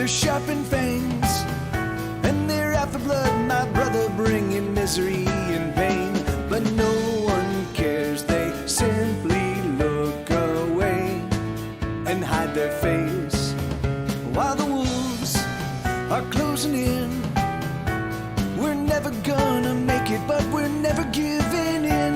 They're sharpened fangs, and they're out for blood, my brother, bringing misery and pain. But no one cares, they simply look away and hide their face while the wolves are closing in. We're never gonna make it, but we're never giving in.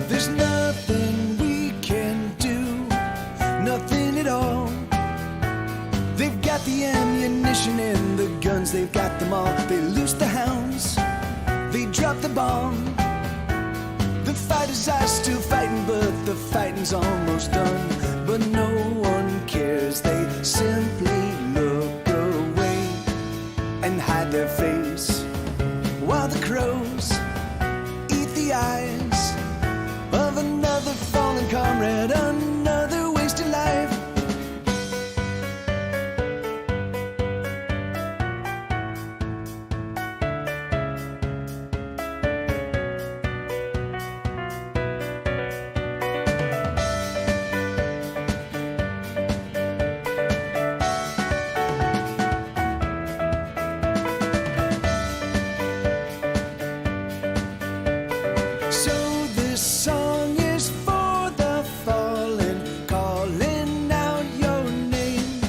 There's nothing we can do, nothing at all. They've got the ammunition and the guns, they've got them all. They loose the hounds, they drop the bomb. The fighters are still fighting, but the fighting's almost done. But no one cares, they simply look away and hide their face while the crows eat the eyes of another fallen comrade, another wasted life. So this song is for the fallen, calling out your name.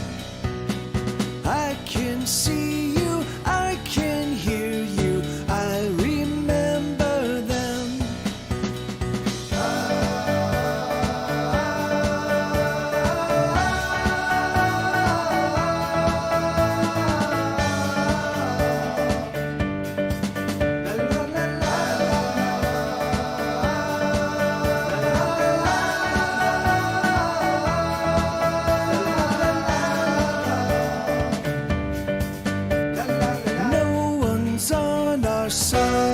I can see you, I can hear you, I remember them. No one's on our side.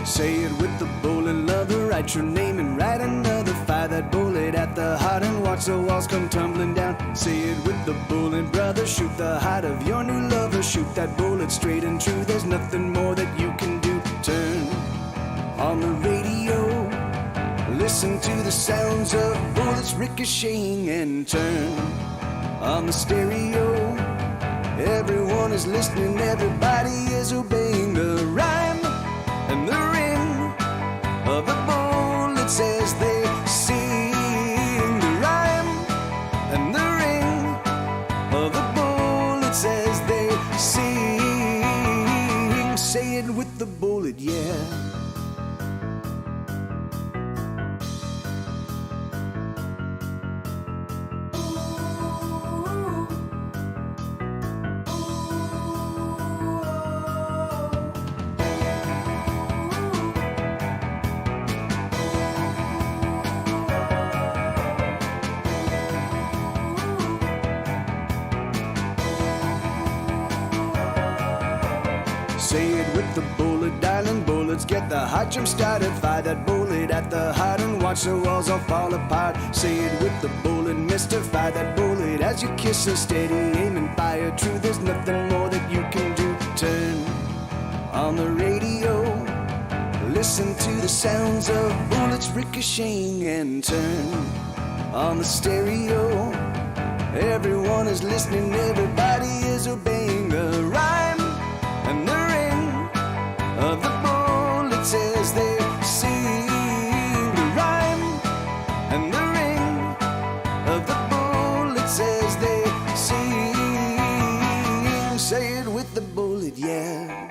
Say it with the bullet, lover, write your name and write another. Fire that bullet at the heart and watch the walls come tumbling down. Say it with the bullet, brother, shoot the heart of your new lover. Shoot that bullet straight and true, there's nothing more that you can do. Turn on the radio, listen to the sounds of bullets ricocheting, and turn on the stereo. Everyone is listening, everybody is obeying the rhyme and the ring of the bullets as they sing. The rhyme and the ring of the bullets as they sing. Say it with the bullet, yeah. Say it with the bullet, darling, bullets get the heart jump started. Fire that bullet at the heart and watch the walls all fall apart. Say it with the bullet, mister, fire that bullet as you kiss her, steady aim and fire true. There's nothing more that you can do. Turn on the radio, listen to the sounds of bullets ricocheting, and turn on the stereo. Everyone is listening, everybody is obeying the rhyme and the ring of the bullets as they sing. The rhyme and the ring of the bullets as they sing. Say it with the bullet, yeah.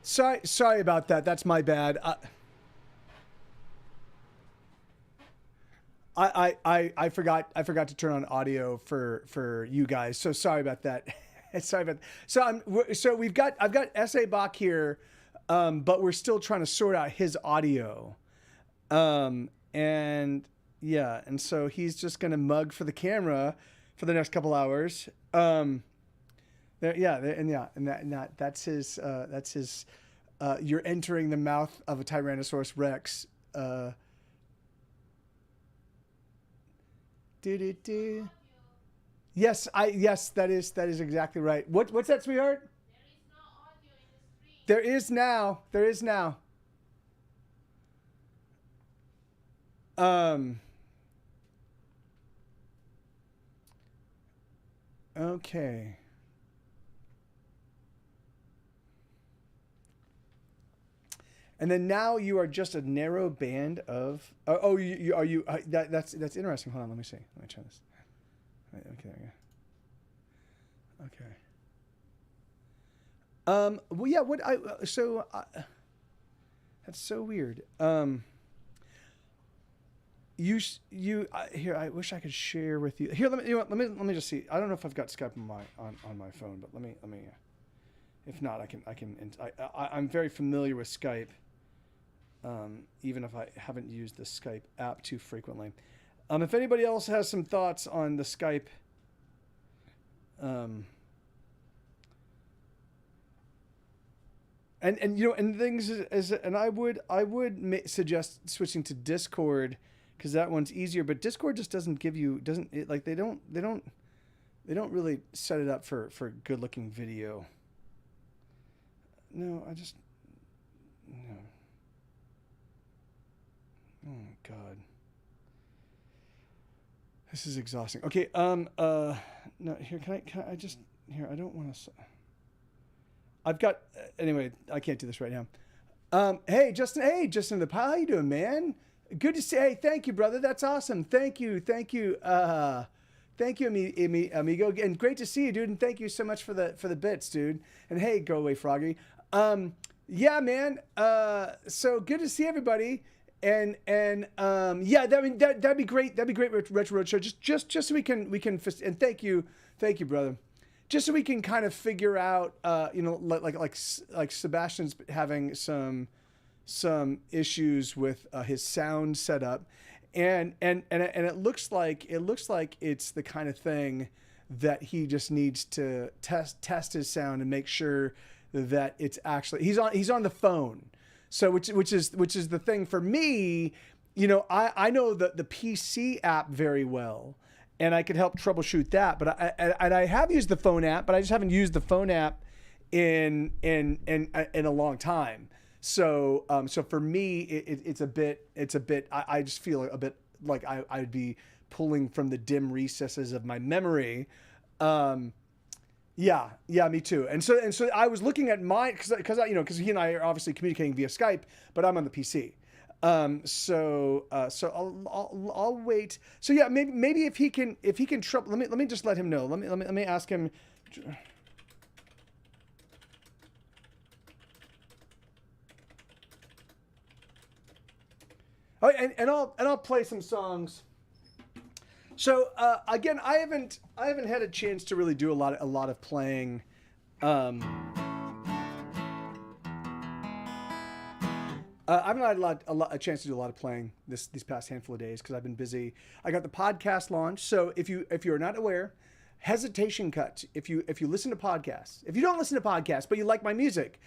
Sorry about that. That's my bad. I forgot to turn on audio for you guys. So sorry about that. Sorry about that. So I've got S.A. Bach here, but we're still trying to sort out his audio. And yeah, and so he's just gonna mug for the camera for the next couple hours. That's his you're entering the mouth of a Tyrannosaurus Rex. Yes, that is exactly right. What's that, sweetheart? There is now. There is now. Okay. And then now you are just a narrow band of. That's interesting. Hold on, let me see. Let me try this. Okay, there we go. Okay. Well, yeah. That's so weird. Here. I wish I could share with you. Here, let me just see. I don't know if I've got Skype on my phone, but let me. If not, I'm very familiar with Skype. Even if I haven't used the Skype app too frequently. If anybody else has some thoughts on the Skype, and things and I would suggest switching to Discord, because that one's easier. But Discord just doesn't give you they don't really set it up for good looking video. No. Oh God, this is exhausting. Okay, no, here, can I just, here, I don't want to, I've got, anyway, I can't do this right now. Hey, Justin, the pile, how you doing, man? Good to see, hey, thank you, brother, that's awesome, thank you, amigo, and great to see you, dude, and thank you so much for the bits, dude, and hey, go away, Froggy. Yeah, man, so good to see everybody. And yeah, that'd be great. That'd be great, Retro Roadshow. Just so we can and thank you, brother. Just so we can kind of figure out, like Sebastian's having some issues with his sound setup, and it looks like it's the kind of thing that he just needs to test his sound and make sure that it's actually he's on the phone. So which is the thing for me, I know the PC app very well, and I could help troubleshoot that. But I have used the phone app, but I just haven't used the phone app in a long time. So for me, it's a bit. I just feel a bit like I'd be pulling from the dim recesses of my memory. Yeah, me too. And so I was looking at mine because he and I are obviously communicating via Skype, but I'm on the PC. So I'll wait. So yeah, maybe if he can trouble. Let me just let him know. Let me ask him. Oh, and I'll play some songs. So again, I haven't had a chance to really do a lot of playing. I haven't had a chance to do a lot of playing these past handful of days because I've been busy. I got the podcast launch. So if you are not aware, Hesitation Cuts. If you listen to podcasts, if you don't listen to podcasts but you like my music,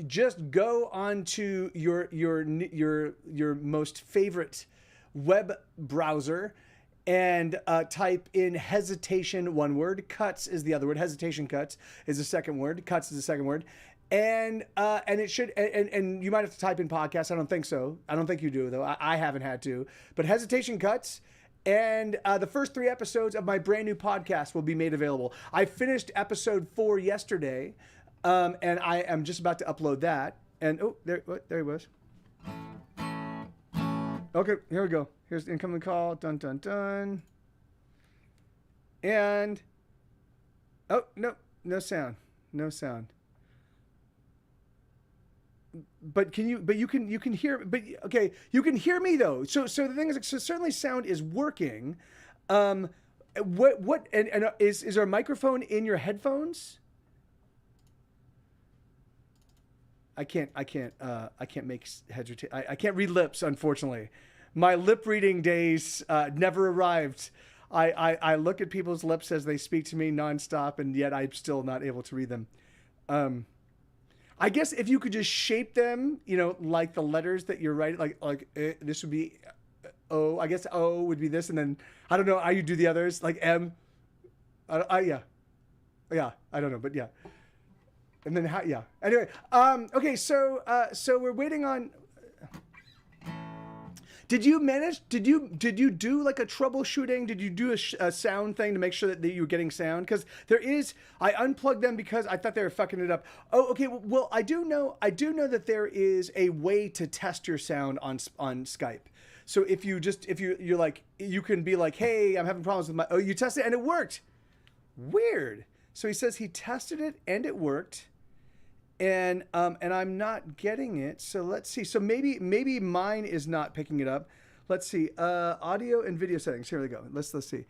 just go on to your most favorite web browser. And type in Hesitation, one word. Cuts is the other word. Hesitation Cuts is the second word. Cuts is the second word. And it should, and you might have to type in podcast. I don't think so. I don't think you do, though. I haven't had to. But Hesitation Cuts, and the first 3 episodes of my brand new podcast will be made available. I finished episode 4 yesterday, and I am just about to upload that. And there he was. Okay, here we go. Here's the incoming call. Dun, dun, dun. And, oh, no sound. No sound. but can you? But you can hear. But okay, you can hear me though. So the thing is, so certainly sound is working. What and is there a microphone in your headphones? I can't make heads or I can't read lips, unfortunately. My lip reading days never arrived. I look at people's lips as they speak to me nonstop, and yet I'm still not able to read them. I guess if you could just shape them, like the letters that you're writing, like this would be O. I guess O would be this, and then I don't know how you do the others, like M. Yeah, I don't know, but yeah. And then how? Yeah. Anyway, okay. So we're waiting on. Did you manage? Did you do like a troubleshooting? Did you do a sound thing to make sure that you were getting sound? Because there is. I unplugged them because I thought they were fucking it up. Oh, okay. Well, I do know that there is a way to test your sound on Skype. So if you're like, you can be like, hey, I'm having problems with my. Oh, you tested it and it worked. Weird. So he says he tested it and it worked. And I'm not getting it. So let's see. So maybe mine is not picking it up. Let's see. Audio and video settings. Here we go. Let's see.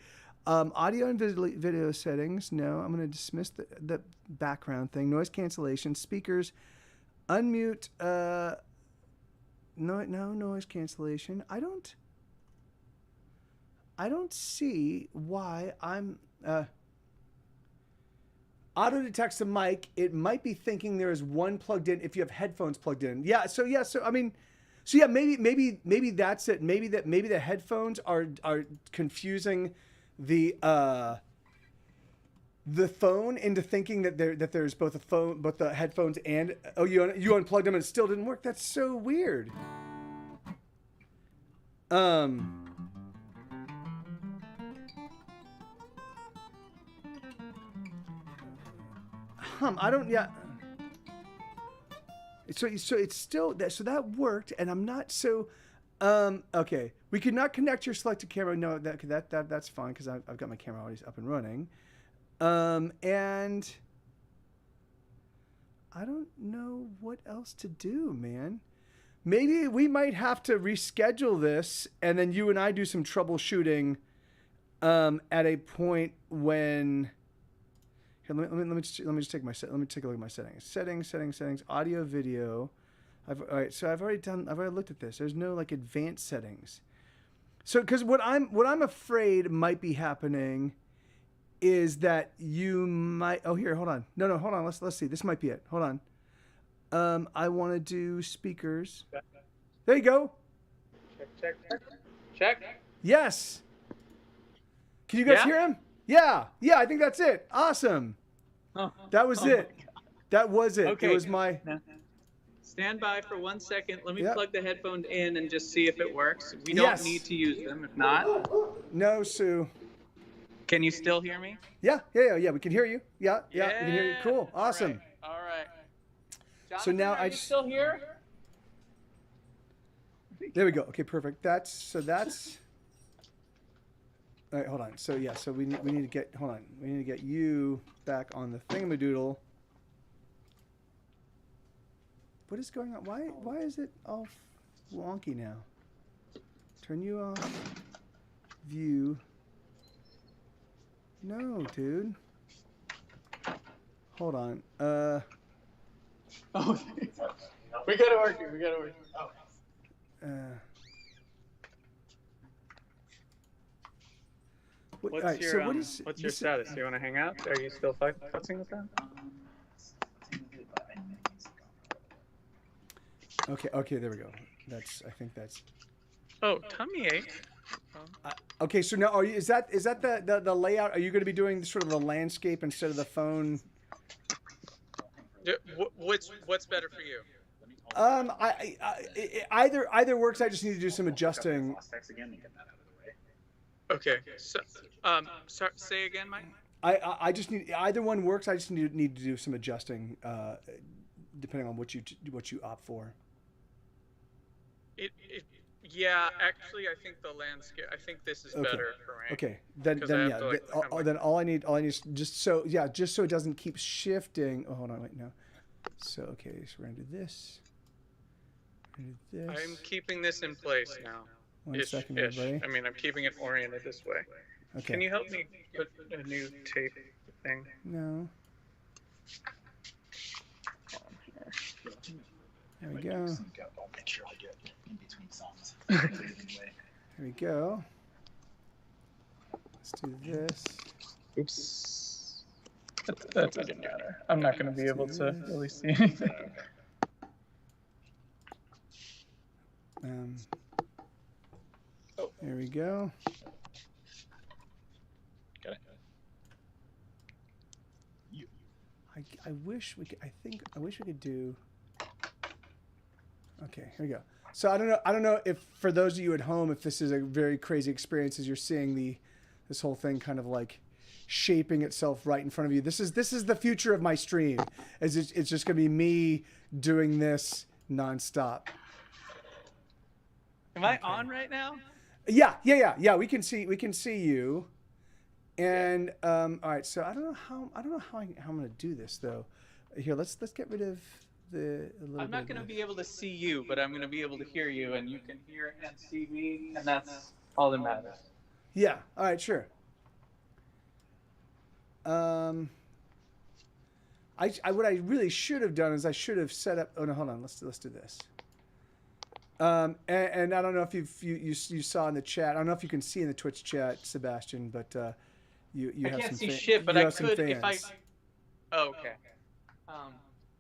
Audio and video settings. No, I'm going to dismiss the background thing. Noise cancellation. Speakers. Unmute. No noise cancellation. I don't see why I'm. Auto detects the mic. It might be thinking there is one plugged in if you have headphones plugged in. Yeah. So I mean, maybe that's it. Maybe the headphones are confusing the phone into thinking that there's both the headphones and you unplugged them and it still didn't work. That's so weird. I don't. Yeah. So it's still that. So that worked, and I'm not so. Okay, we could not connect your selected camera. No, that's fine because I've got my camera already up and running. And I don't know what else to do, man. Maybe we might have to reschedule this, and then you and I do some troubleshooting. At a point when. Here, let me just take let me take a look at my settings. Settings, audio, video. I've already looked at this. There's no like advanced settings. So because what I'm afraid might be happening is that you might hold on. No, hold on. Let's see. This might be it. Hold on. I want to do speakers. There you go. Check. Yes. Can you guys hear him? Yeah, I think that's it. Awesome. Oh, that was it. That was it. Okay. It was my. Now, stand by for 1 second. Let me plug the headphone in and just see if it works. We don't need to use them. If not. No, Sue. Can you still hear me? Yeah. We can hear you. Yeah. We can hear you. Cool. Awesome. All right. Jonathan, so now are you still here? There we go. Okay, perfect. That's. All right, hold on. So we need to get. Hold on. We need to get you back on the thingamadoodle. What is going on? Why is it all wonky now? Turn you off. View. No, dude. Hold on. Oh, we gotta work it. What's your status? Do you want to hang out? Are you still futzing with them? Okay, there we go. I think that's. Oh, tummy ache. Okay, so now is that the layout? Are you going to be doing sort of the landscape instead of the phone? What's better for you? Either works. I just need to do some adjusting. Okay. So, say again, Mike. I just need either one works. I just need to do some adjusting, depending on what you opt for. Yeah, actually, I think the landscape. I think this is better for me. Okay, then all I need is just so it doesn't keep shifting. Oh, hold on, wait, no. So okay, so we're gonna do this. This. I'm keeping this in place now. One second, everybody. I mean, I'm keeping it oriented this way. Okay. Can you help me put a new tape thing? No. There we go. I'll make sure I get in between songs. Here we go. Let's do this. Oops. That doesn't matter. I'm not going to be able to really see anything. There we go. Got it. I wish we could. I wish we could do. Okay, here we go. So I don't know if for those of you at home, if this is a very crazy experience as you're seeing this whole thing kind of like shaping itself right in front of you. This is the future of my stream. It's just gonna be me doing this nonstop. Am I on right now? Yeah. We can see you. And all right. So I don't know how I'm gonna do this though. Here, let's get rid of the. I'm not gonna be able to see you, but I'm gonna be able to hear you, and you can hear and see me, and that's all that matters. Yeah. All right. Sure. What I really should have done is I should have set up. Oh no, hold on. Let's do this. And I don't know if you saw in the chat. I don't know if you can see in the Twitch chat, Sebastian, but you I have can't some see shit, but I could if I. fans. Oh, okay.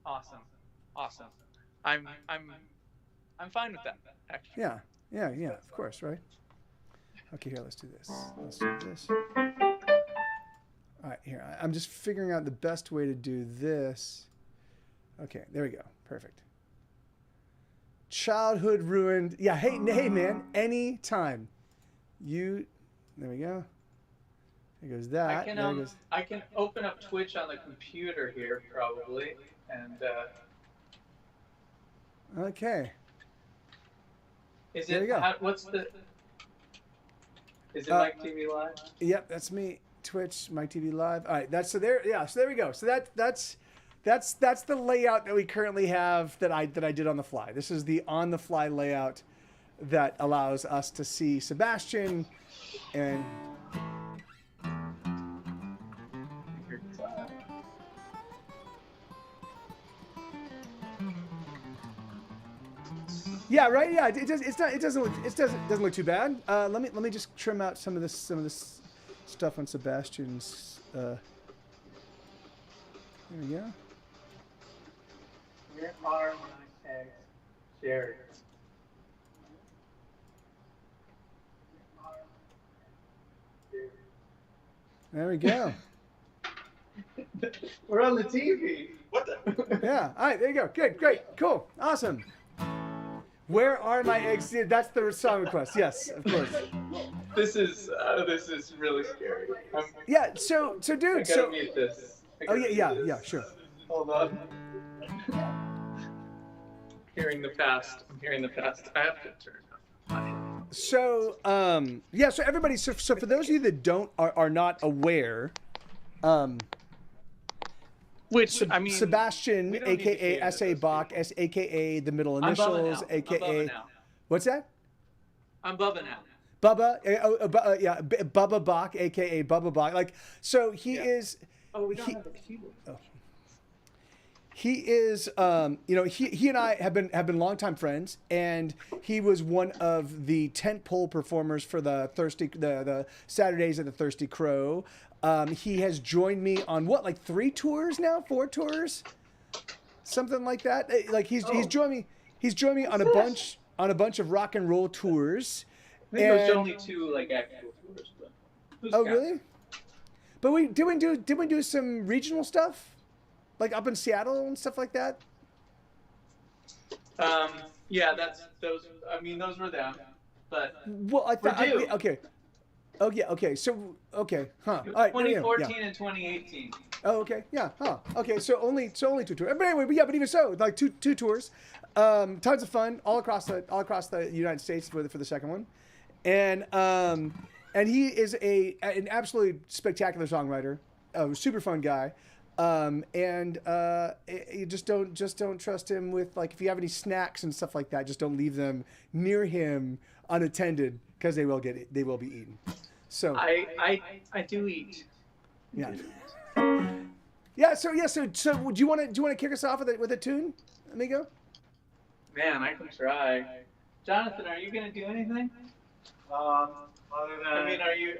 Awesome. I'm fine with that, actually. Yeah. Of course, right? Okay, here. Let's do this. All right, here. I'm just figuring out the best way to do this. Okay, there we go. Perfect. Childhood ruined. Yeah, hey man, anytime. There we go. There goes that. I can open up Twitch on the computer here probably, and okay. Is there it? You go. Is it Mike TV Live? Yep, that's me. Twitch, Mike TV Live. All right, so there we go. So that's the layout that we currently have that I did on the fly. This is the on the fly layout that allows us to see Sebastian and yeah, right. Yeah, it doesn't look too bad. Let me just trim out some of this stuff on Sebastian's. There we go. Where are my eggs, Jerry? There we go. We're on the TV. What the? Yeah. All right. There you go. Good. Great. Cool. Awesome. Where are my eggs? That's the song request. Yes, of course. This is really scary. Yeah. So dude. I gotta mute this. Yeah. Sure. Hold on. I'm hearing the past. I have to turn up. So so everybody. So for those of you that are not aware, Sebastian, aka S.A. Bach, aka the middle initials, aka what's that? I'm Bubba now. Bubba, Bubba Bach, aka Bubba Bach. Like, so he is. Oh, we don't have a keyboard. Oh. He is, he and I have been longtime friends, and he was one of the tentpole performers for the Saturdays at the Thirsty Crow. He has joined me on what, like 4 tours, something like that. Like he's joined me. He's joined me on a bunch of rock and roll tours. I think there's only 2 like actual tours. But really? But we do some regional stuff, like up in Seattle and stuff like that. Yeah, those were them. But well, I thought okay. Oh yeah, okay. So okay, huh? All right, 2014 and 2018. Oh okay, yeah, huh? Okay, so only 2 tours. But anyway, but even so, like two tours, tons of fun all across the United States for the second one, and he is an absolutely spectacular songwriter, a super fun guy. You just don't trust him with, like, if you have any snacks and stuff like that, just don't leave them near him unattended because they will be eaten. So I do eat. yeah. So do you want to kick us off with a tune, amigo? Man, I can try. Jonathan, are you gonna do anything? Other than, I mean, are you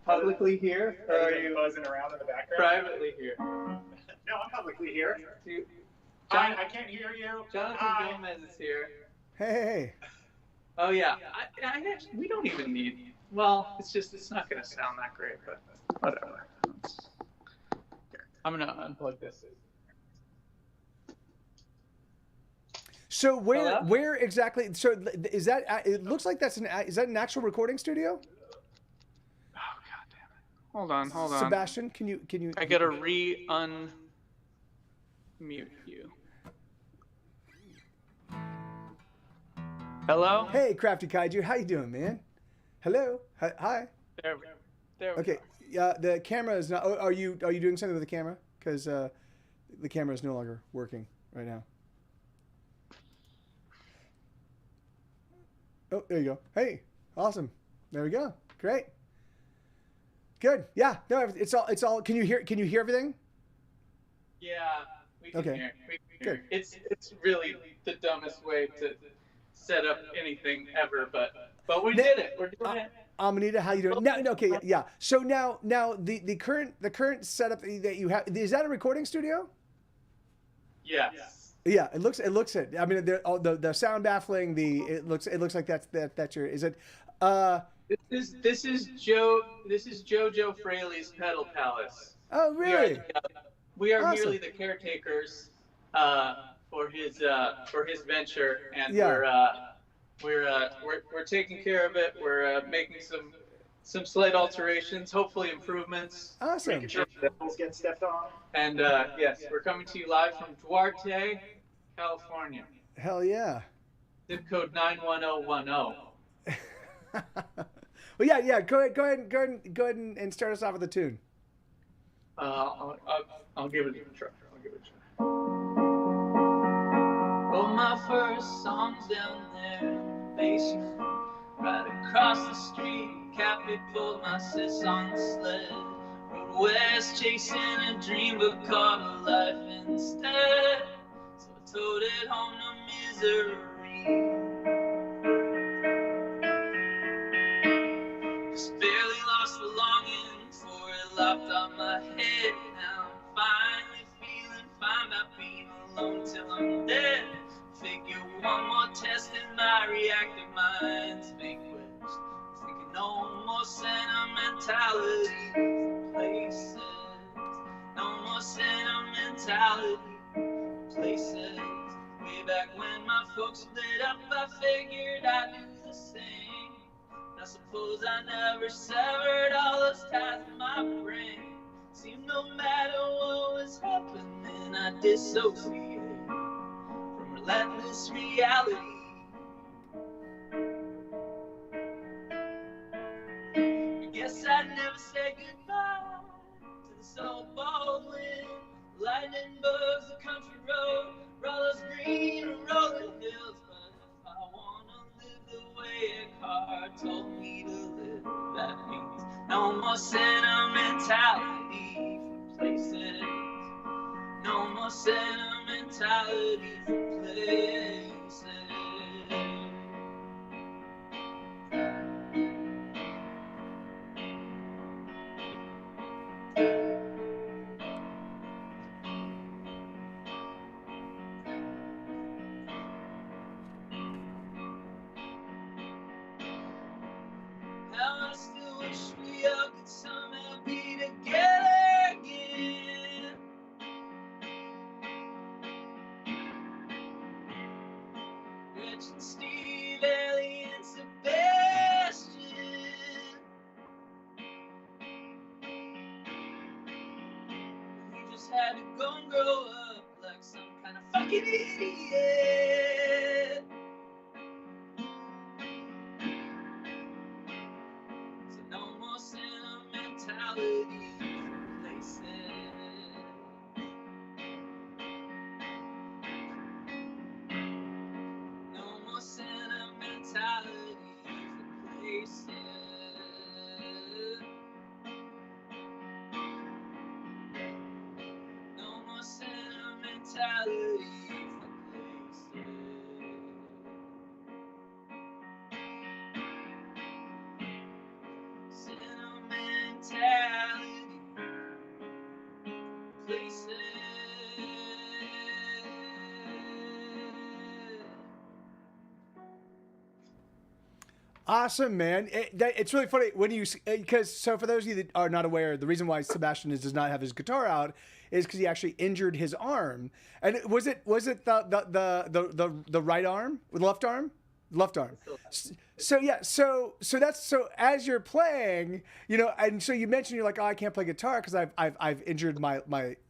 publicly here, or are you buzzing around in the background? privately here? No, I'm publicly here. I can't hear you. Jonathan Gomez is here. Hey. Oh yeah, I actually, we don't even need. Well, it's not gonna sound that great, but whatever. I'm gonna unplug this. So Hello? where exactly? So is that? It looks like is that an actual recording studio? Oh god damn it! Hold on. Sebastian, can you? I gotta unmute you. Hello? Hey, Crafty Kaiju, how you doing, man? Hello. Hi. There we go. Okay. Yeah, the camera is not. Are you doing something with the camera? Because the camera is no longer working right now. Oh, there you go. Hey, awesome. There we go. Great. Good. Yeah. No, it's all. Can you hear everything? Yeah, we can Okay. hear. Good. It's really the dumbest way to set up anything ever, but we did it. We're doing it. Amanita, how you doing? Now, okay, yeah. So now the current setup that you have, is that a recording studio? Yes. Yeah, it looks it. I mean, the sound baffling. It looks like that's your. Is it? This is Jojo Fraley's Pedal Palace. Oh, really? We are Awesome. merely the caretakers for his venture, and Yeah. we're taking care of it. We're making some slight alterations, hopefully improvements. Awesome. Making sure the pedals get stepped on. And yes, we're coming to you live from Duarte, California. Hell yeah. Zip code 91010. Well, yeah. Go ahead and start us off with a tune. I'll give it a try. Well, my first song's down there in the basement, right across the street. Cafe pulled my sis on the sled. Rode west chasing a dream, but caught a life instead. So I towed it home to misery. Just barely lost the longing for it, lopped off my head. Now I'm finally feeling fine about being alone till I'm dead. Figure one more test in my reactive mind's vanquished. Thinking no more sentimentality for places. No more sentimentality for places. Way back when my folks split up, I figured I'd do the same. I suppose I never severed all those ties in my brain. Seemed no matter what was happening, I dissociated from relentless reality. I guess I'd never say goodbye to the softball wind, lightning bugs, the country road, rollers green and rolling hills. But if I wanna live the way a car told me to live, that means no more sentimentality for places. No more sentimentality for places. How I still wish we all could somehow be together again. Rich and Steve, Ellie and Sebastian. We just had to go and grow up like some kind of fucking idiot. So no more sentimentality for places. sentimentality for places. Sentimentality places. Awesome, man. It's really funny when you, because so for those of you that are not aware, the reason why Sebastian does not have his guitar out is because he actually injured his arm. And was it the right arm, left arm, left arm? So yeah, so as you're playing, you know, and so you mentioned you're like, oh, I can't play guitar because I've injured my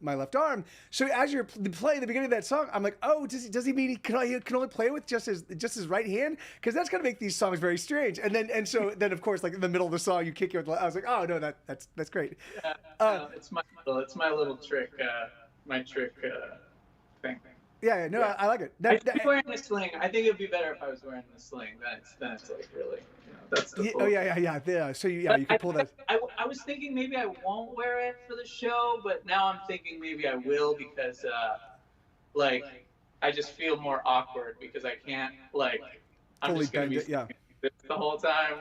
left arm. So as you're playing the beginning of that song, I'm like, oh, does he mean he can only play with just his right hand? Because that's gonna make these songs very strange. And so then of course, like in the middle of the song, you kick your. I was like, oh no, that's great. Yeah, it's my little trick, my trick thing. Yeah, no, Yeah. I like it. I'm wearing the sling. I think it'd be better if I was wearing the sling. Then it's like really, you know, that's the oh yeah. So you can pull that. I was thinking maybe I won't wear it for the show, but now I'm thinking maybe I will because like I just feel more awkward because I can't like I'm Fully just gonna be bend it, yeah. this the whole time,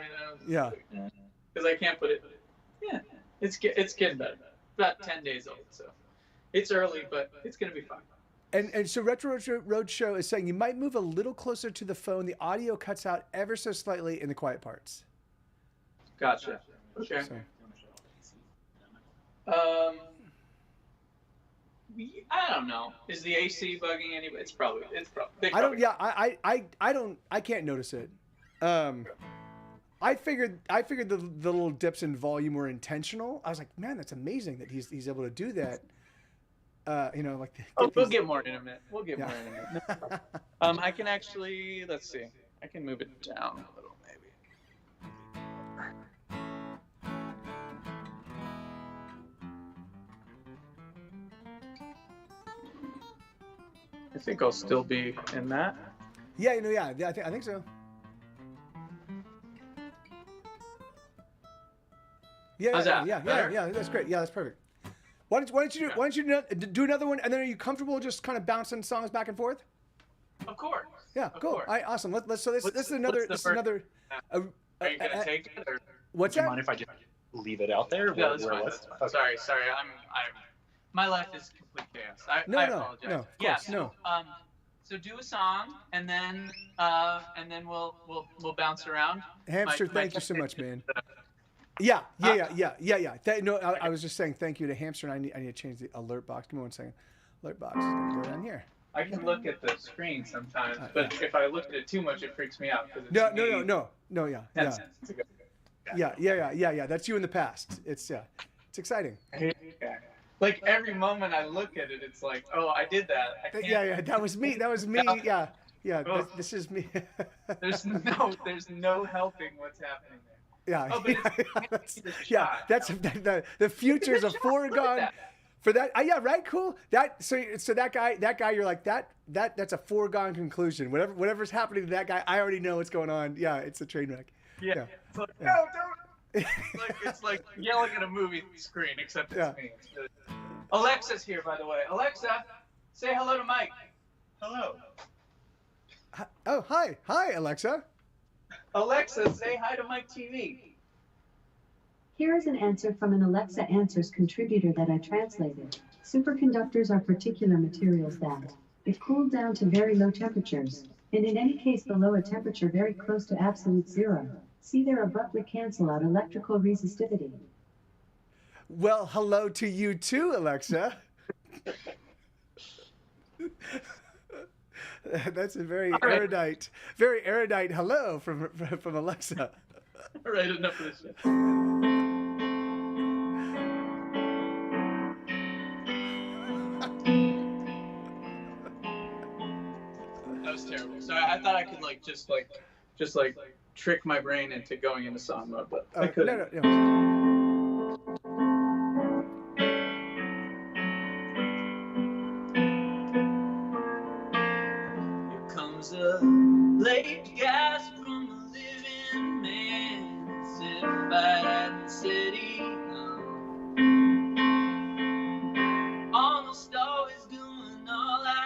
you know. Yeah. Because I can't put it. Yeah, it's getting better. About 10 days old, so it's early, but it's gonna be fun. And so Retro Roadshow is saying you might move a little closer to the phone. The audio cuts out ever so slightly in the quiet parts. Gotcha. Okay. So, I don't know. Is the AC bugging anybody? It's probably. I don't. Yeah, I don't. I can't notice it. I figured the little dips in volume were intentional. I was like, man, that's amazing that he's able to do that. You know, like. We'll get more in a minute. We'll get more in a minute. I can actually. Let's see. I can move it down a little, maybe. I think I'll still be in that. Yeah, you know, yeah, I think so. Yeah, How's that? yeah, that's great. Yeah, that's perfect. Why don't you do another one, and then are you comfortable just kind of bouncing songs back and forth? Of course. Yeah, Of cool. course. All right, awesome. This is another. Are you gonna take it? Or? What's Do you that? mind if I just leave it out there? No, that's fine. That's fine. Okay. Sorry. My life is complete chaos. I apologize. No, of Yeah. course, no. So do a song, and then we'll bounce around. Hamster, My thank you so much, man. Yeah. I was just saying thank you to Hamster, and I need to change the alert box. Give me 1 second. Alert box is gonna go down here. I can look at the screen sometimes, but if I look at it too much, it freaks me out. No, yeah. That's you in the past. It's exciting. Like every moment I look at it, it's like, oh, I did that. I can't. Yeah, that was me. Yeah. This is me. There's no helping what's happening there. Yeah, Oh, but that's the future's a foregone. For that, yeah, right, cool. So that guy, you're like that's a foregone conclusion. Whatever's happening to that guy, I already know what's going on. Yeah, it's a train wreck. Yeah. It's like, no, don't. It's like yelling at a movie screen, except it's me. Alexa's here, by the way. Alexa, say hello to Mike. Hello. Oh, hi, Alexa. Alexa, say hi to Mike TV. Here is an answer from an Alexa Answers contributor that I translated. Superconductors are particular materials that, if cooled down to very low temperatures, and in any case below a temperature very close to absolute zero, see there abruptly cancel out electrical resistivity. Well, hello to you too, Alexa. That's a very erudite hello from Alexa. All right, enough of this shit. That was terrible. So I thought I could just trick my brain into going into song mode, but I couldn't. No. Here comes a late gasp from a living man, as if I hadn't said enough. Almost always doing all I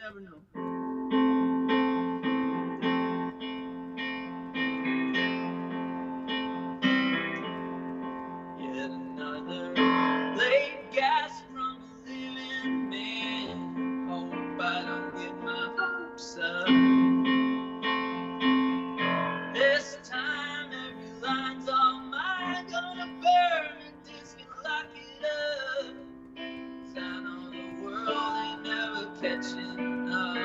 never know. Yet another late gasp from a living man. Hope I don't get my hopes up. This time every line's all mine. Gonna burn the disc and lock it up. 'Cause I know the world ain't never catching up.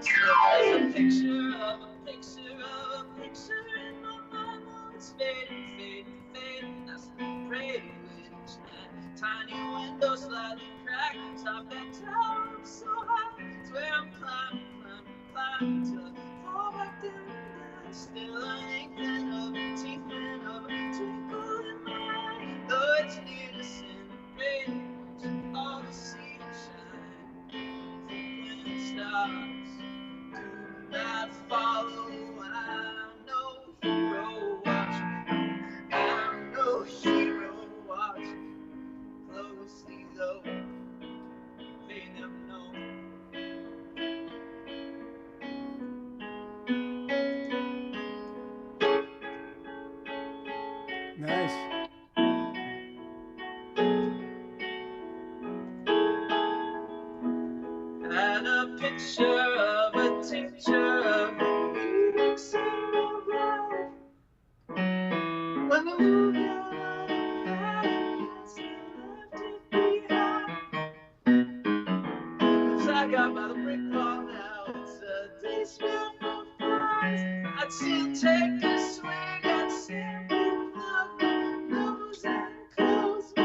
So there's a picture of a picture of a picture in my mind. Oh, it's fading, fading, fading. I still pray with each night. Tiny window slightly cracked. Top that tower up so high. Swear I'm climbing, climbing, climbing till I fall back down and die. Still an inkling of a tinkling of a twinkle in my eye. Though it's near disintegrating, all the sea shine. Think when it stops, do not follow. I'm no hero, watch me. I'm no hero, watch me closely though. They never know. Nice. And a picture of a tincture of the elixir of life. When the moon got out of heaven, I still left it behind. Looks like I'm by the brick wall now. It's a day spent for flies. I'd still take a swing. I'd simply plug my nose and close my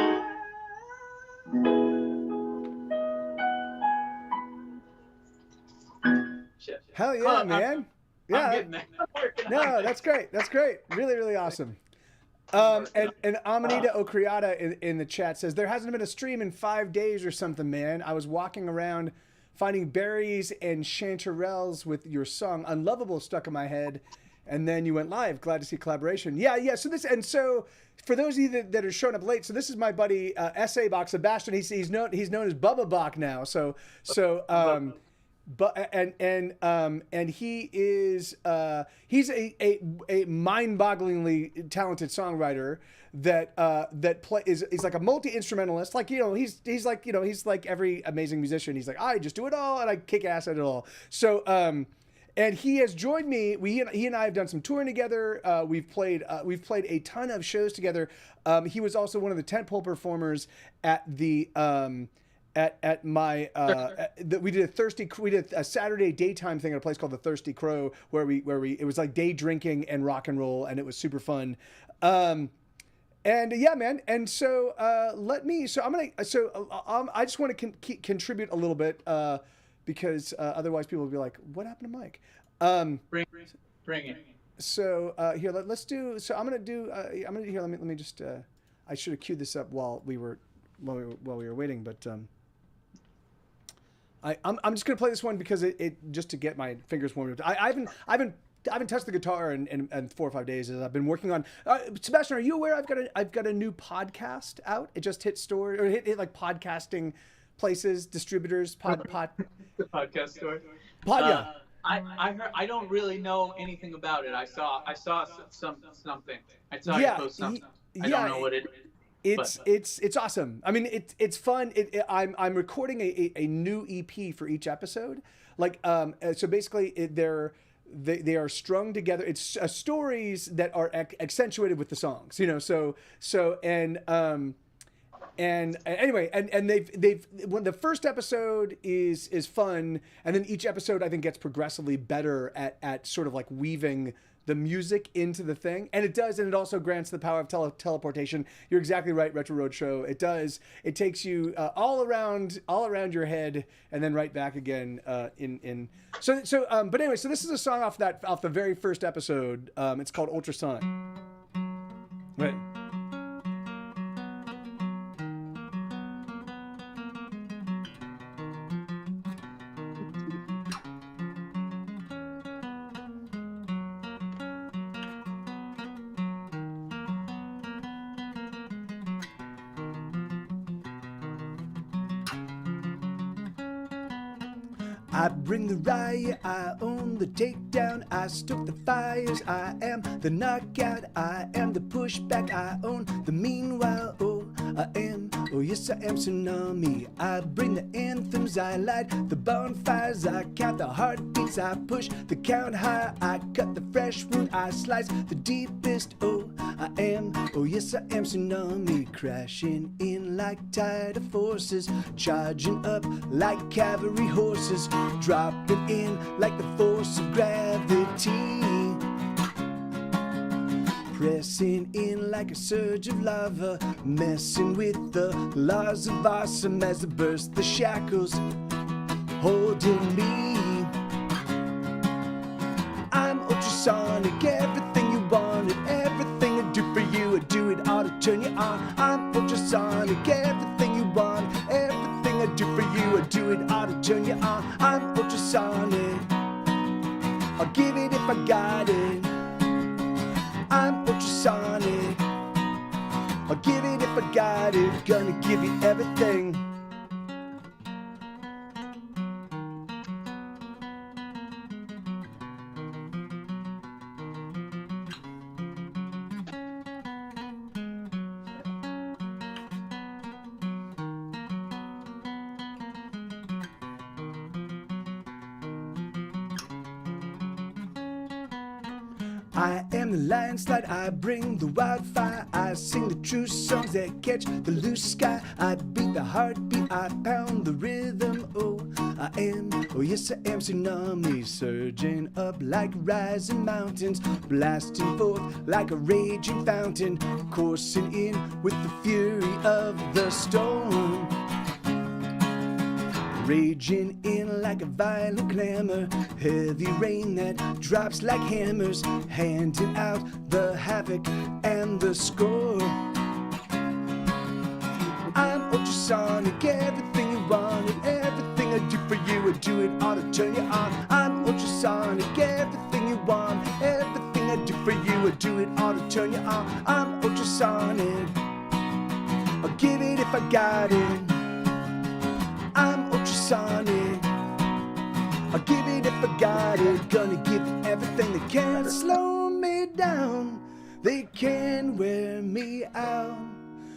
eyes. Shit. Hell yeah, Well, man. I'm Yeah. getting there. I'm working on No, it. that's great. That's great. Really, really awesome. And Amanita Ocriata in the chat says, there hasn't been a stream in 5 days or something, man. I was walking around finding berries and chanterelles with your song Unlovable stuck in my head. And then you went live. Glad to see collaboration. Yeah. So for those of you that are showing up late, so this is my buddy S.A. Bach, Sebastian. He's known as Bubba Bach now. And he is he's a mind-bogglingly talented songwriter that is like a multi-instrumentalist. Like, you know, he's like every amazing musician. He's like, I just do it all and I kick ass at it all. So and he has joined me. He and I have done some touring together. We've played a ton of shows together. He was also one of the tentpole performers at the we did a Saturday daytime thing at a place called the Thirsty Crow where it was like day drinking and rock and roll, and it was super fun. And yeah, man. And so I just want to contribute a little bit because otherwise people will be like, what happened to Mike? Bring it. So here, let's do. So I'm gonna do here. Let me just. I should have queued this up while we were waiting, but I'm just gonna play this one because it just to get my fingers warmed up. I haven't touched the guitar in 4 or 5 days as I've been working on. Sebastian, are you aware I've got a new podcast out? It just hit hit like podcasting places, distributors, The podcast story. yeah. I heard. I don't really know anything about it. I saw something. I saw Yeah, you post something. I yeah, don't know what it is. It's awesome. I mean, it's fun. I'm recording a new EP for each episode. Like so basically they are strung together. It's stories that are accentuated with the songs. You know, and anyway, and they've when the first episode is fun, and then each episode I think gets progressively better at sort of like weaving the music into the thing, and it does, and it also grants the power of teleportation. You're exactly right, Retro Roadshow. It does. It takes you all around your head, and then right back again. But anyway, so this is a song off the very first episode. It's called Ultrasonic. Right. I bring the riot, I own the takedown, I stoke the fires, I am the knockout, I am the pushback, I own the meanwhile, oh, I am, oh yes I am tsunami. I bring the anthems, I light the bonfires, I count the heartbeats, I push the count high, I cut the fresh wound, I slice the deepest, oh, I am, oh yes I am tsunami. Crashing in like tidal forces, charging up like cavalry horses, dropping in like the force of gravity, pressing in like a surge of lava, messing with the laws of awesome as I burst the shackles holding me. I'm ultrasonic, everything you wanted, everything I do for you, I do it all to turn you on. I'm ultrasonic, everything you want, everything I do for you, I do it all to turn you on. I'm ultrasonic, I'll give it if I got it. I'm ultrasonic, I'll give it if I got it, gonna give you everything. I am the landslide, I bring the wildfire, I sing the true songs that catch the loose sky, I beat the heartbeat, I pound the rhythm, oh, I am, oh yes I am tsunami, surging up like rising mountains, blasting forth like a raging fountain, coursing in with the fury of the storm. Raging in like a violent clamor, heavy rain that drops like hammers, handing out the havoc and the score. I'm ultrasonic, everything you wanted, everything I do for you, I do it all to turn you on. I'm ultrasonic, everything you want, everything I do for you, I do it all to turn you on. I'm ultrasonic, I'll give it if I got it. I'm ultrasonic, I'll give it if I got it, gonna give you everything. They can't slow me down, they can wear me out.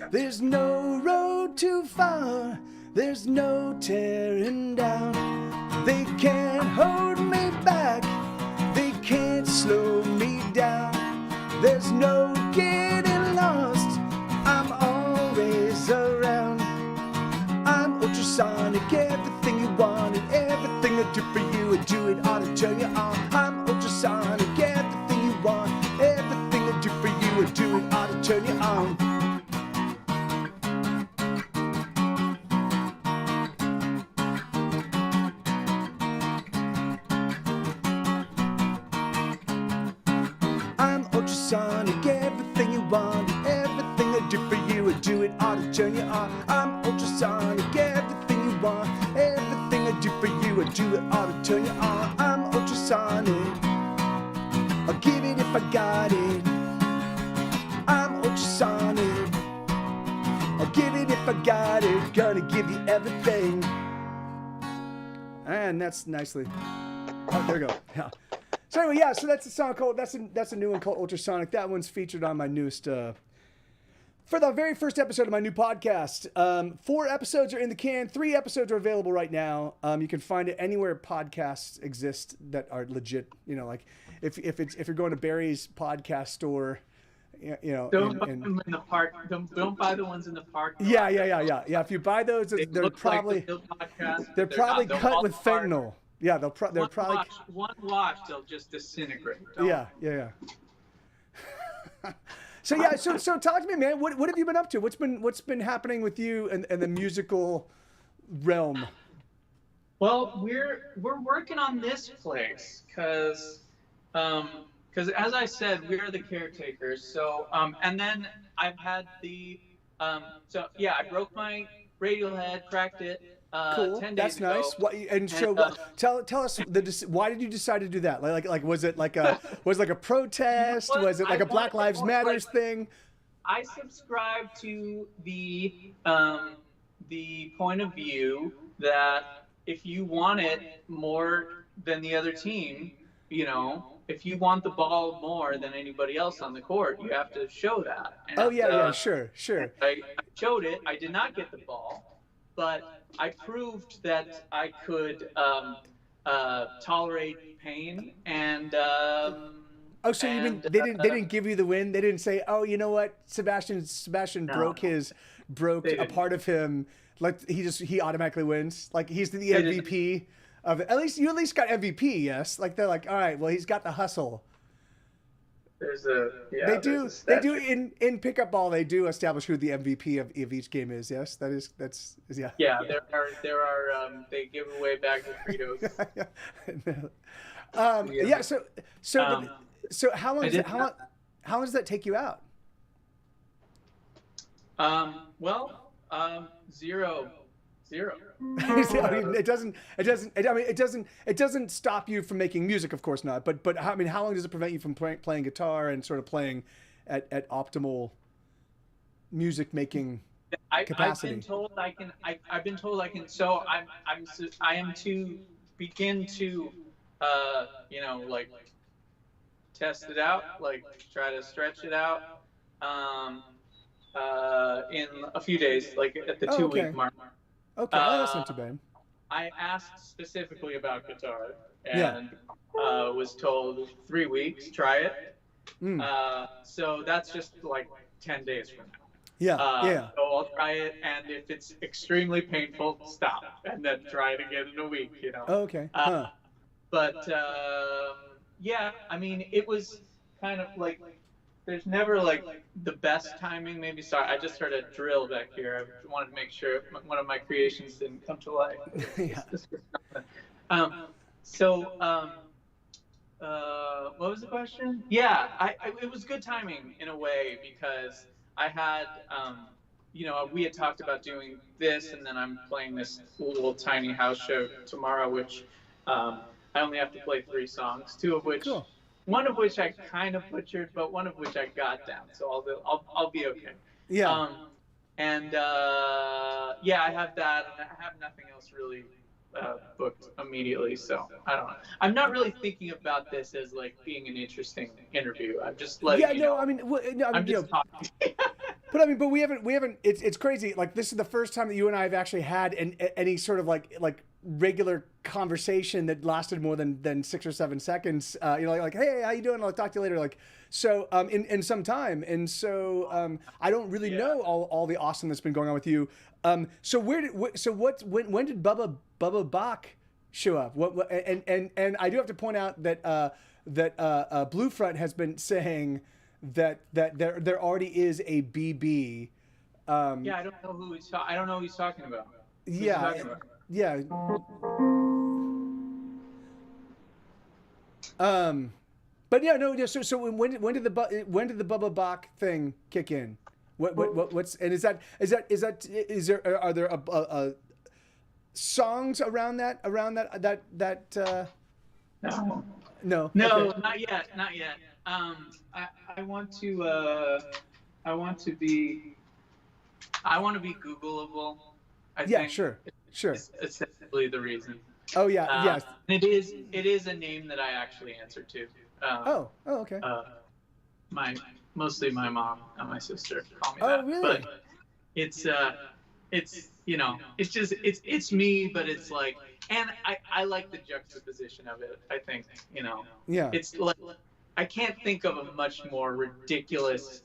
There's no road too far, there's no tearing down. They can't hold me back, they can't slow me down. There's no getting lost, I'm always around. I'm ultrasonic, everything you wanted, everything I do for you, I do it all to turn you on. I'm ultrasonic, everything you want, everything I do for you, I do it all to turn you on. I'm ultrasonic, everything you want, everything I do for you, I do it all to turn you on. I'm ultrasonic, everything you want, everything I do for you, I do it all to turn you on. I'm ultrasonic, I'll give it if I got it. I'm ultrasonic, I'll give it if I got it, gonna give you everything. And that's nicely. Oh, there we go. Yeah. So anyway, yeah, so that's a song called, that's a new one called Ultrasonic. That one's featured on my newest, for the very first episode of my new podcast. 4 episodes are in the can, 3 episodes are available right now. You can find it anywhere podcasts exist that are legit, you know, like if you're going to Barry's podcast store, you know. Don't buy them in the park. Don't buy the ones in the park. Yeah. If you buy those, they're probably, like they're probably cut with fentanyl. Yeah, they're probably one wash, they'll just disintegrate. Yeah. So yeah, so talk to me, man. What have you been up to? What's been happening with you and the musical realm? Well, we're working on this place because as I said, we are the caretakers. So and then I've had the so yeah, I broke my radial head, cracked it. Cool. 10 days That's ago. nice. Tell us why did you decide to do that? Like was it like a protest? Was it like a Black Lives Matters thing? I subscribe to the point of view that if you want it more than the other team, you know, if you want the ball more than anybody else on the court, you have to show that. Oh And yeah, sure. I showed it. I did not get the ball, but I proved that I could tolerate pain Oh, so you mean they didn't give you the win? They didn't say, "Oh, you know what? Sebastian No. broke They a didn't. part of him. Like he automatically wins. Like he's the They didn't. MVP of it. At least got MVP. Yes. Like they're like, all right, well he's got the hustle. There's They a do statue. in pickup ball. They do establish who the MVP of each game is. Yes, that's yeah. Yeah, there are they give away bags of Fritos. Yeah. So how long I does did how long does that take you out? Well, zero. It doesn't stop you from making music, of course not. But I mean, how long does it prevent you from playing guitar and sort of playing at optimal music making capacity? I've been told I can. So I am to begin to, like test it out, like try to stretch it out, in a few days, like at the 2-week mark. Okay, that's not too bad. I asked specifically about guitar and was told 3 weeks, try it. So that's just like 10 days from now. Yeah. So I'll try it, and if it's extremely painful, stop, and then try it again in a week. Okay. But yeah, I mean, it was kind of like there's never like the best timing. Maybe sorry, I just heard a drill back here. I wanted to make sure one of my creations didn't come to life. What was the question? Yeah, it was good timing in a way because I had, we had talked about doing this, and then I'm playing this little tiny house show tomorrow, which I only have to play 3 songs, 2 of which, one of which I kind of butchered, but one of which I got down, so I'll be okay. Yeah. I have that, and I have nothing else really booked immediately, so I don't know. I'm not really thinking about this as like being an interesting interview. I'm just like, I'm just talking. But we haven't. It's crazy. Like this is the first time that you and I have actually had any sort of like regular conversation that lasted more than 6 or 7 seconds. Like hey, how you doing? I'll talk to you later. Like so in some time. And so I don't really know all the awesome that's been going on with you. So when did Bubba Bach show up? And I do have to point out that Bluefront has been saying that there already is a BB. I don't know who he's talking about. Yeah. But yeah, no. So when did the Bubba Bach thing kick in? What's and is there are there songs around that No. No, Okay. not yet. I want to be Googleable. I think Sure. It's essentially the reason. Oh yeah, yes. It is a name that I actually answer to. Okay. Mostly my mom and my sister call me that. Oh, really? But it's it's me, but it's like, and I like the juxtaposition of it. I think, Yeah. it's like, I can't think of a much more ridiculous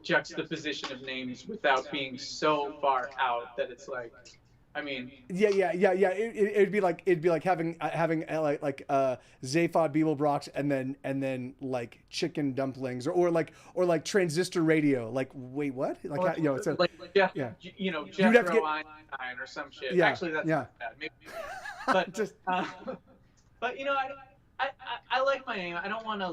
juxtaposition of names without being so far out that it's like, I mean. Yeah. It'd be like having Zaphod Beeblebrox and then like chicken dumplings or like transistor radio. Like, wait, what? Like, it's a, Jeff, yeah. Jethro Einstein or some shit. Yeah, Actually, that's not bad. Maybe, but Just- but I like my name. I don't want to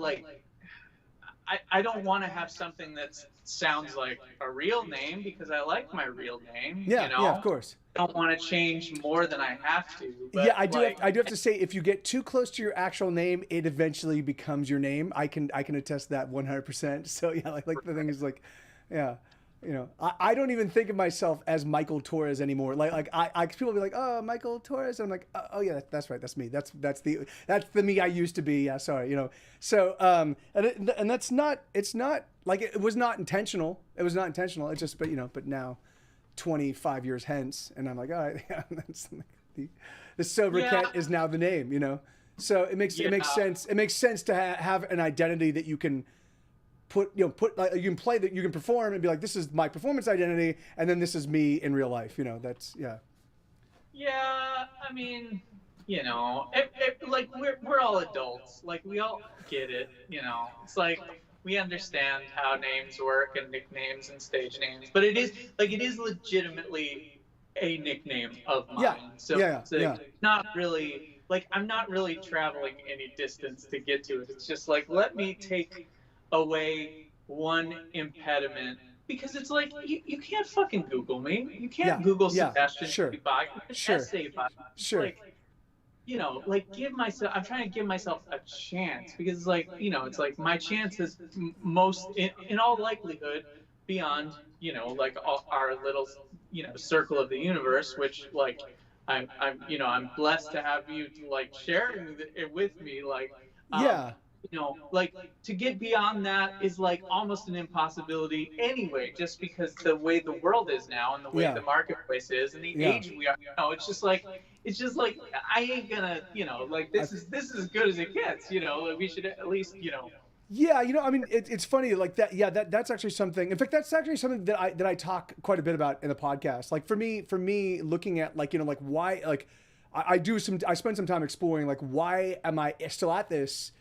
I don't want to have something that sounds like a real name because I like my real name. Yeah, of course. I don't want to change more than I have to. But Yeah, I do have to say, if you get too close to your actual name, it eventually becomes your name. I can attest that 100%. So yeah, like the thing is like, yeah. I don't even think of myself as Michael Torres anymore. Like people be like, oh, Michael Torres. I'm like, oh yeah, that's right. That's me. That's the me I used to be. Yeah. Sorry. So, and that's not, it's not like, it was not intentional. It was not intentional. It's just, but now 25 years hence, and I'm like, all right, yeah, that's the sober Kent is now the name, So it makes sense. It makes sense to have an identity that you can put like, you can play, that you can perform and be like, this is my performance identity, and then this is me in real life. That's Yeah, I mean, like we're all adults. Like we all get it. It's like we understand how names work and nicknames and stage names, but it is legitimately a nickname of mine. Yeah. So Yeah. it's like, not really like I'm not really traveling any distance to get to it. It's just like, let me take away one impediment, because it's like you can't fucking Google me. You can't Google Sebastian Bach. Essay Bach. Sure. Like, I'm trying to give myself a chance, because it's like, it's like my chance is most in all likelihood beyond, like our little, circle of the universe, which like I'm blessed to have you like sharing it with me. Like, like to get beyond that is like almost an impossibility anyway, just because the way the world is now and the way the marketplace is and the age we are. It's just like I ain't gonna, like this is as good as it gets. Like we should at least, Yeah, I mean, it's funny like that. Yeah, that's actually something. In fact, that's actually something that I talk quite a bit about in the podcast. Like for me, looking at like like why, like I spend some time exploring like, why am I still at this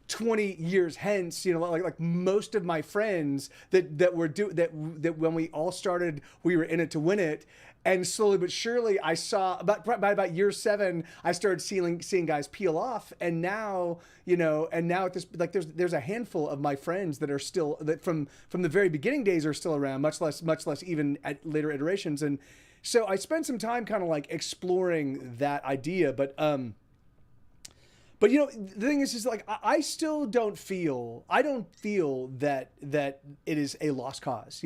20 years hence, like most of my friends that when we all started, we were in it to win it. And slowly but surely, I saw by about year 7, I started seeing guys peel off, and now at this, like there's a handful of my friends that are still, that from the very beginning days are still around, much less even at later iterations. And so I spent some time kind of like exploring that idea, but the thing is like I still don't feel that it is a lost cause.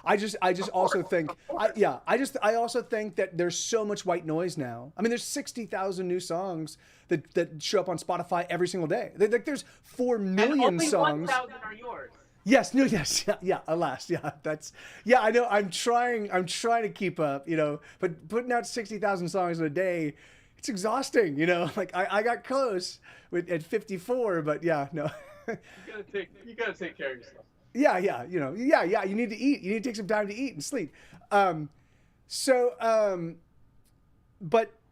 I just also think I also think that there's so much white noise now. I mean, there's 60,000 new songs that show up on Spotify every single day. Like there's 4 million and only songs. 1,000 are yours. Yes, no, yes, yeah, alas, I know, I'm trying to keep up, but putting out 60,000 songs in a day, it's exhausting, like I got close at 54, but yeah, no. You gotta take care of yourself. Yeah, you need to eat. You need to take some time to eat and sleep. But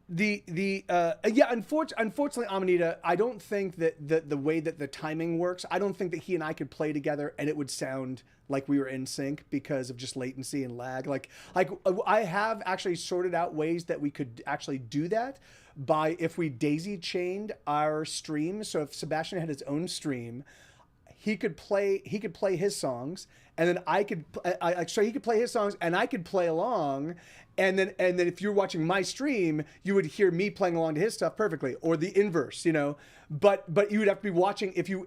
unfortunately, Amanita, I don't think that the way that the timing works, I don't think that he and I could play together and it would sound like we were in sync because of just latency and lag. Like I have actually sorted out ways that we could actually do that by, if we daisy chained our streams. So if Sebastian had his own stream, he could play his songs, and then he could play his songs and I could play along. And then if you're watching my stream, you would hear me playing along to his stuff perfectly, or the inverse, But you would have to be watching. If you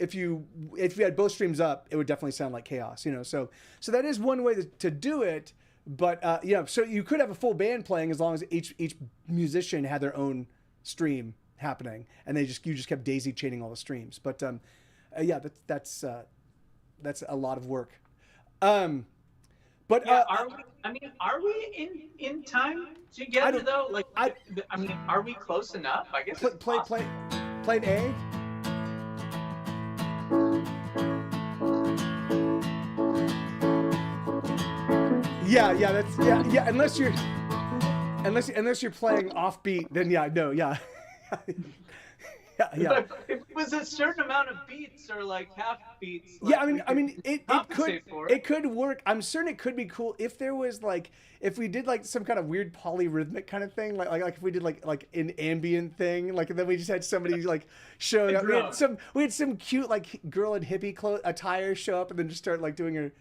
had both streams up, it would definitely sound like chaos, So that is one way to do it. But so you could have a full band playing as long as each musician had their own stream happening, and you just kept daisy chaining all the streams. But that's a lot of work. But are we in time together though? Like, are we close enough? I guess play an A. Yeah. Unless you're playing offbeat, then yeah. Yeah. But if it was a certain amount of beats or like half beats. Like, it could work. I'm certain it could be cool if there was like, if we did like some kind of weird polyrhythmic kind of thing, like if we did like an ambient thing, like, and then we just had somebody like showing up. We had some cute like girl in hippie attire show up and then just start like doing her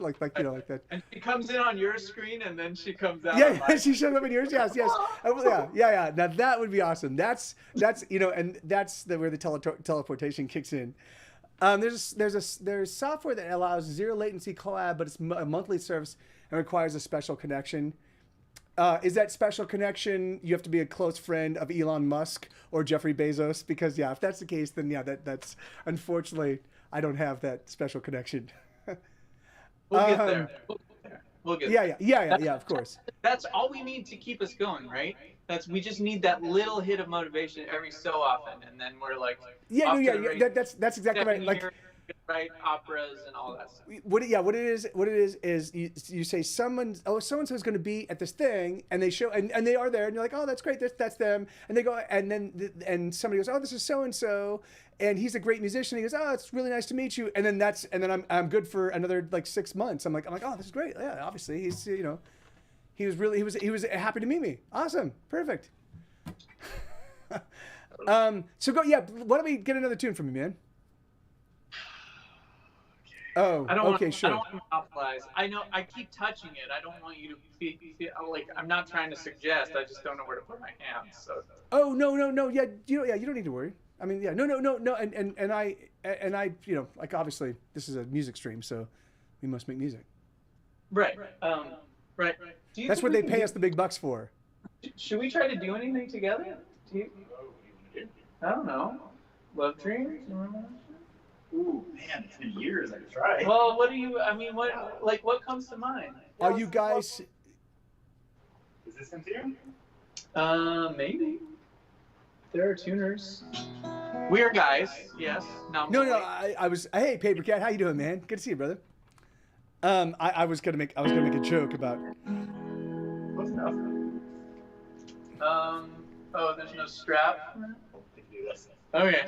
like that. And she comes in on your screen and then she comes out. Yeah, she shows up in yours. Yes. Yeah. Now that would be awesome. That's and that's where the teleportation kicks in. There's software that allows zero latency collab, but it's a monthly service and requires a special connection. Is that special connection? You have to be a close friend of Elon Musk or Jeffrey Bezos, because yeah, if that's the case, then yeah, that's unfortunately I don't have that special connection. We'll get there. We'll get there. Yeah, of course. That's all we need to keep us going, right? We just need that little hit of motivation every so often, and then we're like, that's exactly right. Like, write operas and all that stuff. What it is you say someone's so and so is going to be at this thing, and they show and they are there, and you're like, oh, that's great, that's them, and they go, and then somebody goes, oh, this is so and so, and he's a great musician. He goes, oh, it's really nice to meet you, and then I'm good for another like 6 months. I'm like, oh, this is great. Yeah, obviously he's he was happy to meet me. Awesome, perfect. So go, yeah. Why don't we get another tune from you, man? Oh, sure. I don't want to monopolize. I know I keep touching it. I don't want you to feel like I'm not trying to suggest. I just don't know where to put my hands. So. Oh no. Yeah, you don't need to worry. I mean, yeah, no. And I, like obviously this is a music stream, so we must make music. Right. Right. That's what they pay us the big bucks for. Should we try to do anything together? I don't know. Love Dreams? Ooh, man, it's been years. I could try. Well, what comes to mind? Are you guys? Is this into you? Maybe. There are tuners. We're guys, yes. No. I was. Hey, Paper Cat, how you doing, man? Good to see you, brother. I was gonna make a joke about. What's enough? Oh, there's no strap. I'll do this. Okay.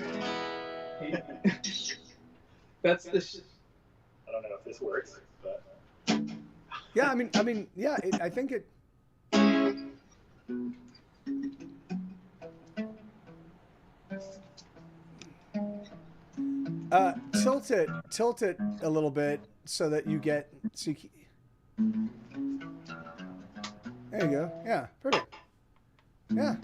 That's the. I don't know if this works, but. Yeah, I mean, yeah. I think it. Tilt it a little bit so that you get. There you go. Yeah, perfect. Yeah.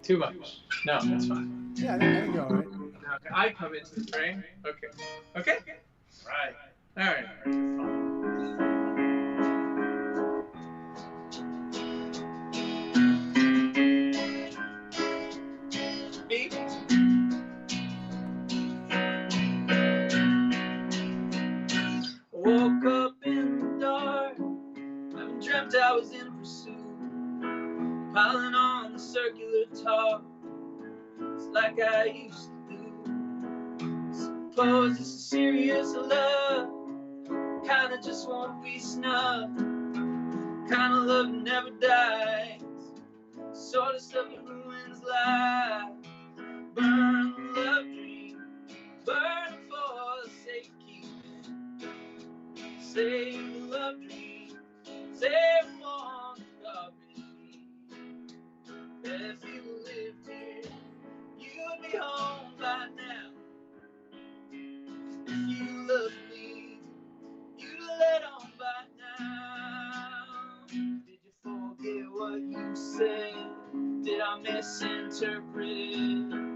Too much. No, that's fine. Yeah, I think you're all right. Okay, I come into the frame. Okay. Right. All right. Beep. Woke up in the dark, having dreamt I was in pursuit, piling on the circular talk, it's like I used to do. Suppose it's a serious love, kinda just won't be snubbed, kinda love never dies, sort of stuff that ruins life. Burn the love dream, burn for the safekeeping, save the love dream, save them on the garbage heap. If you lived here, you'd be home by now. If you loved me, you'd let on by now. Did you forget what you said? Did I misinterpret it?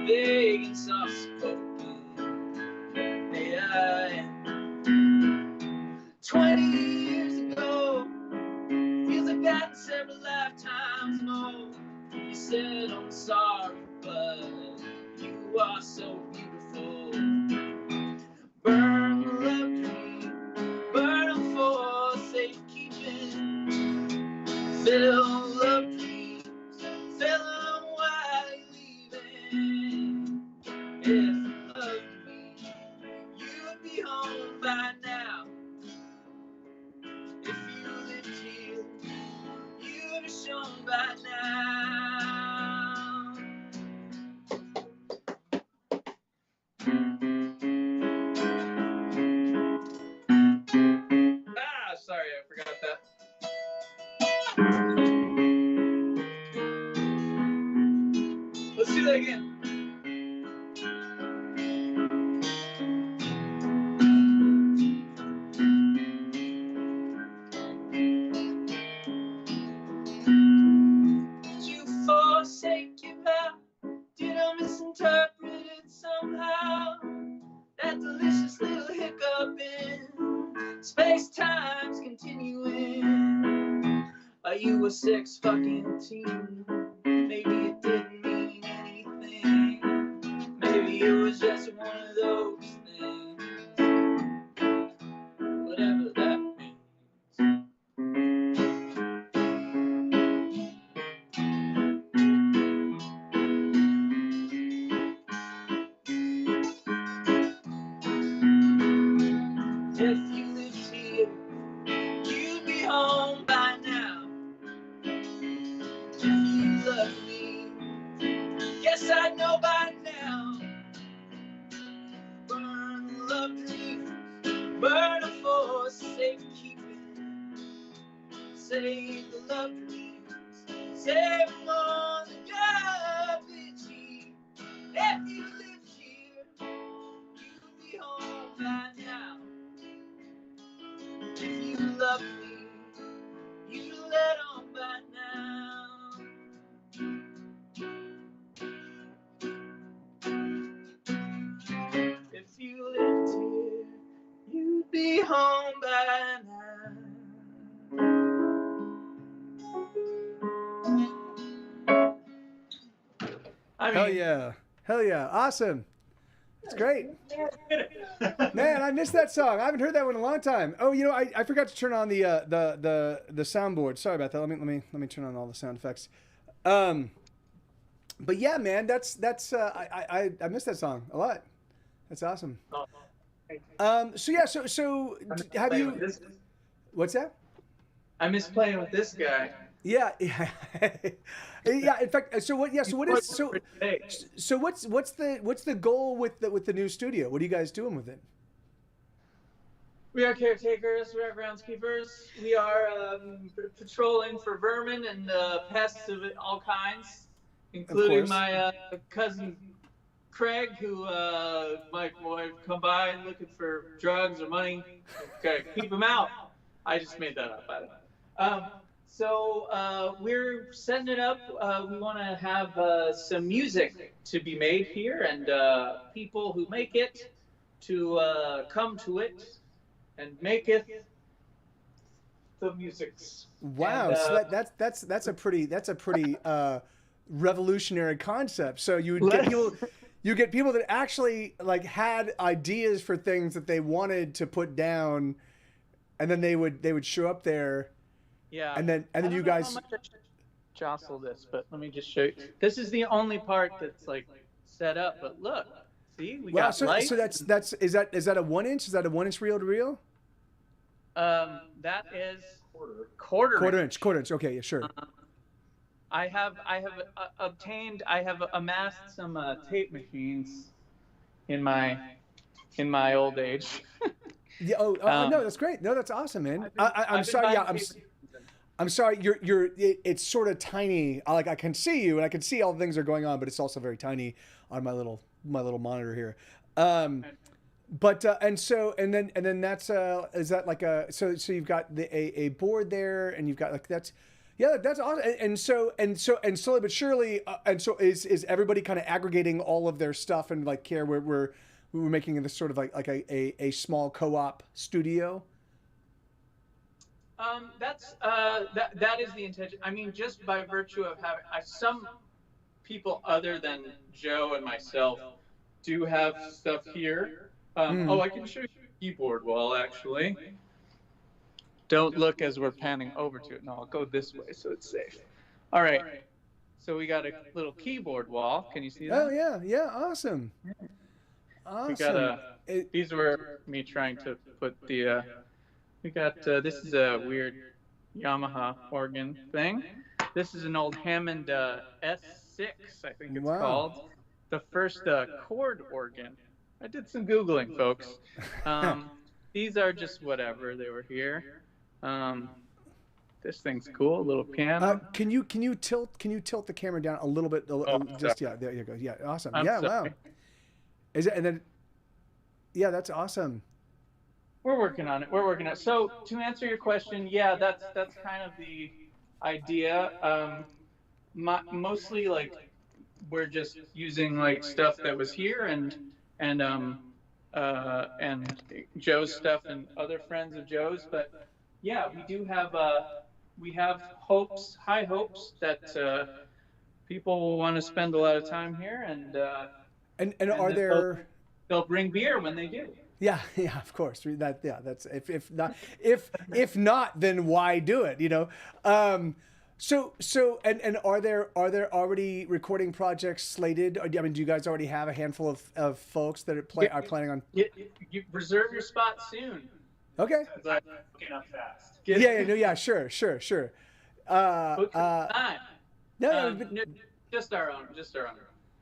Vague and soft spoken. Hey, I am 20 years ago. Feels like that several lifetimes more. You said I'm sorry, but you are so beautiful. Burn the love dream, burn them for safekeeping. Fill love dreams, fill them while you're leaving. If you loved me, you'd be home by now. If you lived here, you'd be shown by now. Sorry, I forgot that. Let's do that again. FaceTime's continuing. Are you a sex fucking teen? Maybe it didn't mean anything. Maybe it was just one of those things. Whatever that means. If you lived here, you'd be home by now. If you loved me, guess I'd know by now. Burn the love dreams, burn them for safekeeping. Save the love dreams, save them on the garbage heap. If you lived here, you'd be home by now. If you loved me, you'd let on by now. If you lived here, you'd be home by now. I mean, Hell yeah, awesome. It's great. Man, I missed that song. I haven't heard that one in a long time. Oh, you know, I forgot to turn on the soundboard. Sorry about that. Let me turn on all the sound effects. But yeah, man, that's I missed that song a lot. That's awesome. So have you? What's that? I miss playing with this guy. Yeah. Yeah. In fact, so what is what's the goal with the new studio? What are you guys doing with it? We are caretakers. We are groundskeepers. We are patrolling for vermin and pests of all kinds, including my cousin Craig, who might come by looking for drugs or money. Okay, keep him out. I just made that up, by the way. So we're setting it up. We want to have some music to be made here, and people who make it to come to it and make it the musics. Wow, and, so that's a pretty revolutionary concept. So you get people that actually like had ideas for things that they wanted to put down, and then they would show up there. Yeah. And then you guys. How much I should jostle this, but let me just show you. This is the only part that's like set up. But look, see, we got lights. So is that a 1-inch? Is that a 1-inch reel to reel? That is quarter inch. Quarter inch. Okay, yeah, sure. I have amassed some tape machines in my old age. Yeah. No, that's great. No, that's awesome, man. I'm sorry. Yeah, I'm sorry. It's sort of tiny. I can see you and I can see all the things that are going on, but it's also very tiny on my little monitor here. But and then that's is that like a so you've got a board there and you've got like that's awesome. And slowly but surely and so is everybody kind of aggregating all of their stuff and like care we're making this sort of like a small co-op studio. That is the intention. I mean, just by virtue of having some people other than Joe and myself do have stuff here. Oh, I can show you a keyboard wall actually. Don't look as we're panning over to it. No, I'll go this way so it's safe. All right. So we got a little keyboard wall. Can you see that? Oh yeah, awesome. Awesome. We got these were me trying to put the. We got this is a weird Yamaha organ thing. This is an old Hammond S6, I think it's called. The first chord organ. I did some Googling, folks. These are just whatever, they were here. This thing's cool, a little piano. Can you tilt the camera down a little bit? Just yeah, there you go. Yeah, awesome. Wow. Is it and then? Yeah, that's awesome. We're working on it. So to answer your question, yeah, that's kind of the idea. Mostly like we're just using like stuff that was here and and Joe's stuff and other friends of Joe's. But yeah, we have high hopes that people will want to spend a lot of time here, and are that there? they'll bring beer when they do. Yeah, yeah, of course. That's if not, then why do it? You know. And are there already recording projects slated? I mean, do you guys already have a handful of folks that are planning on? You reserve your spot soon. Okay. But Looking up fast. Yeah, sure. book time. No, No, just our own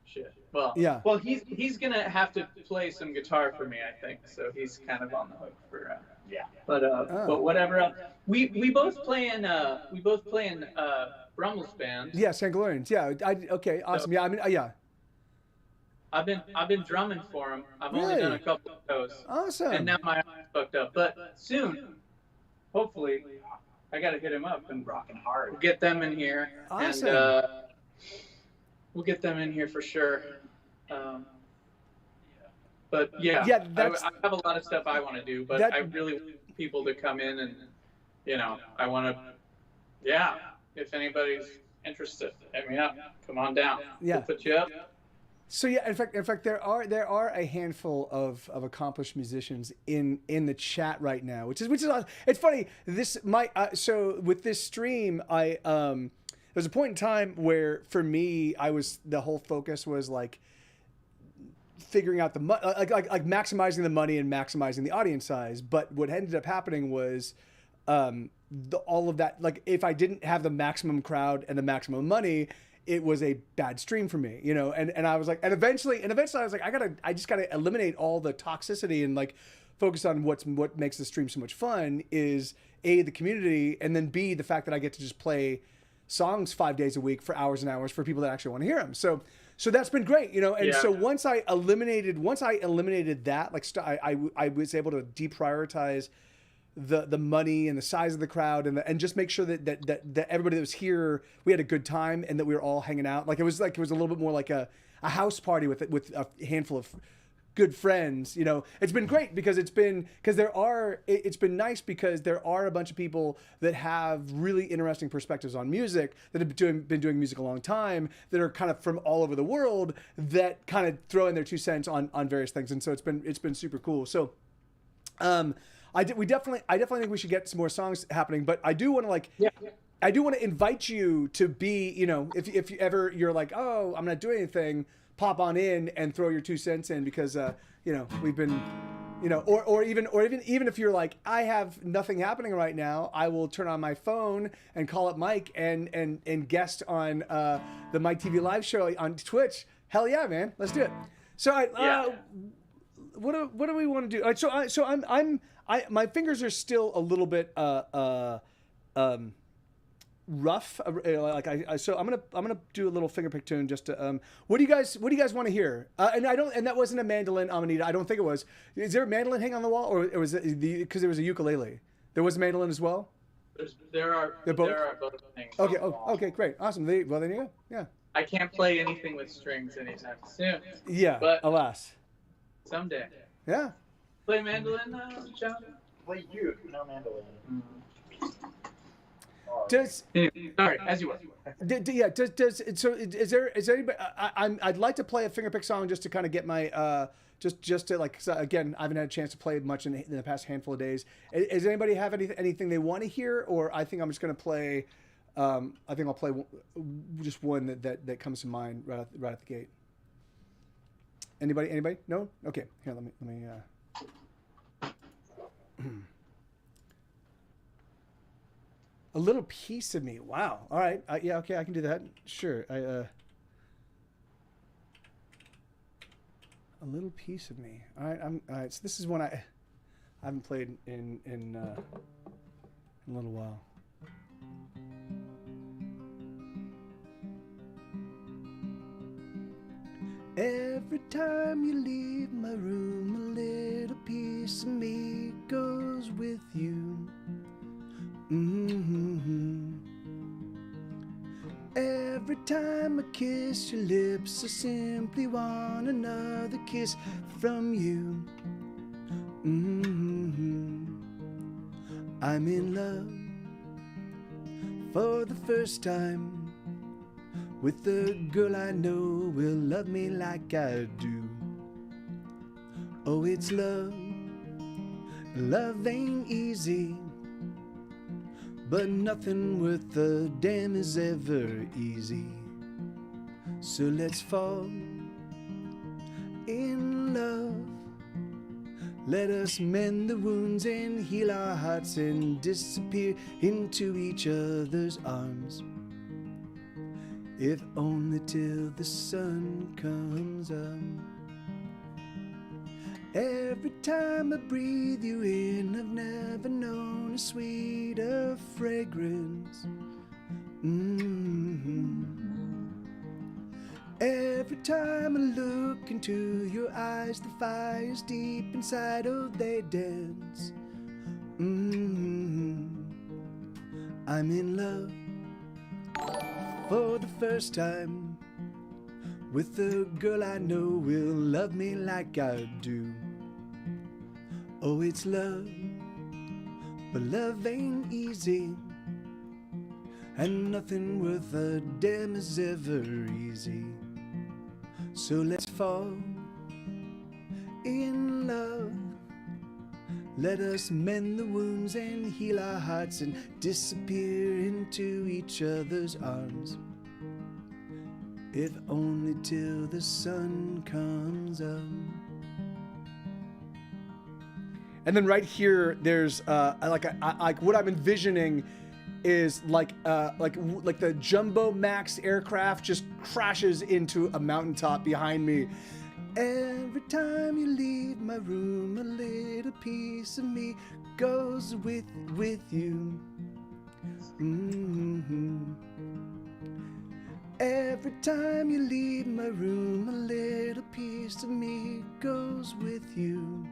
shit. Well, yeah. Well, he's gonna have to play some guitar for me, I think. So he's kind of on the hook for. Yeah. But whatever else. We both play in Brummel's band. Yeah, St. Glorians. Yeah. Okay. Awesome. Yeah. I mean, yeah. I've been drumming for him. I've Really? only done a couple of shows. Awesome. And now my arm's fucked up. But soon, hopefully, I gotta hit him up and Rocking hard. we'll get them in here. Awesome. And we'll get them in here for sure. But yeah, I have a lot of stuff I want to do, but I really want people to come in and, I want to, if anybody's interested, hit me up. Come on down. Yeah. We'll put you up. So yeah, in fact, there are a handful of accomplished musicians in the chat right now, which is it's funny. So with this stream, there's a point in time where for me, the whole focus was like figuring out like maximizing the money and maximizing the audience size. But what ended up happening was all of that. Like if I didn't have the maximum crowd and the maximum money, it was a bad stream for me, and I was like, and eventually I was like, I just gotta eliminate all the toxicity and like focus on what makes the stream so much fun is A, the community, and then B, the fact that I get to just play songs 5 days a week for hours and hours for people that actually want to hear them. So that's been great, and so once I eliminated that, like I was able to deprioritize the money and the size of the crowd and just make sure that everybody that was here, we had a good time and that we were all hanging out. Like it was a little bit more like a house party with a handful of good friends. It's been great because it's been nice because there are a bunch of people that have really interesting perspectives on music that have been doing music a long time, that are kind of from all over the world, that kind of throw in their 2 cents on various things. And so it's been super cool. So, I definitely think we should get some more songs happening, but I do want to I do want to invite you to be, if you ever you're like, oh, I'm not doing anything, pop on in and throw your 2 cents in because we've been, or even if you're like, I have nothing happening right now, I will turn on my phone and call up Mike and guest on the Mike TV live show on Twitch. Hell yeah, man, let's do it. So what do we want to do? So my fingers are still a little bit rough. So I'm gonna do a little finger pick tune just to what do you guys want to hear? And that wasn't a mandolin, Amanita. I don't think it was. Is there a mandolin hanging on the wall, or was it because there was a ukulele? There was a mandolin as well. There are both things. Okay. Okay. Great. Awesome. Well, then you go. Yeah. I can't play anything with strings anytime soon. Yeah. But alas. Someday. Yeah. Play mandolin, John? Play uke, no mandolin. Sorry, as you were. Is there anybody? I'd like to play a fingerpick song just to kind of get my just to like, again, I haven't had a chance to play much in the past handful of days. Does anybody have anything they want to hear, or I think I'm just gonna play. I think I'll play just one that comes to mind right at the gate. Anybody? No? Okay. Here, let me. A little piece of me. Wow. All right. Yeah. Okay. I can do that. Sure. A little piece of me. All right. All right. So this is one I haven't played in a little while. Every time you leave my room, a little piece of me goes with you. Mm-hmm. Every time I kiss your lips, I simply want another kiss from you. I'm in love for the first time with the girl I know will love me like I do. Oh, it's love. Love ain't easy, but nothing worth a damn is ever easy. So let's fall in love. Let us mend the wounds and heal our hearts and disappear into each other's arms. If only till the sun comes up. Every time I breathe you in, I've never known a sweeter fragrance. Every time I look into your eyes, the fire's deep inside, oh, they dance. I'm in love for the first time with a girl I know will love me like I do. Oh, it's love, but love ain't easy, and nothing worth a damn is ever easy. So let's fall in love. Let us mend the wounds and heal our hearts and disappear into each other's arms. If only till the sun comes up. And then right here, there's like what I'm envisioning is like the Jumbo Max aircraft just crashes into a mountaintop behind me. Every time you leave my room, a little piece of me goes with you. Every time you leave my room, a little piece of me goes with you.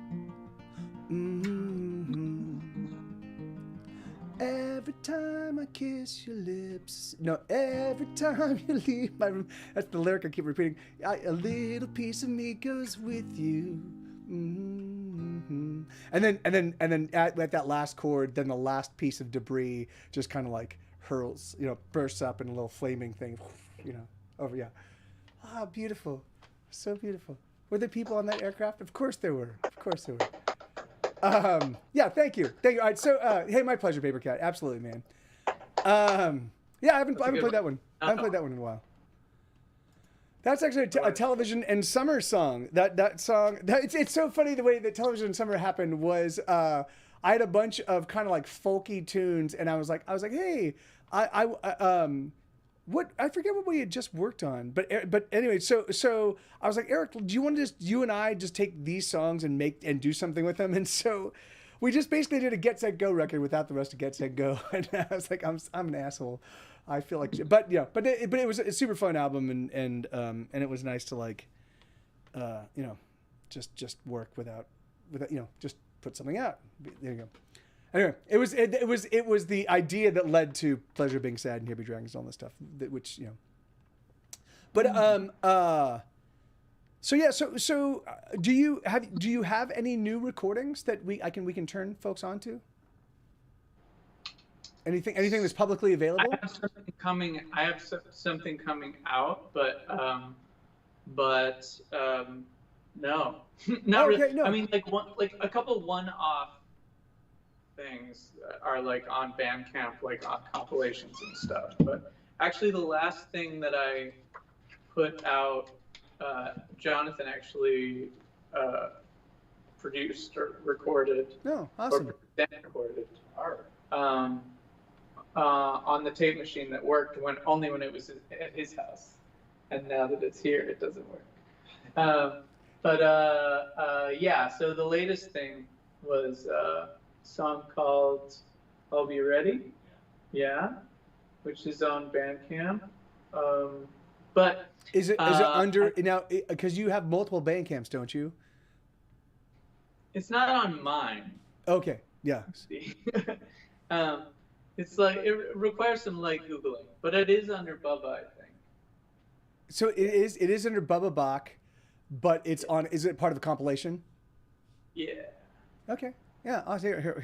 Every time I kiss your lips. No, every time you leave my room. That's the lyric I keep repeating. A little piece of me goes with you. And then at that last chord, then the last piece of debris just kind of like hurls, bursts up in a little flaming thing, over, yeah. Ah, beautiful. So beautiful. Were there people on that aircraft? Of course there were. Yeah, thank you. All right, so, hey, my pleasure, Paper Cat. Absolutely, man. Yeah, I haven't played that one. I haven't played that one in a while. That's actually a television and summer song. That song. It's so funny the way that television and summer happened was I had a bunch of kind of like folky tunes, and I was like, hey, what I forget what we had just worked on, but anyway, so I was like, Eric, do you want to you and I just take these songs and do something with them? And so we just basically did a Get Set Go record without the rest of Get Set Go, and I was like, I'm an asshole. I feel like, but it was a super fun album, and it was nice to like, just work without just put something out. There you go. Anyway, it was the idea that led to Pleasure Being Sad and Here Be Dragons and all this stuff, which But so do you have any new recordings that we can turn folks onto? Anything that's publicly available? I have something coming out, but no, not really. No. I mean, like a couple one-off things are like on Bandcamp, like on compilations and stuff. But actually, the last thing that I put out, Jonathan actually produced or recorded. Oh, awesome! Or then recorded on the tape machine that worked only when it was at his house, and now that it's here, it doesn't work. Yeah. So the latest thing was a song called "I'll Be Ready," yeah, which is on Bandcamp. But is it under now? Because you have multiple Bandcamps, don't you? It's not on mine. Okay. Yeah. It's like it requires some light googling, but it is under Bubba, I think. So it is under Bubba Bach, but it's on. Is it part of a compilation? Yeah. Okay. Yeah, I'll here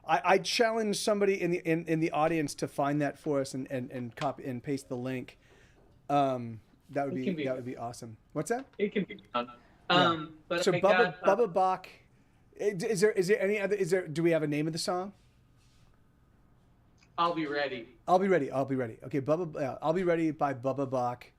I challenge somebody in the audience to find that for us and copy and paste the link. That would be awesome. What's that? It can be done. Yeah. But So I Bubba got Bubba Bach. Is there any other? Do we have a name of the song? I'll Be Ready. I'll be ready. I'll be ready. Okay, I'll be ready by Bubba Bach.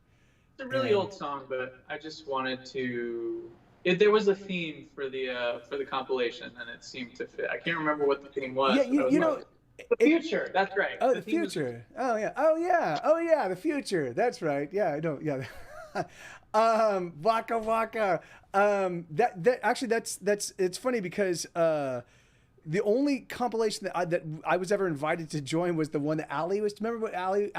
It's a really old song, but I just wanted to. There was a theme for the compilation, and it seemed to fit. I can't remember what the theme was. Yeah, you know. The future. That's right. Oh, the future. Oh yeah. The future. That's right. Yeah, I know. Yeah. Waka Waka. That actually that's it's funny because the only compilation that I was ever invited to join was the one that Ali was. Remember what Ali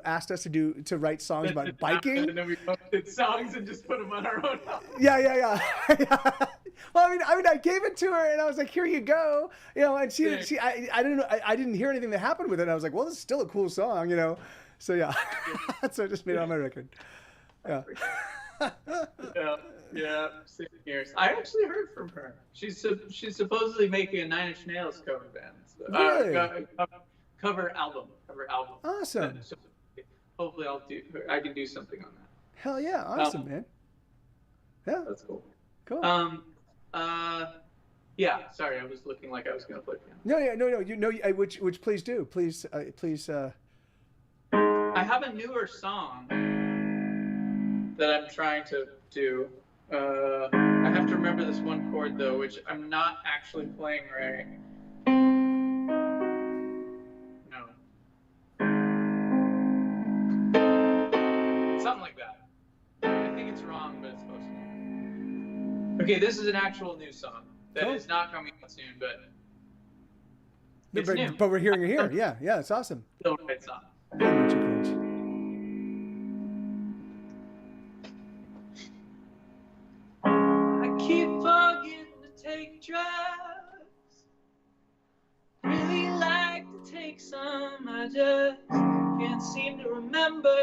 asked us to write songs about biking? And then we did songs and just put them on our own. Yeah. Well, I mean, I gave it to her and I was like, "Here you go," And I don't know, I didn't hear anything that happened with it. And I was like, "Well, this is still a cool song," So yeah, so I just made it on my record. Yeah. Yeah, 6 years. I actually heard from her. She's supposedly making a Nine Inch Nails cover band. Really? Cover album. Awesome. So hopefully I can do something on that. Hell yeah! Awesome, man. Yeah, that's cool. Cool. Yeah. Sorry, I was looking like I was gonna play piano. No. Which please do. Please. I have a newer song that I'm trying to do. I have to remember this one chord though, which I'm not actually playing right. No. Something like that. I think it's wrong, but it's supposed to. Okay, this is an actual new song that is not coming out soon, but it's new. But we're hearing it here. Yeah, it's awesome. Still the right song. Keep forgetting to take drugs. Really like to take some, I just can't seem to remember.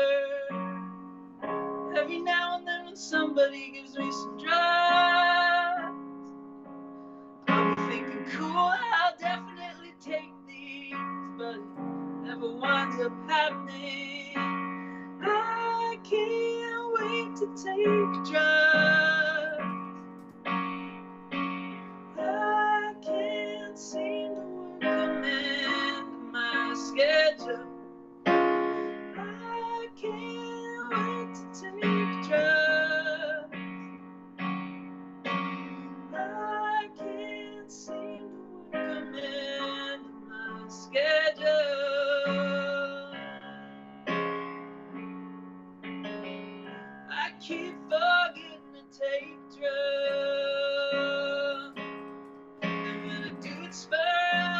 Every now and then when somebody gives me some drugs, I'll be thinking, cool, I'll definitely take these, but it never winds up happening. I can't wait to take drugs. I can't seem to work them into my schedule. I can't wait to take drugs. I can't seem to work them into my schedule. I keep forgetting to take drugs. And when I do it spur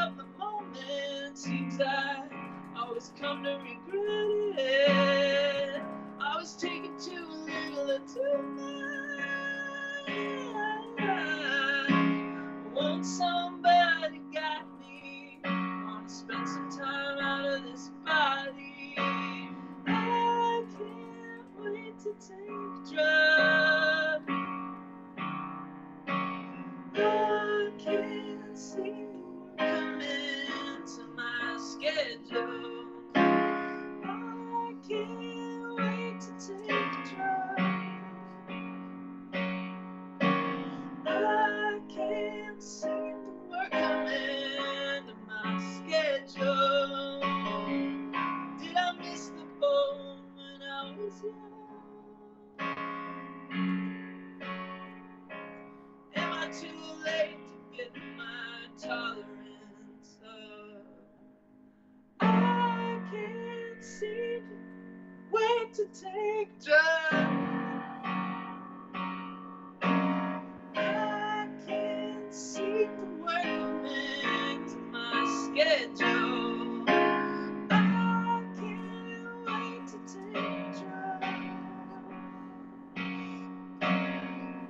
of the moment, seems I always come to regret it. I was taking too little or too much. Want somebody got me. Wanna spend some time out of this body. I can't wait to take drugs. I can't seem to work them into my schedule. I can't wait to take drugs. I can't seem to work them into my schedule. Did I miss the boat when I was young? Am I too late to get my tolerance up? I can't seem to wait to take drugs. I can't seem to work them into my schedule. I can't wait to take drugs.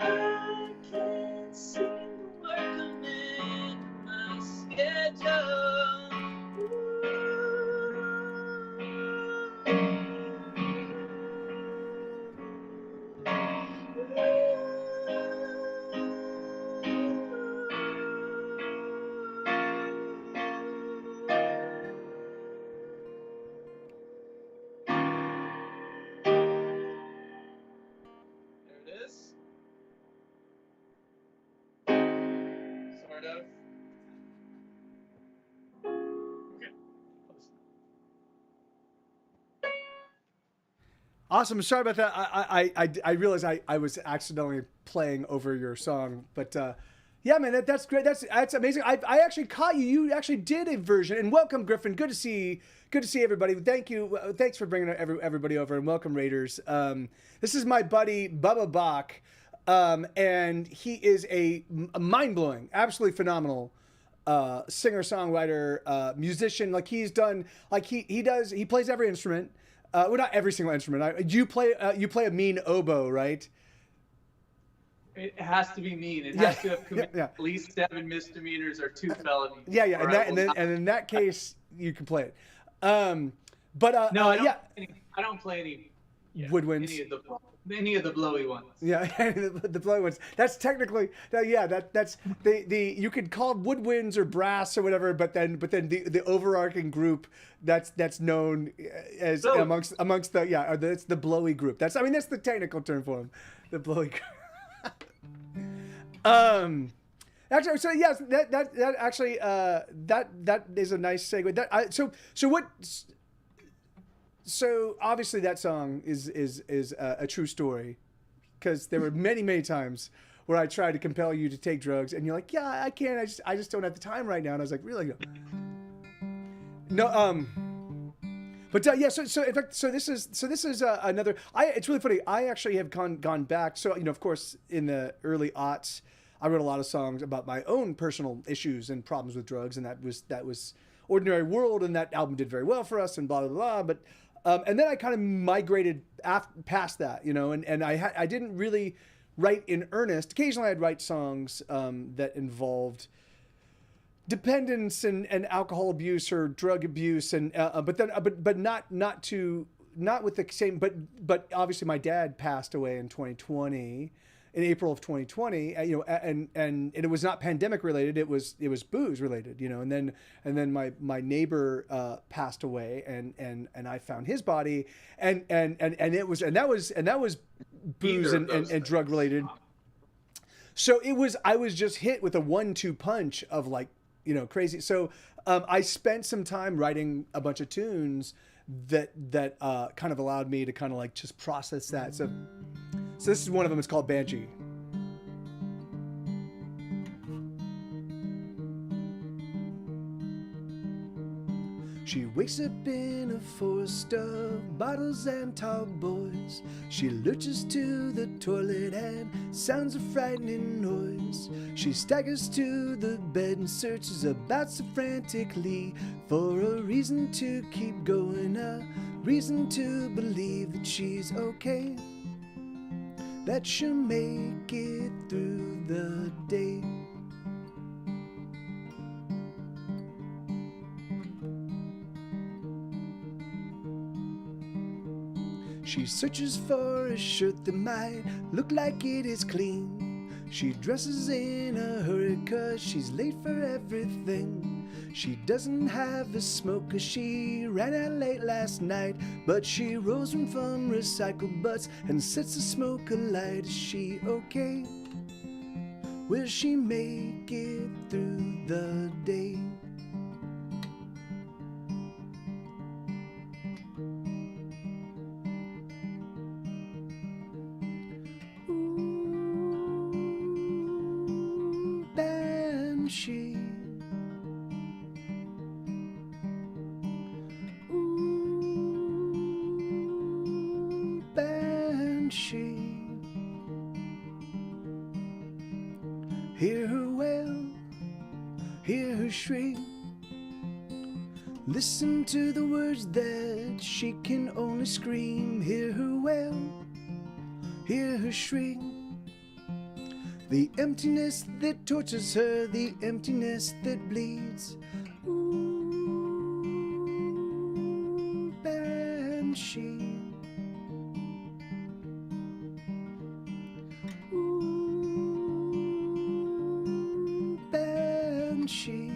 I can't seem to work them into my schedule. Awesome. Sorry about that. I realized I was accidentally playing over your song, but yeah, man, that's great. That's amazing. I actually caught you. You actually did a version. And welcome, Griffin. Good to see everybody. Thank you. Thanks for bringing everybody over, and welcome, Raiders. This is my buddy Bubba Bach, and he is a mind-blowing, absolutely phenomenal singer, songwriter, musician. Like he's done, like he plays every instrument. Well, not every single instrument. You play a mean oboe, right? It has to be mean. It has to have committed at least 7 misdemeanors or 2 felonies. Yeah. And in that case, you can play it. But no, I don't play any woodwinds. Any of the blowy ones. Yeah, the blowy ones. That's technically that's the you could call it woodwinds or brass or whatever, but then the overarching group that's known as amongst the it's the blowy group. That's the technical term for them, the blowy group. Actually, so yes, that actually that is a nice segue. So obviously that song is a true story, because there were many times where I tried to compel you to take drugs, and you're like, yeah, I can't. I just don't have the time right now. And I was like, really? No. But yeah. So in fact, this is another. It's really funny. I actually have gone back. So of course, in the early aughts, I wrote a lot of songs about my own personal issues and problems with drugs, and that was Ordinary World, and that album did very well for us, and blah blah blah. But and then I kind of migrated past that, and I didn't really write in earnest. Occasionally, I'd write songs that involved dependence and alcohol abuse or drug abuse, and but not with the same. But obviously, my dad passed away in 2020. In April of 2020, and it was not pandemic related. It was booze related, and then my neighbor passed away, and I found his body, and that was booze and drug related. So I was just hit with a 1-2 punch of crazy. So I spent some time writing a bunch of tunes that kind of allowed me to kind of just process that. So this is one of them. It's called Banshee. She wakes up in a forest of bottles and tall boys. She lurches to the toilet and sounds a frightening noise. She staggers to the bed and searches about so frantically for a reason to keep going, a reason to believe that she's okay, that she'll make it through the day. She searches for a shirt that might look like it is clean. She dresses in a hurry 'cause she's late for everything. She doesn't have a smoke 'cause she ran out late last night, but she rolls one from recycled butts and sets the smoke alight. Is she okay? Will she make it through the day? Banshee. Ooh, Banshee. Hear her wail, hear her shriek. Listen to the words that she can only scream. Hear her wail, hear her shriek. The emptiness that tortures her, the emptiness that bleeds. Ooh, Banshee. Ooh, Banshee.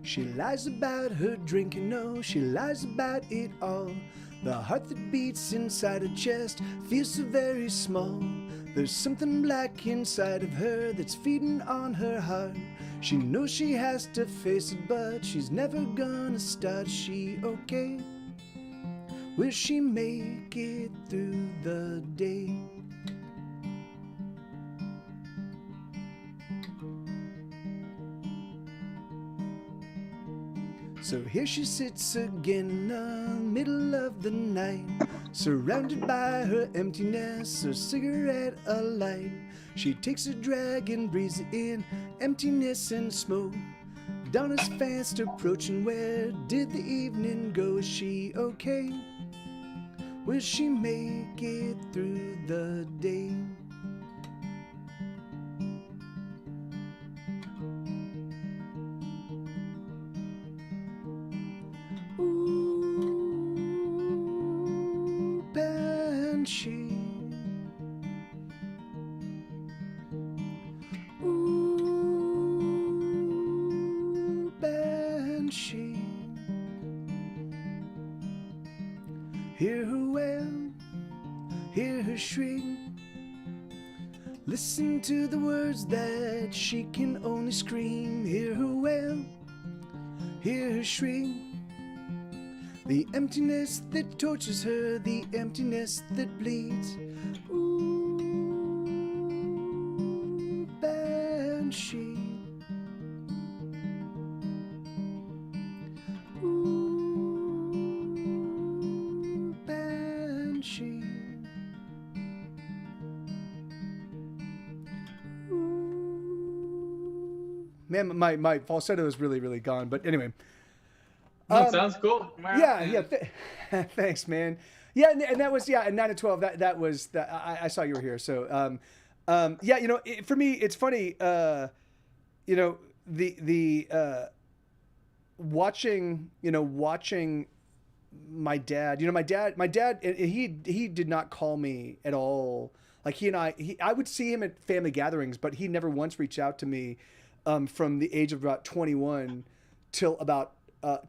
She lies about her drinking, no, she lies about it all. The heart that beats inside her chest feels so very small. There's something black inside of her that's feeding on her heart. She knows she has to face it, but she's never gonna start. She okay? Will she make it through the day? So here she sits again in the middle of the night, surrounded by her emptiness, her cigarette alight. She takes a drag and breathes in emptiness and smoke. Dawn is fast approaching, where did the evening go? Is she okay? Will she make it through the day? Ooh, banshee. Ooh, banshee. Hear her wail, hear her shriek. Listen to the words that she can only scream. Hear her wail, hear her shriek. The emptiness that tortures her, the emptiness that bleeds. Ooh, banshee. Ooh, banshee. Ooh. Man, my falsetto is really, really gone. But anyway. Sounds cool. Yeah. Thanks, man. Yeah, and that was and 9 to 12. That was that. I saw you were here. So, yeah, you know, for me, it's funny. You know, the watching my dad. You know, my dad. He did not call me at all. Like I would see him at family gatherings, but he never once reached out to me, from the age of about 21 till about.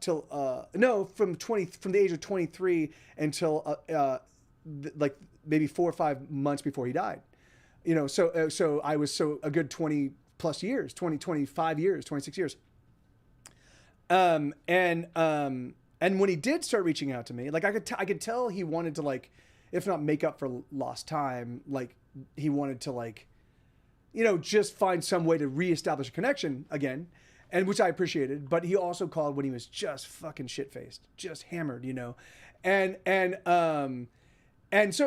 From the age of 23 until like maybe 4 or 5 months before he died, you know. So I was a good 20 plus years, 25 years, 26 years. And when he did start reaching out to me, like I could tell he wanted to, like, if not make up for lost time, like he wanted to, like, you know, just find some way to reestablish a connection again. And which I appreciated, but he also called when he was just fucking shit-faced, just hammered, you know, and so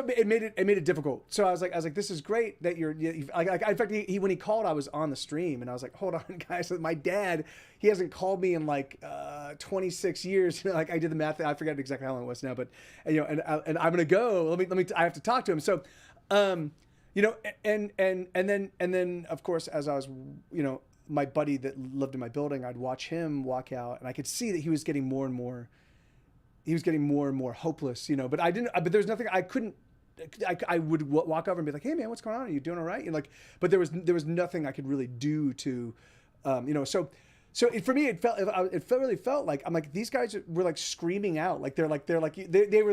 it made it difficult. So I was like, this is great that you're like in fact, when he called, I was on the stream, and I was like, hold on, guys, my dad, he hasn't called me in like 26 years. You know, like I did the math, I forget exactly how long it was now, but you know, and I'm gonna go. Let me, I have to talk to him. So, you know, and then of course, as I was, you know, my buddy that lived in my building, I'd watch him walk out, and I could see that he was getting more and more hopeless, you know, but there's nothing I couldn't, I would walk over and be like, hey man, what's going on? Are you doing all right? And like, but there was nothing I could really do to, you know, so for me, it really felt like, I'm like, these guys were like screaming out, like they were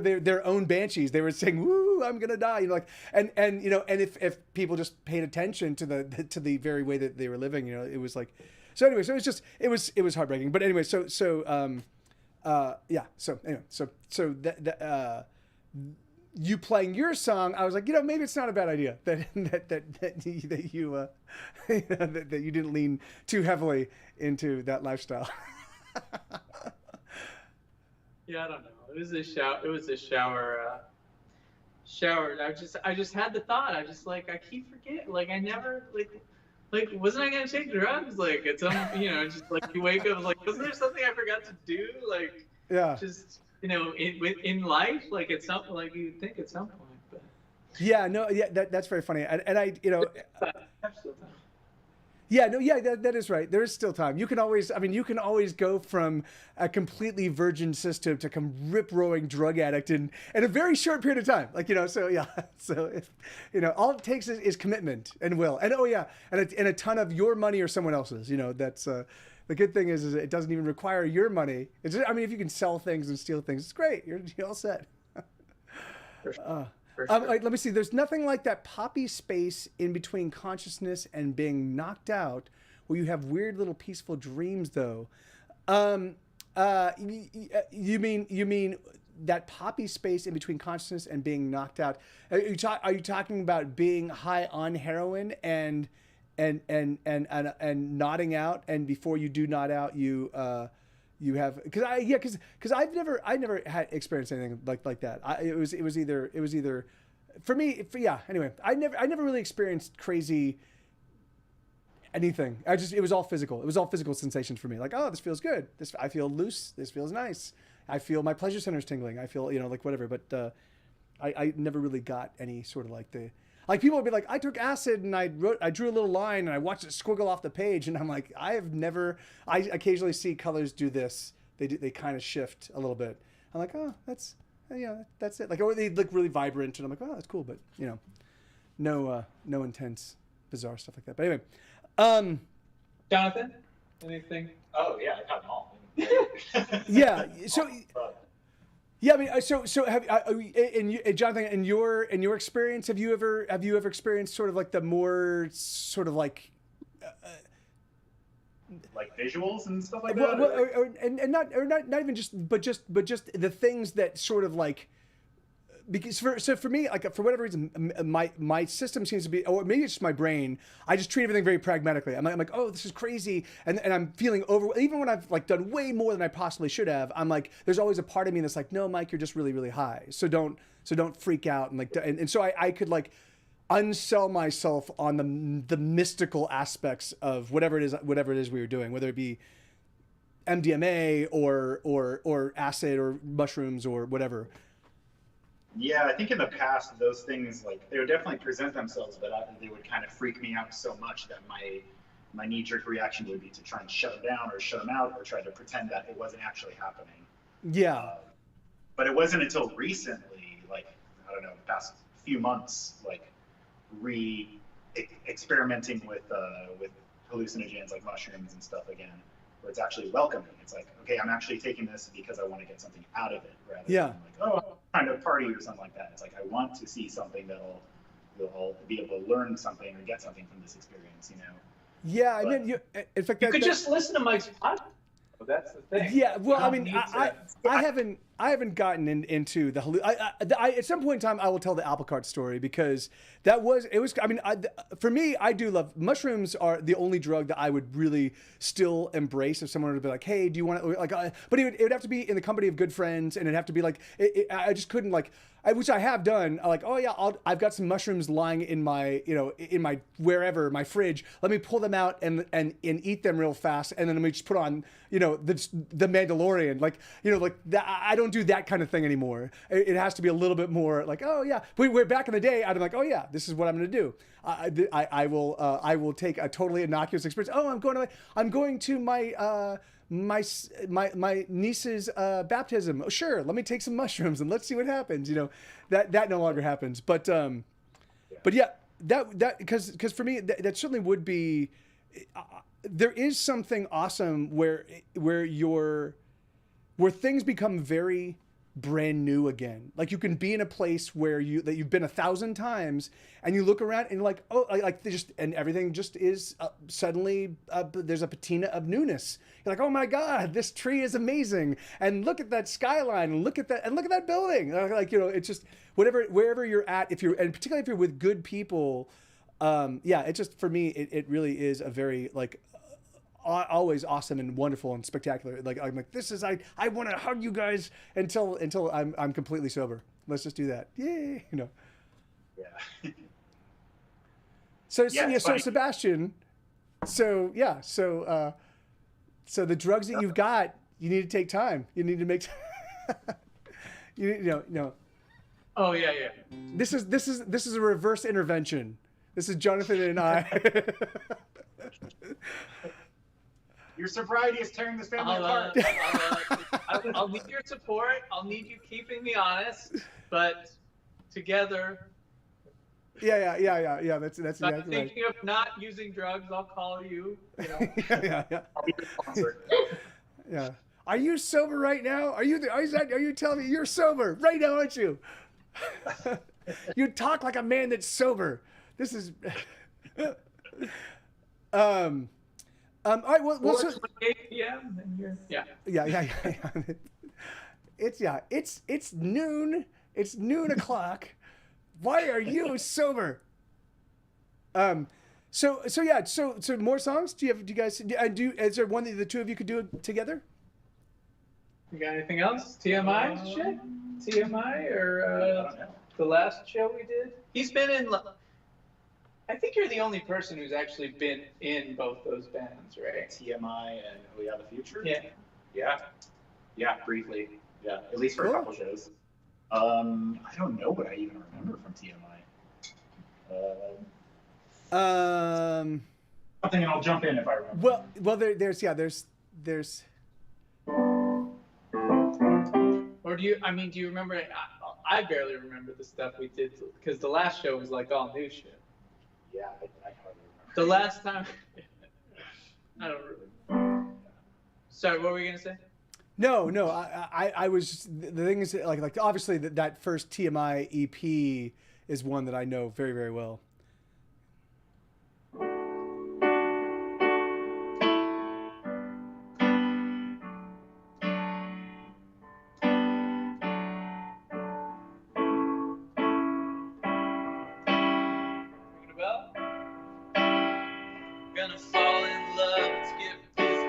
their own banshees. They were saying, "Woo, I'm gonna die," you know, like, and you know, and if people just paid attention to the very way that they were living, you know, it was like, so anyway, so it was heartbreaking. But anyway, so you playing your song, I was like, you know, maybe it's not a bad idea that you that you didn't lean too heavily into that lifestyle. Yeah, I don't know. It was a shower. I just had the thought. I just, like, I keep forgetting. Like, I never, like, wasn't I gonna take drugs? Like, it's you know, just like you wake up, like, wasn't there something I forgot to do? Like, yeah, just, you know, in life, like, it's something like you'd think at some point. But yeah, no, yeah, that's very funny, and I, you know. Yeah, no, yeah, that is right. There is still time. You can always go from a completely virgin system to come rip-roaring drug addict in a very short period of time. Like, you know, so yeah, so if, you know, all it takes is commitment and will, and and a ton of your money or someone else's. You know, that's the good thing is it doesn't even require your money. It's just, I mean, if you can sell things and steal things, it's great. You're all set. For sure. Let me see. There's nothing like that poppy space in between consciousness and being knocked out, where you have weird little peaceful dreams, though. You mean that poppy space in between consciousness and being knocked out. Are you talking about being high on heroin and nodding out, and before you do nod out, you have, because I never had experienced anything like that. It was either for me, anyway, I never really experienced crazy anything. It was all physical. It was all physical sensations for me. Like, oh, this feels good. I feel loose. This feels nice. I feel my pleasure center's tingling. I feel, like whatever. But I never really got any sort of like people would be like, I took acid and I drew a little line and I watched it squiggle off the page, and I'm like, I occasionally see colors do this. They kind of shift a little bit. I'm like, oh, that's it. Like, or they look really vibrant, and I'm like, oh, that's cool, but no intense, bizarre stuff like that. But anyway, Jonathan, anything? Oh yeah, I got them all. Yeah. So. Yeah, I mean, so have Jonathan, in your experience, have you ever experienced sort of like the more sort of like visuals and stuff like that, that, not even just, but just the things that sort of like, because for me, like, for whatever reason, my system seems to be, or maybe it's just my brain, I just treat everything very pragmatically. I'm like, oh, this is crazy, and I'm feeling even when I've like done way more than I possibly should have. I'm like, there's always a part of me that's like, no, Mike, you're just really, really high, so don't freak out, and like, and so I could like unsell myself on the mystical aspects of whatever it is we were doing, whether it be MDMA or acid or mushrooms or whatever. Yeah, I think in the past, those things, like, they would definitely present themselves, but they would kind of freak me out so much that my knee-jerk reaction would be to try and shut them down or shut them out or try to pretend that it wasn't actually happening. Yeah. But it wasn't until recently, like, I don't know, the past few months, like, experimenting with hallucinogens like mushrooms and stuff again, where it's actually welcoming. It's like, okay, I'm actually taking this because I want to get something out of it, rather than like, oh, I'm trying to party or something like that. It's like, I want to see something that'll be able to learn something or get something from this experience, Yeah, I mean, in fact, you could just listen to Mike's podcast. That's the thing. Yeah, well, I mean, I haven't gotten into the at some point in time I will tell the apple cart story, because it was. I mean, for me, I do love mushrooms. Are the only drug that I would really still embrace if someone would be like, hey, do you want to like? But it would have to be in the company of good friends, and it'd have to be like I just couldn't like. Which I have done, like, oh yeah, I've got some mushrooms lying in my, in my wherever, my fridge. Let me pull them out and eat them real fast, and then let me just put on, the Mandalorian, like, like that. I don't do that kind of thing anymore. It has to be a little bit more like, oh yeah. But we're back in the day, I'd be like, oh yeah, this is what I'm going to do. I will take a totally innocuous experience. Oh, I'm going to my niece's baptism. Oh, sure, let me take some mushrooms and let's see what happens. That no longer happens. But yeah, that because for me that certainly would be. There is something awesome where things become very brand new again. Like, you can be in a place where you've been 1,000 times, and you look around and you're like, oh, like and everything just is suddenly there's a patina of newness. You're like, oh my God, this tree is amazing, and look at that skyline, and look at that building. Like, it's just wherever you're at, and particularly if you're with good people, it just, for me, it really is a very like. Always awesome and wonderful and spectacular. Like, I'm like, this is I want to hug you guys until I'm completely sober. Let's just do that. Yay, Yeah. So Sebastian. So the drugs that you've got, you need to take time. You need to make. Oh yeah. This is a reverse intervention. This is Jonathan and I. Your sobriety is tearing this family apart. I'll need your support. I'll need you keeping me honest, but together. Yeah. That's exactly right. Thinking of not using drugs, I'll call you. Yeah. I'll be your sponsor. Yeah. Are you sober right now? Are you telling me you're sober right now, aren't you? You talk like a man that's sober. This is. All right. Well, 4:28 p.m. Yeah. It's noon. It's noon o'clock. Why are you sober? So more songs? Do you guys is there one that the two of you could do together? You got anything else? TMI shit? TMI or the last show we did? He's been in. I think you're the only person who's actually been in both those bands, right? TMI and Oh Yeah, the Future. Yeah, briefly. Yeah, at least for a couple shows. I don't know what I even remember from TMI. Something, and I'll jump in if I remember. Well, there's. Or do you remember? I barely remember the stuff we did because the last show was like all new shit. Yeah, I hardly remember. The last time, I don't really. Sorry, what were you gonna say? No. I was the thing is like obviously that first TMI EP is one that I know very, very well. Gonna fall in love, let's get busy.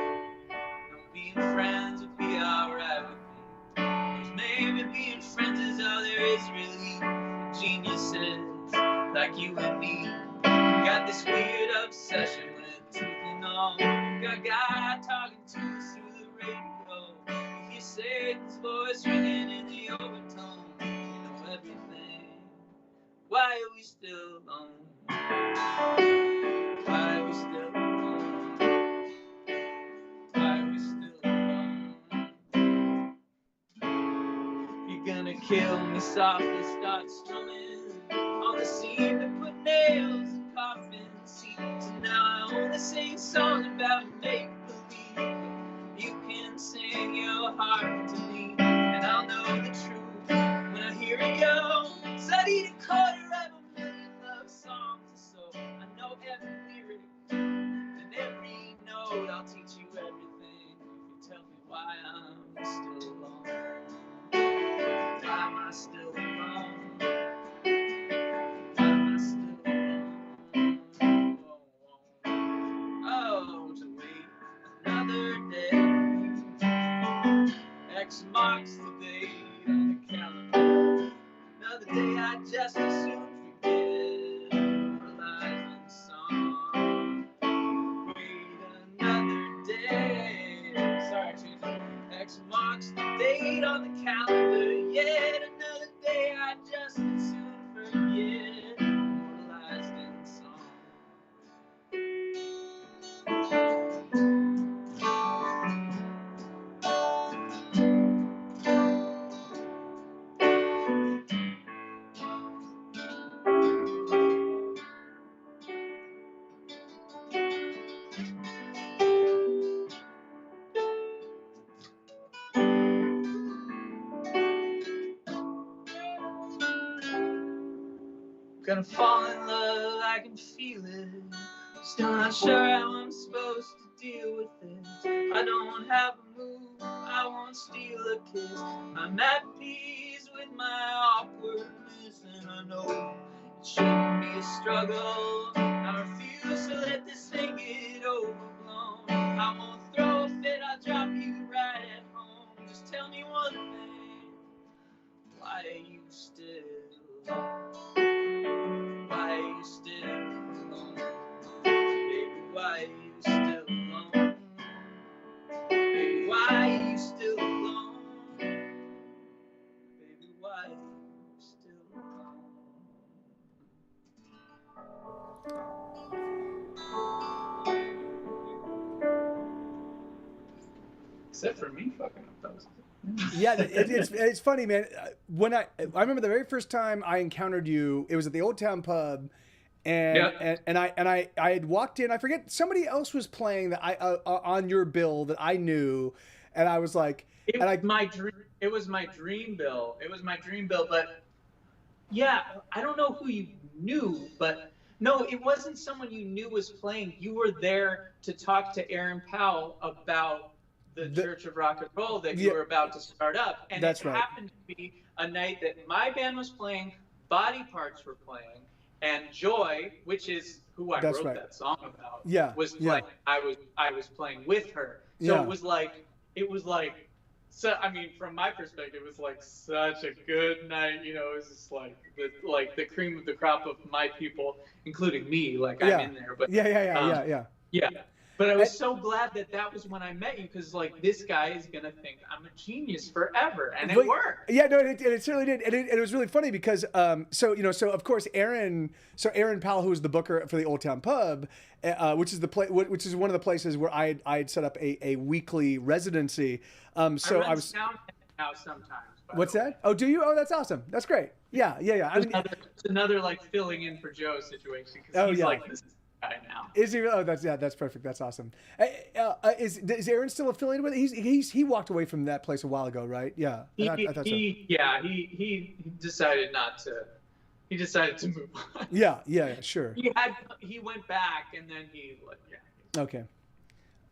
No, being friends would be alright with me. 'Cause maybe being friends is all there is really. Geniuses like you and me got this weird obsession with truth and all. Got a guy talking to us through the radio. You hear Satan's voice ringing in the overtone. You know everything. Why are we still alone? Why are we still alone? Why are we still alone? You're gonna kill me softly, start strumming on the seam that put nails in coffin seats. And now I only sing songs about make believe. You can sing your heart to me, and I'll know the truth when I hear it. Yo, so I need a quarter of a million love songs or so. I know every lyric and every note. I'll teach you everything if you tell me why I'm still alone. Why am I still alone? Why am I still alone? Oh, to wait another day. X marks the date on the calendar. Another day I just as soon forget. Immortalized in song. Wait another day. Sorry, Tuesday. X marks the date on the calendar. Yet another day I just as soon forget. Immortalized in song. Gonna fall in love, I can feel it. Still not sure how I'm supposed to deal with it. I don't have a move, I won't steal a kiss. I'm at peace with my awkwardness, and I know it shouldn't be a struggle. I refuse to let this thing get overblown. I won't throw a fit, I'll drop you right at home. Just tell me one thing, why are you still alone? Why are you still alone? Baby, why are you still alone? Baby, why are you still alone? Baby, why are you still alone? Except for me fucking up those. Yeah, it's funny, man. When I remember the very first time I encountered you, it was at the Old Town Pub, and I had walked in. I forget, somebody else was playing that on your bill that I knew, and I was like, It was my dream. It was my dream bill. But yeah, I don't know who you knew, but no, it wasn't someone you knew was playing. You were there to talk to Aaron Powell about the Church of Rock and Roll that you were about to start up, and that's it right. happened to be a night that my band was playing, Body Parts were playing, and Joy, which is who I wrote that song about, was playing. I was playing with her, so it was like. So I mean, from my perspective, it was like such a good night. You know, it was just like the cream of the crop of my people, including me. Like I'm in there, but yeah. But I was so glad that was when I met you, because like this guy is gonna think I'm a genius forever, and it worked. Yeah, no, it certainly did, and it was really funny because so of course Aaron Powell, who was the booker for the Old Town Pub, which is one of the places where I had set up a weekly residency. So I was down now sometimes. What's that? Oh, do you? Oh, that's awesome. That's great. Yeah. It's another like filling in for Joe situation, because he's like this guy now. Is he? Oh, that's perfect. That's awesome. Is Aaron still affiliated with it? He walked away from that place a while ago, right? Yeah. I thought so. He decided not to. He decided to move on. Yeah, sure. He went back, and then Okay.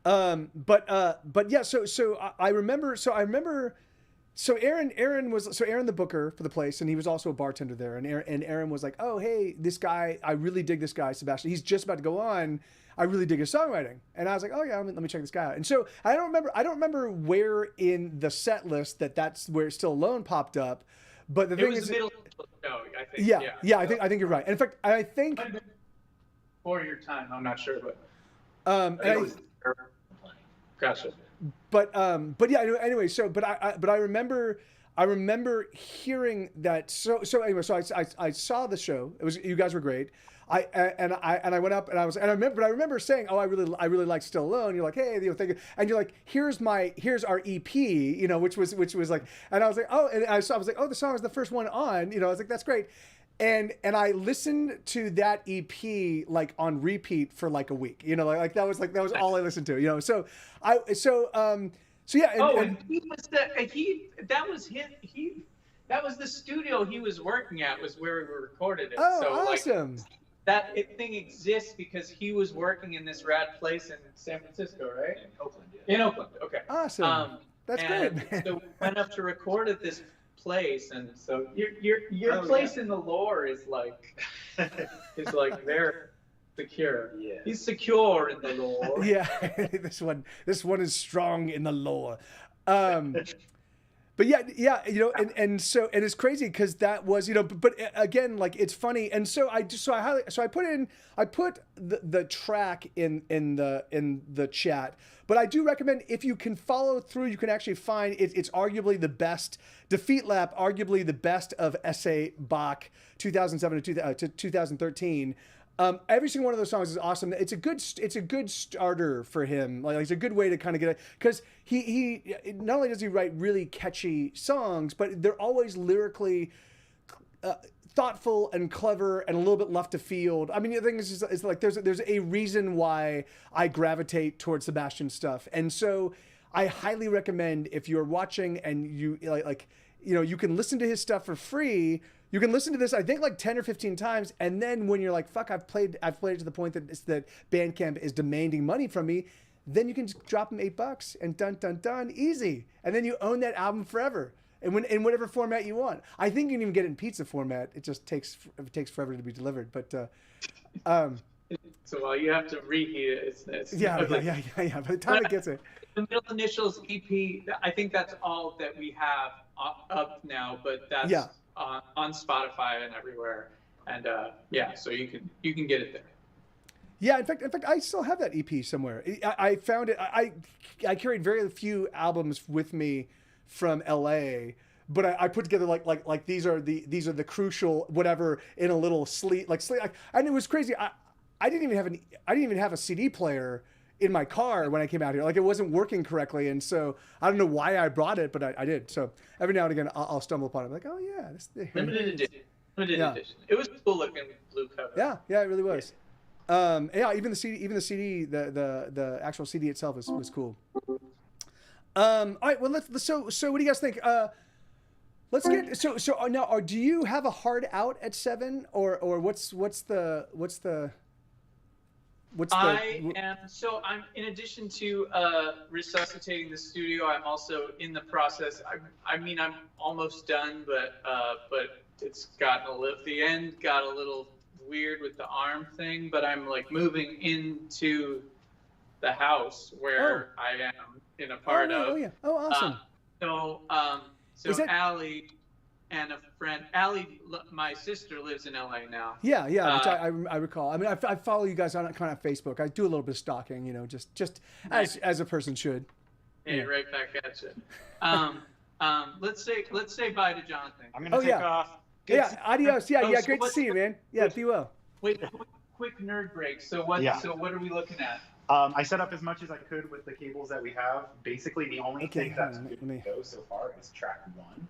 But yeah. So I remember. So Aaron the booker for the place, and he was also a bartender there. And Aaron was like, "Oh, hey, this guy, I really dig this guy, Sebastian. He's just about to go on. I really dig his songwriting." And I was like, "Oh yeah, let me check this guy out." And so I don't remember where in the set list that's where Still Alone popped up. But the thing is, the middle. No, I think. Yeah. I think you're right. And in fact, I think for your time, I'm not sure, but gotcha. But yeah. Anyway, so I remember hearing that. So anyway, so I saw the show. It was, you guys were great. I went up and I remember saying, "Oh, I really like Still Alone." You're like, "Hey, thank you." And you're like, "Here's our EP," which was like, and I was like, "Oh," and I was like, "Oh, the song is the first one on." I was like, "That's great." And I listened to that EP like on repeat for like a week. Like that was all I listened to. So yeah. And he was that was the studio he was working at, was where we recorded it. Oh, so, awesome. That thing exists because he was working in this rad place in San Francisco, right? In Oakland, yeah. In Oakland, okay. Awesome. That's great, man. So we went up to record at this place, and so your place in the lore is like very secure. Yeah. He's secure in the lore. Yeah, this one is strong in the lore. But yeah, and it's crazy because that was, but again, like it's funny, and so I put the track in the chat, but I do recommend, if you can follow through, you can actually find it's arguably the best Defeat Lap, arguably the best of S.A. Bach 2007 to 2013. Every single one of those songs is awesome. It's a good starter for him. Like it's a good way to kind of get it, because he not only does he write really catchy songs, but they're always lyrically thoughtful and clever and a little bit left of field. I mean, the thing is, it's like there's a reason why I gravitate towards Sebastian's stuff, and so I highly recommend, if you're watching and you you can listen to his stuff for free. You can listen to this, I think, like 10 or 15 times, and then when you're like, "Fuck, I've played it to the point that Bandcamp is demanding money from me," then you can just drop them $8 and done, easy, and then you own that album forever, and in whatever format you want. I think you can even get it in pizza format. It just takes forever to be delivered, but so while you have to reheat it, yeah. By the time it gets it. The Middle Initials EP, I think that's all that we have up now, but that's on Spotify and everywhere, and so you can get it there. Yeah, in fact, I still have that EP somewhere. I found it. I carried very few albums with me from LA, but I put together like these are the crucial whatever in a little sleeve, and it was crazy. I didn't even have a CD player in my car when I came out here. Like, it wasn't working correctly, and so I don't know why I brought it, but I did. So every now and again, I'll stumble upon it. I'm like, oh yeah, limited edition. It was cool looking blue cover. Yeah, it really was. Even the CD, the actual CD itself was cool. All right, well, so what do you guys think? Let's get so now. Do you have a hard out at 7, or what's the what's I'm in addition to resuscitating the studio, I'm also in the process. I'm almost done, but it's gotten the end got a little weird with the arm thing. But I'm like moving into the house where I am in a part of. Oh yeah. Oh, awesome. So Allie and a friend, Allie, my sister, lives in LA now. Yeah, which I recall. I mean, I follow you guys on kind of Facebook. I do a little bit of stalking, you know, just as a person should. Hey, right back at you. Let's say bye to Jonathan. I'm gonna take off. Adios. Yeah, great to see you, man. Yeah, be well. Wait, quick nerd break. So what are we looking at? I set up as much as I could with the cables that we have. Basically, the only thing that's good to go so far is track 1.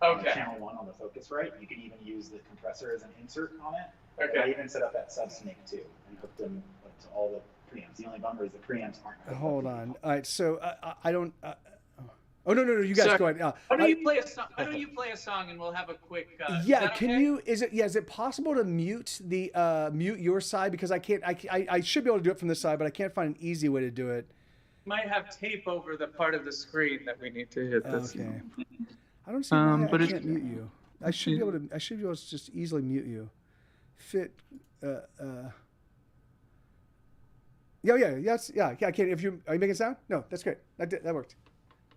Okay. Channel 1 on the Focusrite. You can even use the compressor as an insert on it. Okay. I even set up that sub-snake too and hooked them to all the preamps. The only bummer is the preamps aren't hooked Hold up on. All right, so I don't. Oh no! You guys go ahead. Why don't you play a song? Why don't you play a song and we'll have a quick. Can you? Is it possible to mute mute your side, because I can't. I should be able to do it from this side, but I can't find an easy way to do it. Might have tape over the part of the screen that we need to hit. This. Okay. I don't see why I can't mute you. I should be able to. I should be able to just easily mute you. Fit. Yes. I can't. Are you making sound? No, that's great. That worked.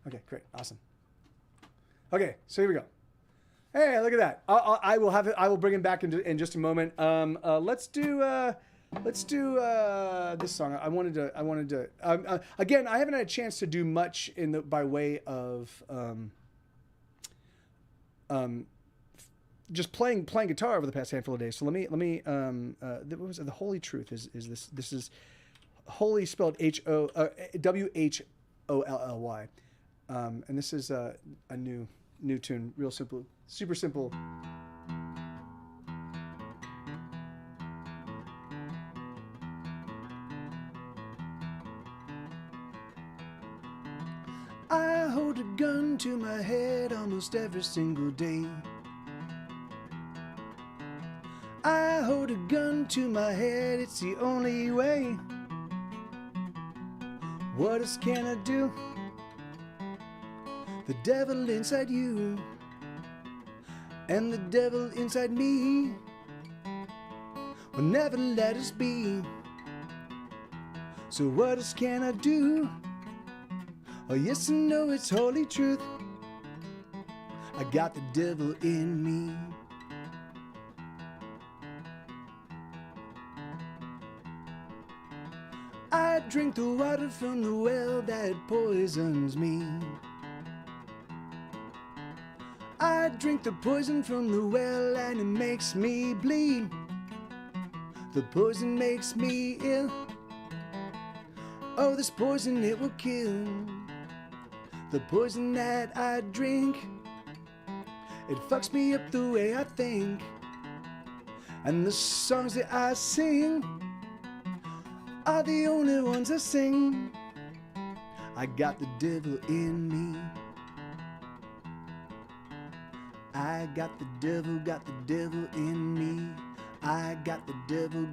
Okay, great, awesome. Okay, so here we go. Hey, look at that. I will bring him back in just a moment. Let's do this song. I wanted to. Again, I haven't had a chance to do much by way of just playing guitar over the past handful of days. So let me. What was it? The Holy Truth is this? This is holy spelled WHOLLY. And this is a new tune, real simple, super simple. I hold a gun to my head almost every single day. I hold a gun to my head, it's the only way. What else can I do? The devil inside you and the devil inside me will never let us be. So what else can I do? Oh yes, I know it's holy truth. I got the devil in me. I drink the water from the well that poisons me. I drink the poison from the well and it makes me bleed. The poison makes me ill. Oh, this poison, it will kill. The poison that I drink, it fucks me up the way I think. And the songs that I sing are the only ones I sing. I got the devil in me. I got the devil in me. I got the devil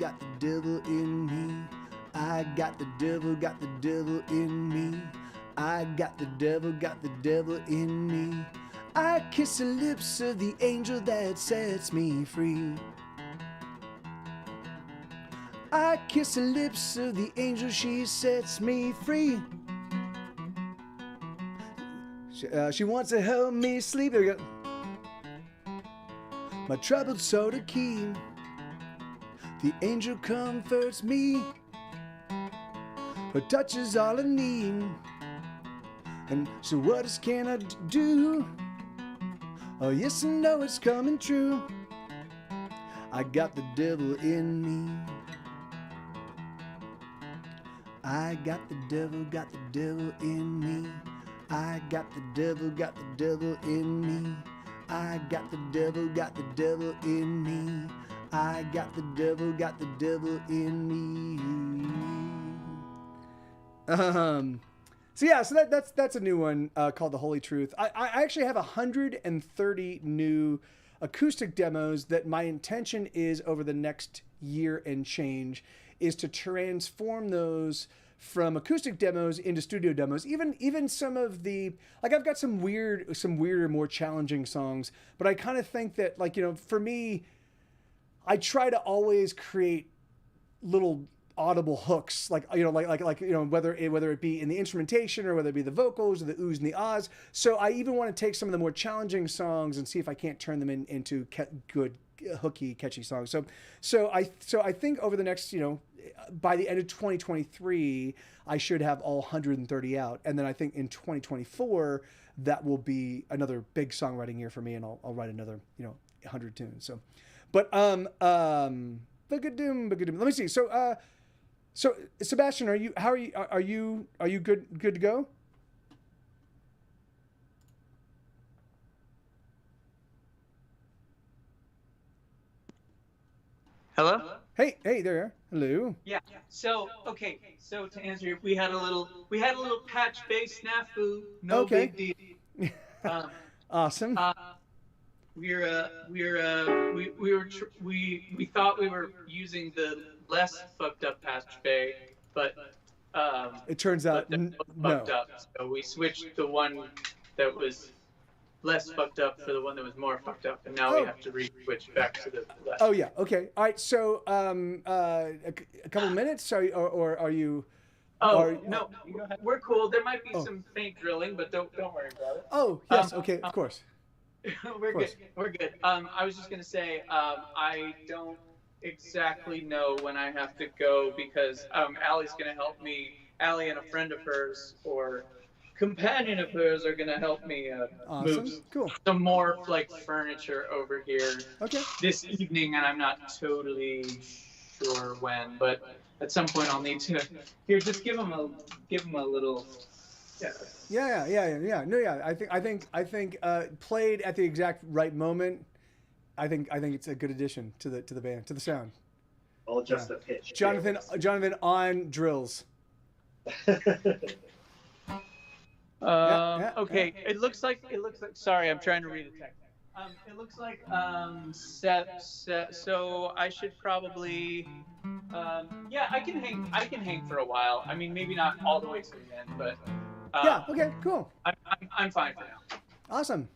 in me. I got the devil in me. I got the devil in me. I kiss the lips of the angel that sets me free. I kiss the lips of the angel, she sets me free. She wants to help me sleep. There we go. My troubled soul to keep. The angel comforts me. Her touch is all I need. And so what else can I do? Oh yes, I know it's coming true. I got the devil in me. I got the devil in me. I got the devil in me. I got the devil in me. I got the devil in me. So that's a new one called The Holy Truth. I actually have 130 new acoustic demos that my intention is over the next year and change is to transform those from acoustic demos into studio demos. Even some of the, like, I've got some weirder, more challenging songs, but I kind of think that, like, you know, for me, I try to always create little audible hooks, like, you know, like you know, whether it be in the instrumentation or whether it be the vocals or the oohs and the ahs. So I even want to take some of the more challenging songs and see if I can't turn them into good, hooky, catchy songs. So I think over the next, you know, by the end of 2023, I should have all 130 out, and then I think in 2024 that will be another big songwriting year for me, and I'll write another, you know, 100 tunes. So, but Let me see. So Sebastian, are you good to go? Hello? Hey, there you are. Hello. Yeah. So okay. So to answer, we had a little patch bass snafu. No big deal. Awesome. We thought we were using the less fucked up patch bay, but it turns out fucked up. So we switched the one that was less fucked up for the one that was more fucked up, and now we have to re-switch back to the less. Oh yeah, okay, all right. So a couple of minutes, or are you? No, we're cool. There might be some faint drilling, but don't worry about it. Oh yes, okay, of course. We're good. We're good. I was just gonna say, I don't exactly know when I have to go because Allie's gonna help me. Allie and a friend of hers or companion of hers are gonna help me awesome. move Cool. some more like furniture over here this evening, and I'm not totally sure when, but at some point I'll need to. Here, just give him a little. Yeah. No, yeah. I think played at the exact right moment. I think it's a good addition to the band, to the sound. I'll adjust the pitch. Jonathan on drills. Okay. It looks like. Sorry, I'm trying to read the text. It looks like so I should probably I can hang for a while. I mean, maybe not all the way to the end, but yeah, okay, cool. I'm fine for now. Awesome.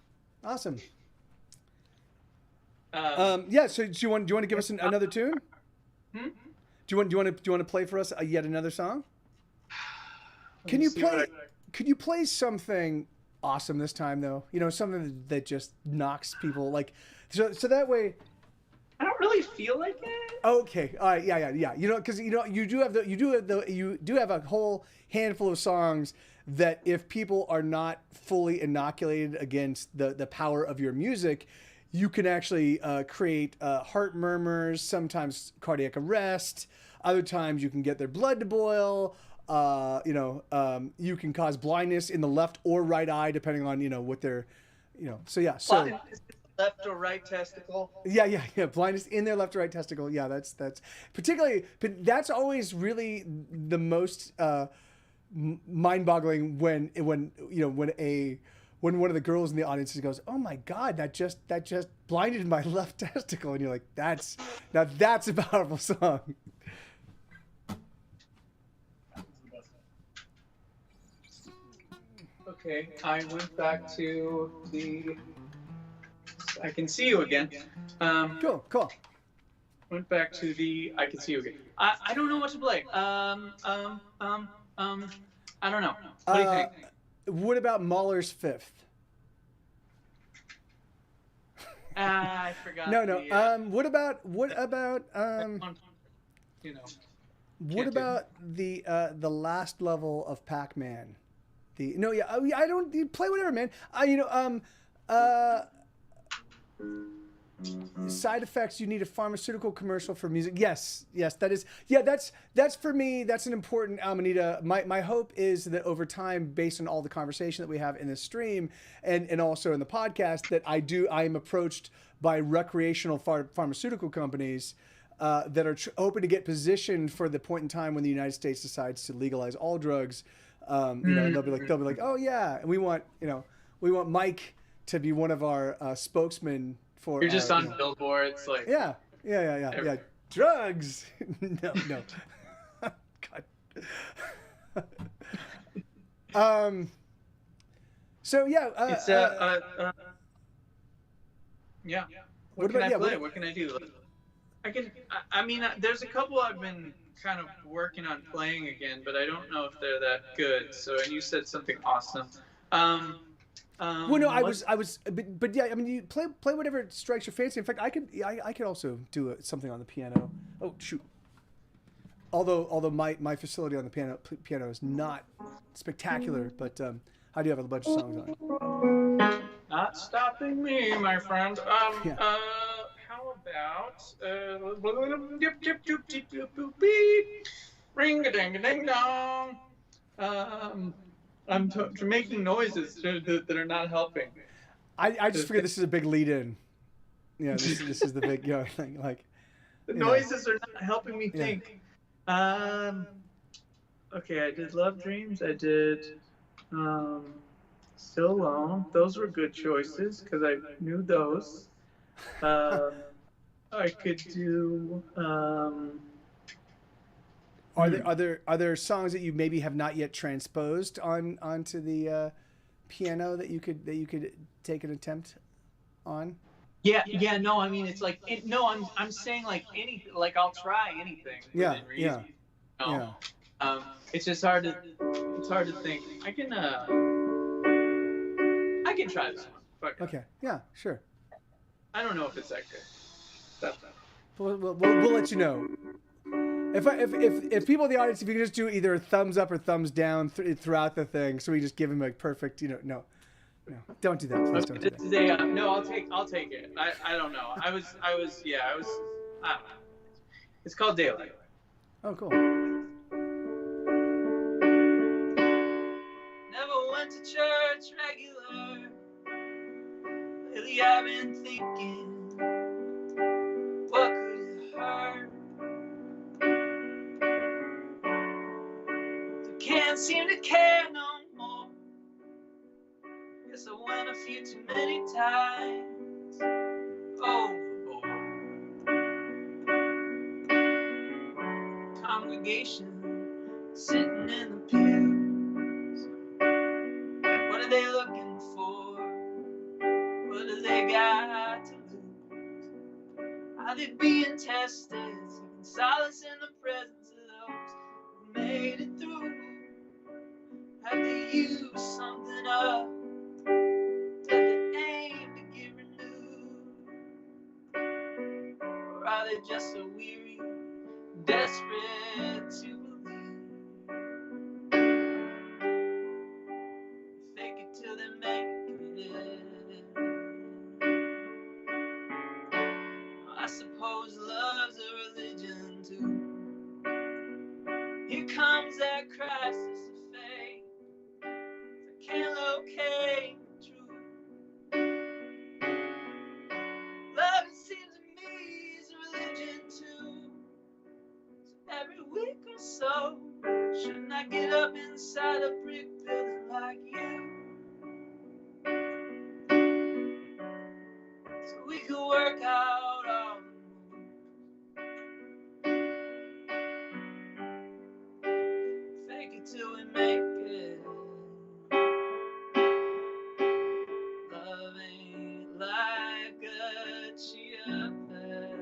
Yeah, so do you want to give us another tune? Do you want to play for us yet another song? Could you play something awesome this time though? You know, something that just knocks people like so that way. I don't really feel like it. Okay. All right. Yeah. You know, because you do have a whole handful of songs that if people are not fully inoculated against the power of your music, you can actually create heart murmurs, sometimes cardiac arrest. Other times you can get their blood to boil. You can cause blindness in the left or right eye, depending on, what they're, so yeah. So left or right testicle. Yeah. Blindness in their left or right testicle. Yeah. That's particularly, but that's always really the most mind boggling when one of the girls in the audience goes, "Oh my God, that just blinded my left testicle," and you're like, that's a powerful song. Okay, I went back to the. I can see you again. Cool. Went back to the. I can see you again. I don't know what to play. I don't know. What do you think? What about Mahler's Fifth? I forgot. No. What about What about the last level of Pac-Man? I don't play whatever, man. Side effects. You need a pharmaceutical commercial for music. Yes, that is. Yeah, that's for me. That's an important Amanita. My hope is that over time, based on all the conversation that we have in this stream and also in the podcast, that I am approached by recreational pharmaceutical companies that are hoping to get positioned for the point in time when the United States decides to legalize all drugs. And they'll be like, oh yeah, and we want Mike to be one of our spokesmen for. You're just on billboards, like. Yeah. Drugs. No. So yeah, It's yeah. What can about I yeah? play? What can I do? I can. I mean, there's a couple I've been kind of working on playing again, but I don't know if they're that good. So, and you said something awesome. Um, Well, no, what? but yeah, I mean, you play whatever strikes your fancy. In fact, I could also do something on the piano. Oh shoot! Although my facility on the piano is not spectacular, but I do have a bunch of songs on. Not stopping me, my friend. Yeah. How about dip dip dip dip dip dip beep, ring a ding a ding dong. Um, I'm making noises that are not helping. I just figured this is a big lead in. Yeah, this is the big thing. Like The you noises are not helping me Yeah. think. Okay, I did Love Dreams. I did Still Alone. Those were good choices because I knew those. I could do. Are there songs that you maybe have not yet transposed onto the piano that you could take an attempt on? Yeah. No, I mean it's like no. I'm saying like anything. Like I'll try anything within reason. You know? Yeah. It's just hard to. It's hard to think. I can try this one. Fuck it. Okay. Yeah. Sure. I don't know if it's that good. That's that. We'll let you know. If people in the audience, if you can just do either a thumbs up or thumbs down throughout the thing, so we just give him a perfect, no, don't do that, please don't do that. This is no, I'll take it. I don't know. I don't know. It's called Daylight. Oh, cool. Never went to church regular. Lately I've been thinking, what could it hurt? Can't seem to care no more. Guess I went a few too many times overboard. Congregation sitting in the pews. What are they looking for? What do they got to lose? Are they being tested? Seeking solace in the presence of those who made it through. Have they used something up that they aim to get renewed? Or are they just so weary, desperate to believe? Fake it till they make it. I suppose love's a religion too. Here comes that crisis of faith. Can't locate the truth. Love, it seems to me, is a religion too. So every week or so, shouldn't I get up inside a brick building like you? So we could work out all the moves. Fake it till we make it. Love ain't like a chia pet,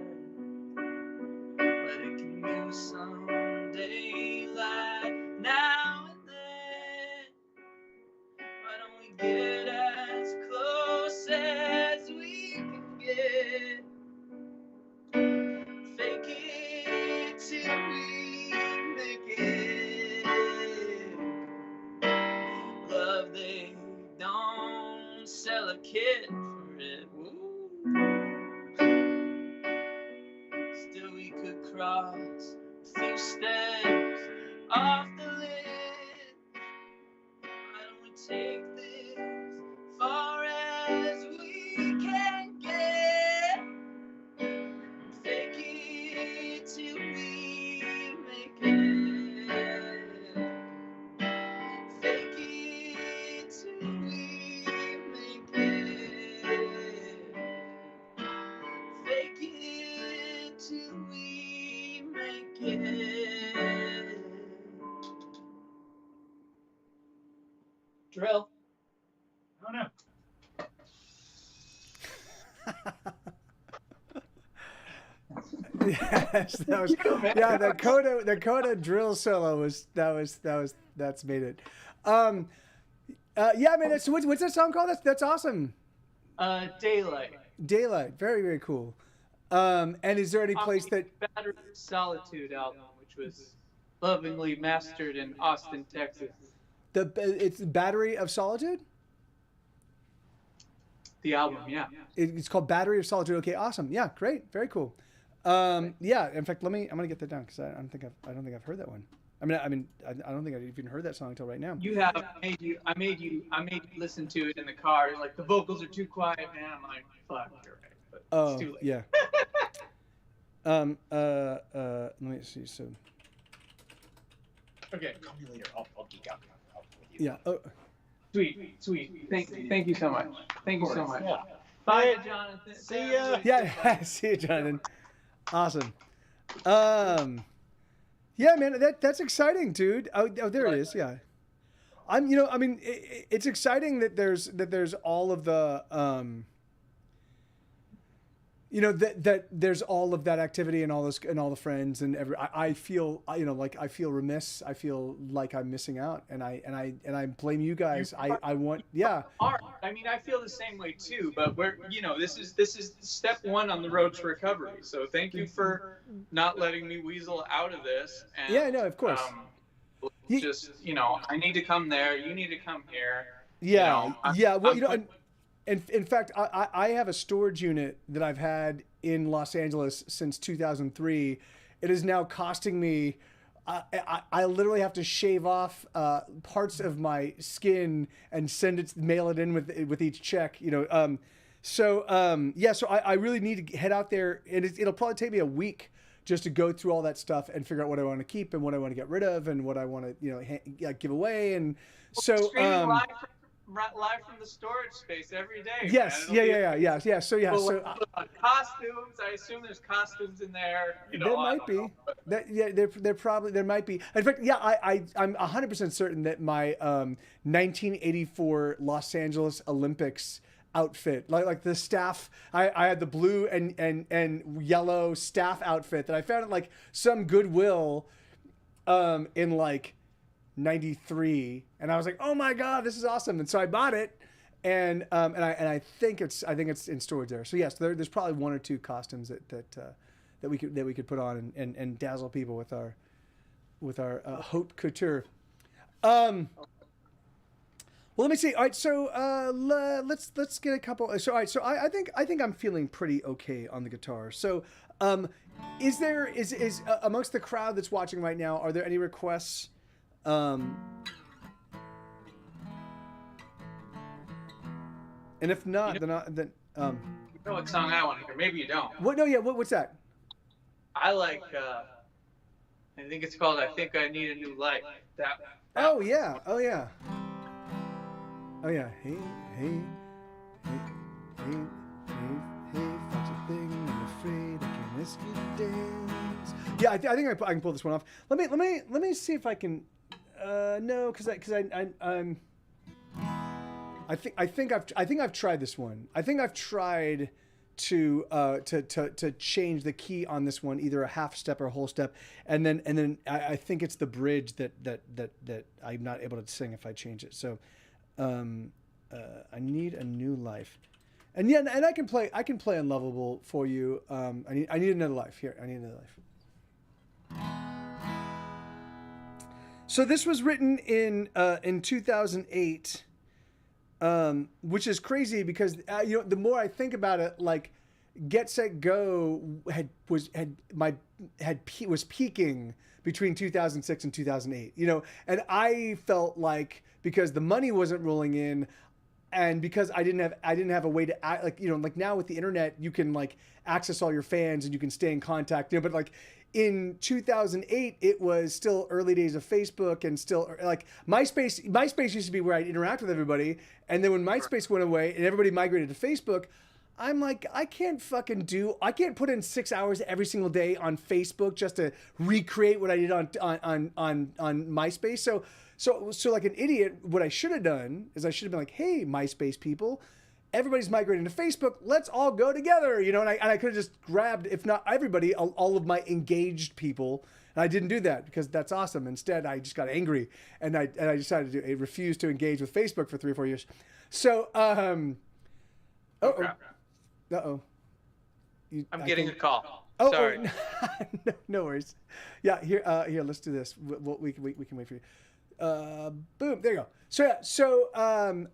but it can use some daylight now and then. Why don't we get as close as we can get? Fake it till we make it. Love, they don't sell a kit for it. Ooh. Still we could cross a few steps off the lid. Why don't we take this far as we can get? Fake it till we make it. Fake it till we make it. Fake it till we make it. Drill. I don't know. Yes, that was, yeah. The coda drill solo that's made it. Yeah, man. So what's that song called? That's awesome. Daylight. Daylight. Very, very cool. And is there any place that Battery of Solitude album, which was lovingly mastered in Austin, Texas. it's Battery of Solitude? The album, yeah. It's called Battery of Solitude. Okay, awesome. Yeah, great. Very cool. Yeah. In fact, I'm gonna get that down because I don't think I've heard that one. I don't think I've even heard that song until right now. You have. I made you listen to it in the car. You're like, the vocals are too quiet, man. I'm like, fuck, you're right. But it's too late. Yeah. Let me see. So. Okay. Call me later. I'll geek out with you. Yeah. Oh. Sweet. Thank you so much. Thank you so much. Yeah. Bye, Jonathan. See ya. Yeah. See you, Jonathan. Awesome. Yeah, man, that's exciting, dude. Oh, there it is. Yeah. It's exciting that there's all of the that there's all of that activity and all the friends and I feel remiss. I feel like I'm missing out, and I blame you guys. I want, yeah. I mean, I feel the same way too. But this is step one on the road to recovery. So thank you for not letting me weasel out of this. And, yeah, no, of course. Just I need to come there. You need to come here. Yeah, yeah. Well, in fact, I have a storage unit that I've had in Los Angeles since 2003. It is now costing me. I literally have to shave off parts of my skin and mail it in with each check. So I really need to head out there, and it'll probably take me a week just to go through all that stuff and figure out what I want to keep and what I want to get rid of and what I want to give away. And so. Live from the storage space every day. Yes, yeah. So costumes. I assume there's costumes in there. There might be. There might be. In fact, yeah, I'm 100% certain that my 1984 Los Angeles Olympics outfit, like the staff, I had the blue and yellow staff outfit that I found at like some Goodwill, in like 93, and I was like, oh my god, this is awesome, and so I bought it, and I think it's in storage there. So yes, there's probably one or two costumes that we could put on and dazzle people with our haute couture. Well, let me see. All right, so let's get a couple. So all right, so I think I'm feeling pretty okay on the guitar. So is amongst the crowd that's watching right now, are there any requests? And if not, then you know what song I want to hear. Maybe you don't. What? No, yeah. What's that? I like. I think it's called "I Think I Need a New Life." That oh yeah. Oh yeah. Oh yeah. Hey. That's a thing. I'm afraid I can risk it days. Yeah, I think I can pull this one off. Let me see if I can. No, because I think I've tried this one. I think I've tried to change the key on this one, either a half step or a whole step, and then I think it's the bridge that I'm not able to sing if I change it. So, I need a new life, and yeah, and I can play Unlovable for you. I need another life here. I need another life. So this was written in 2008, which is crazy because the more I think about it, like Get Set Go was peaking between 2006 and 2008. And I felt like because the money wasn't rolling in, and because I didn't have a way to act, like now with the internet you can like access all your fans and you can stay in contact. But like. In 2008, it was still early days of Facebook, and still like MySpace used to be where I'd interact with everybody. And then when MySpace went away and everybody migrated to Facebook, I'm like, I can't put in 6 hours every single day on Facebook just to recreate what I did on MySpace. So like an idiot, what I should have done is I should have been like, hey, MySpace people, everybody's migrating to Facebook. Let's all go together, you know. And I could have just grabbed, if not everybody, all of my engaged people. And I didn't do that because that's awesome. Instead, I just got angry and I decided to refuse to engage with Facebook for 3 or 4 years. So, I'm getting a call. Oh, sorry. No worries. Yeah, here, let's do this. We can wait for you. Boom, there you go. So I'll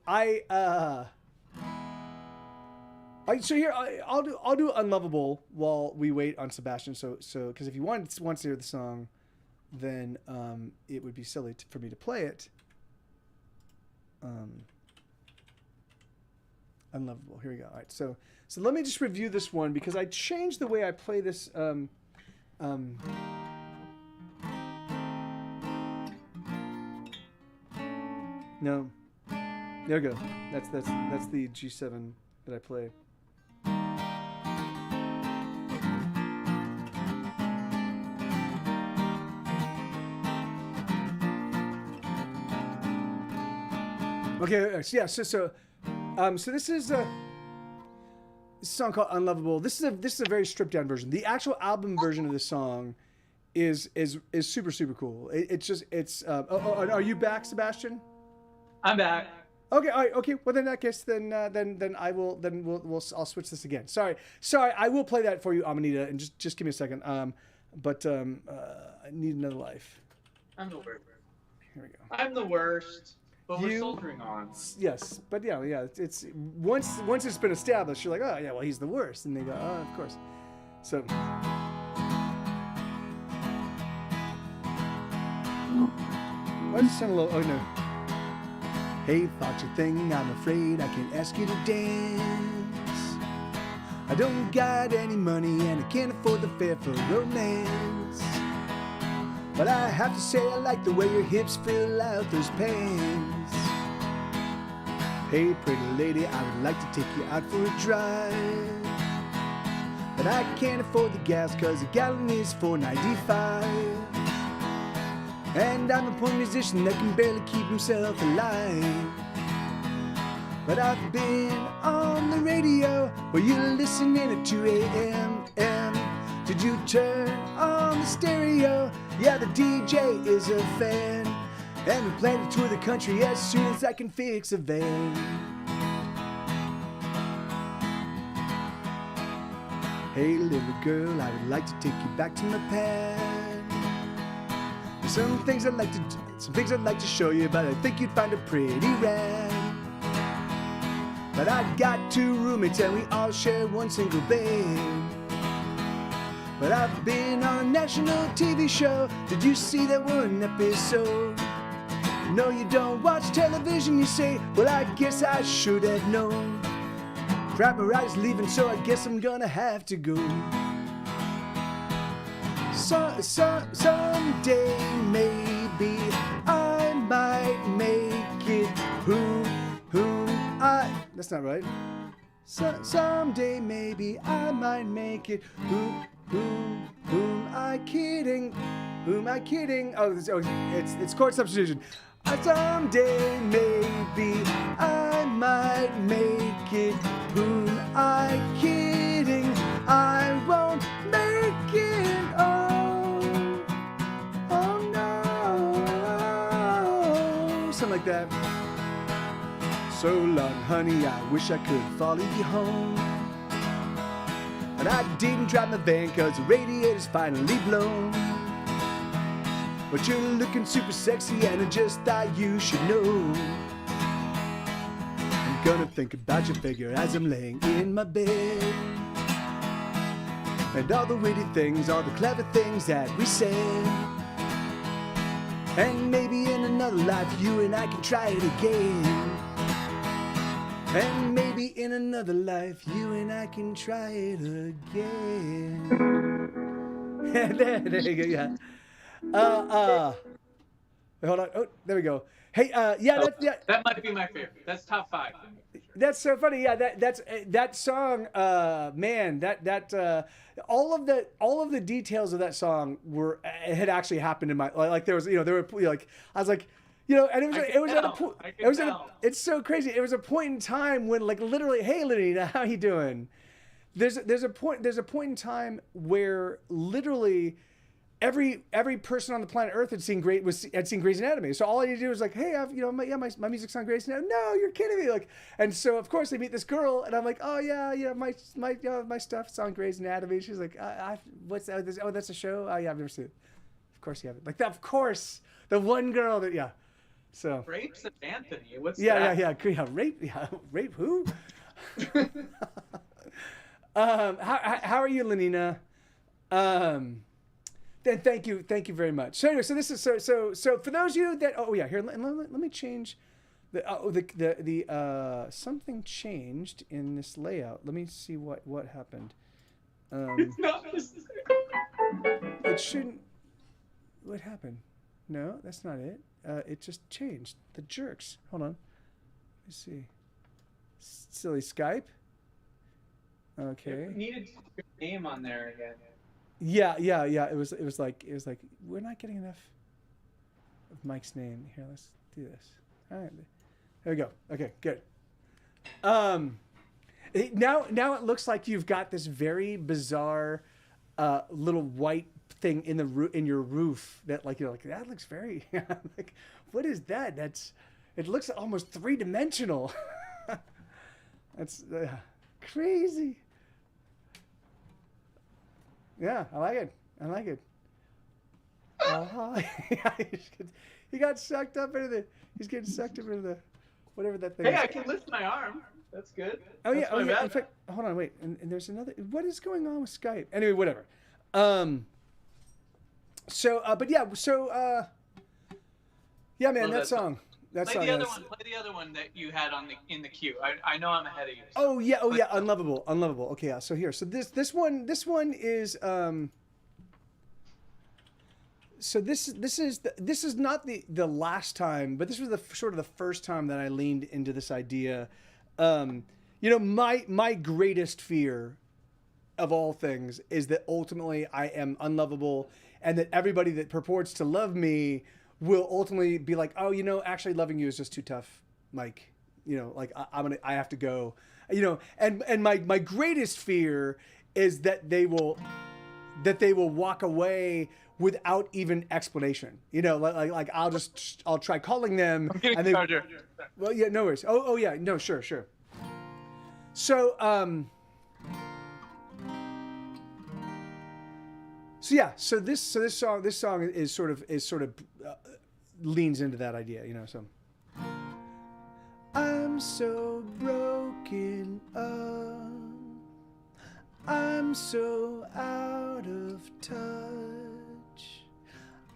do Unlovable while we wait on Sebastian. So because if he wants to hear the song, then it would be silly for me to play it. Unlovable. Here we go. All right. So let me just review this one because I changed the way I play this. No. There we go. That's the G7 that I play. Okay. Yeah. So this is a song called Unlovable. This is a very stripped down version. The actual album version of this song is super cool. Are you back, Sebastian? I'm back. Okay, all right, okay. Well, then in that case, then I'll switch this again. Sorry. I will play that for you, Amanita, and just give me a second. I need another life. I'm the worst. Here we go. I'm the worst. But we're soldiering on. Yes, but yeah. It's once it's been established, you're like, oh yeah, well he's the worst, and they go, oh, of course. So. Why does it sound a little? Oh no. Hey, thought your thing, I'm afraid I can't ask you to dance. I don't got any money and I can't afford the fare for romance. But I have to say I like the way your hips fill out those pants. Hey, pretty lady, I would like to take you out for a drive. But I can't afford the gas cause a gallon is $4.95. And I'm a poor musician that can barely keep himself alive. But I've been on the radio where you're listening at 2 a.m. Did you turn on the stereo? Yeah, the DJ is a fan. And we plan to tour the country as soon as I can fix a van. Hey, little girl, I would like to take you back to my past. Some things I'd like to show you, but I think you'd find it pretty rad. But I got 2 roommates and we all share one single bed. But I've been on a national TV show. Did you see that one episode? No, you don't watch television, you say. Well, I guess I should have known. Crap, my ride's leaving, so I guess I'm gonna have to go. Someday maybe I might make it. That's not right. Someday maybe I might make it. Whom I kidding? Who am I kidding? It's chord substitution. Someday maybe I might make it. Whom I kidding? I won't make it. Oh no. Something like that. So long, honey, I wish I could follow you home. And I didn't drive my van cause the radiator's finally blown. But you're looking super sexy and I just thought you should know. I'm gonna think about your figure as I'm laying in my bed. And all the witty things, all the clever things that we said. And maybe in another life you and I can try it again. And maybe in another life, you and I can try it again. there you go, yeah. Wait, hold on. Oh, there we go. Hey, that might be my favorite. That's top 5. That's so funny. Yeah, that song. Man, all of the details of that song had actually happened in my like. There was there were like I was like. And it was at a point. It's so crazy. It was a point in time when, like, literally, hey, Lenina, how you doing? There's a point in time where literally every person on the planet Earth had seen Grey's Anatomy. So all I need to do is like, hey, my music's on Grey's Anatomy. No, you're kidding me. Like, and so of course I meet this girl, and I'm like, oh yeah, my stuff's on Grey's Anatomy. She's like, what's that? Oh, that's a show. Oh yeah, I've never seen it. Of course you haven't. Like that. Of course, the one girl that So rapes of Anthony. What's that? Yeah. Rape who? How are you, Lenina? Then thank you very much. So anyway, so this is so for those of you that here let me change the something changed in this layout. Let me see what happened. It's not necessary. It shouldn't. What happened? No, that's not it. It just changed. The jerks. Hold on. Let me see. Silly Skype. Okay. You needed to put your name on there again. Yeah. It was like we're not getting enough of Mike's name. Here, let's do this. All right. There we go. Okay, good. Now it looks like you've got this very bizarre little white thing in your roof that like you're like that looks very like what is that? It looks almost 3-dimensional. That's crazy. Yeah, I like it. He got sucked up into the. He's getting sucked up into the, whatever that thing. Hey, is. I can lift my arm. That's good. Oh yeah. Bad. In fact, hold on, wait. And there's another. What is going on with Skype? Anyway, whatever. Yeah, man, that song. Play the other one that you had in the queue. I know I'm ahead of you. So. Oh yeah, Unlovable. Okay, yeah. So here, so this one is so this is not the last time, but this was the sort of the first time that I leaned into this idea. My greatest fear of all things is that ultimately I am unlovable, and that everybody that purports to love me will ultimately be like, oh, actually loving you is just too tough, Mike. Like I have to go. And my greatest fear is that they will walk away without even explanation. Like I'll try calling them. I'm getting charger. Well, yeah, no worries. Oh yeah, no, sure. So So this song is sort of leans into that idea, So I'm so broken up, I'm so out of touch,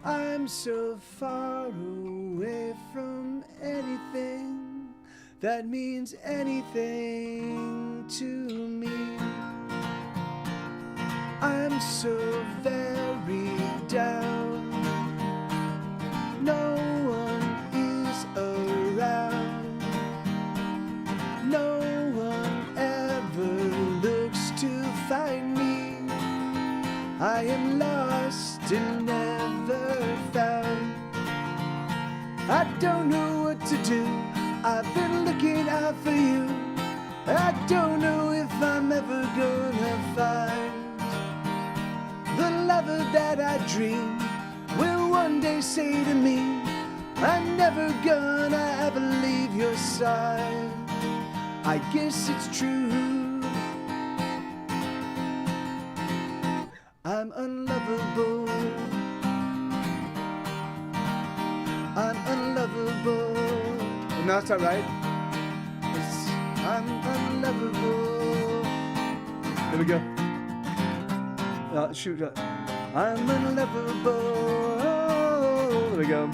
I'm so far away from anything that means anything to me. I'm so very down, no one is around, no one ever looks to find me. I am lost and never found. I don't know what to do, I've been looking out for you. I don't know if I'm ever gonna find the lover that I dream will one day say to me, I'm never gonna ever leave your side. I guess it's true, I'm unlovable, I'm unlovable. No, that's not right. I'm unlovable. There we go. Shoot. I'm unlovable. Oh, there we go.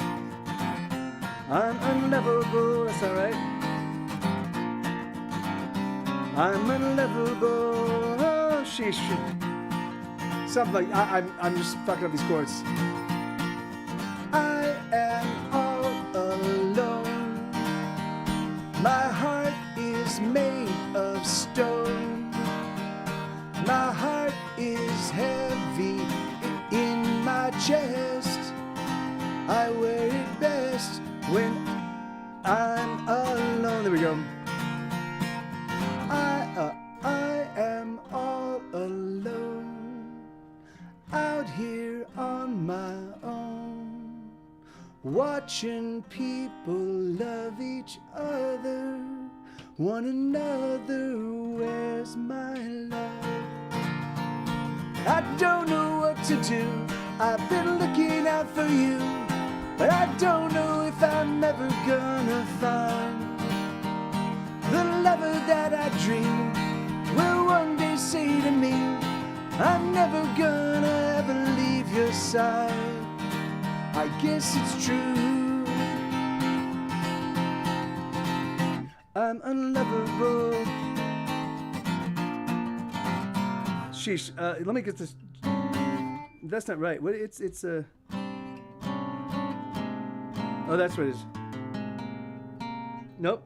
I'm unlovable. That's all right. I'm unlovable. Oh, sheesh. Something like I'm just fucking up these chords. I am all alone. My heart is made I'm alone. There we go. I am all alone out here on my own, watching people love each other, one another. Where's my love? I don't know what to do. I've been looking out for you, but I don't know if I'm ever gonna find the lover that I dream will one day say to me, I'm never gonna ever leave your side. I guess it's true, I'm unlovable. Sheesh, let me get this. That's not right. What? It's a. Oh, that's what it is. Nope.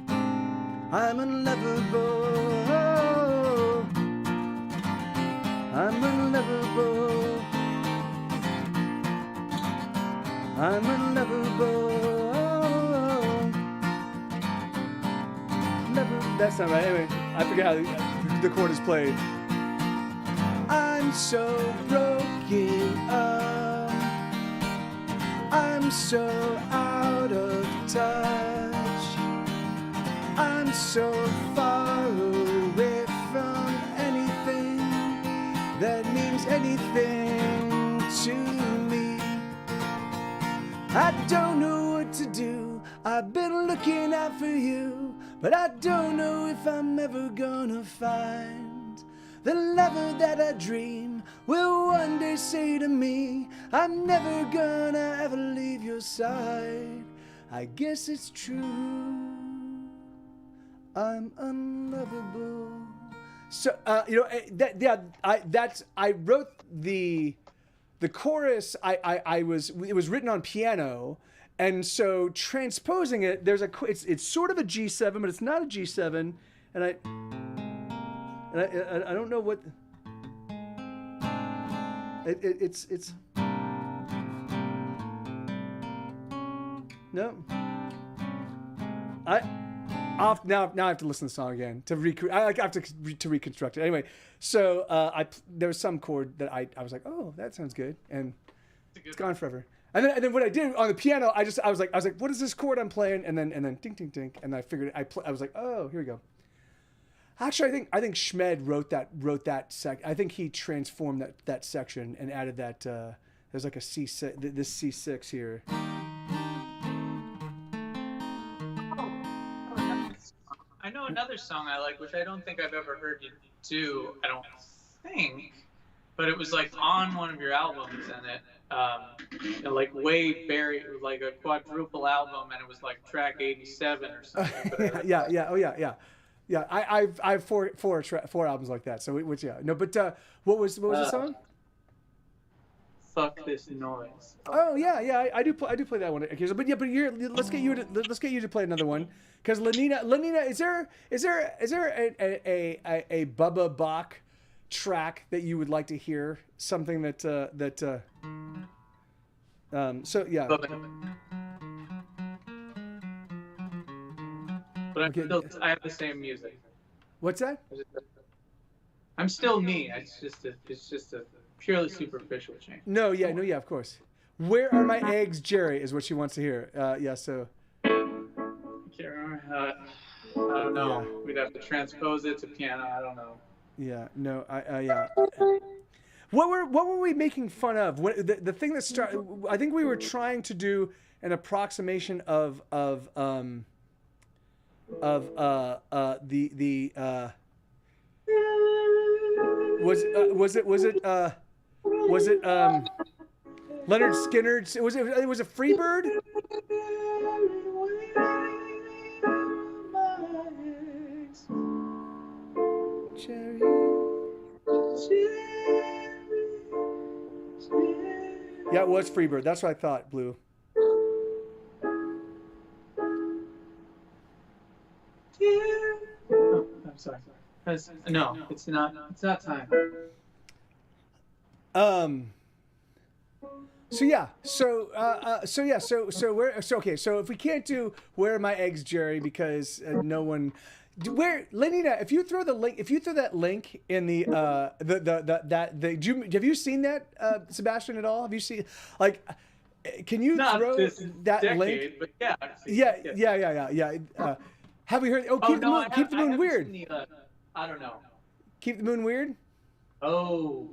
I'm unlovable. I'm unlovable. I'm unlovable. Never. That's not right. Anyway, I forget how the chord is played. I'm so broken up. I'm so out of touch. I'm so far away from anything that means anything to me. I don't know what to do. I've been looking out for you, but I don't know if I'm ever gonna find the lover that I dream will one day say to me, I'm never gonna ever leave your side. I guess it's true, I'm unlovable. So I wrote the chorus. It was written on piano, and so transposing it, it's sort of a G7, but it's not a G7, and I don't know what it's no. Now I have to listen to the song again to reconstruct it. Anyway, so there was some chord that I was like, oh, that sounds good, and it's gone forever. And then what I did on the piano, I was like, what is this chord I'm playing? And then ding ding ding, and I figured I was like, oh, here we go. Actually, I think Schmed wrote that I think he transformed that section and added that. There's like a C6, this C6 here. I know another song I like, which I don't think I've ever heard you do. I don't think, but it was like on one of your albums, and it like way buried. It was like a quadruple album, and it was like track 87 or something. Yeah. I've four albums like that. So what was the song? Fuck this noise. Oh yeah, I do play that one occasionally. But let's get you to play another one, because Lenina, is there a Bubba Bach track that you would like to hear? Something so yeah. But I have the same music. What's that? I'm still me. It's just a purely superficial change. No, of course. Where are my eggs, Jerry? Is what she wants to hear. So. I can't remember how. I don't know. Yeah. We'd have to transpose it to piano. I don't know. Yeah. No. Yeah. What were we making fun of? The thing that started. I think we were trying to do an approximation of was it Leonard Skinner's? It was a Freebird. Cherry. Yeah, it was Freebird. That's what I thought, Blue. Oh, I'm sorry. No, it's not. It's not time. So yeah, so okay, so if we can't do "Where Are My Eggs, Jerry" because no one, where Lenina, if you throw that link in the have you seen that Sebastian at all? Have you seen like? Can you Not throw this that decade, link? but yeah, I've seen Yeah, it, have we heard? Oh, Oh keep the no, moon, keep the I moon haven't weird. seen the, I don't know. Keep the moon weird. Oh,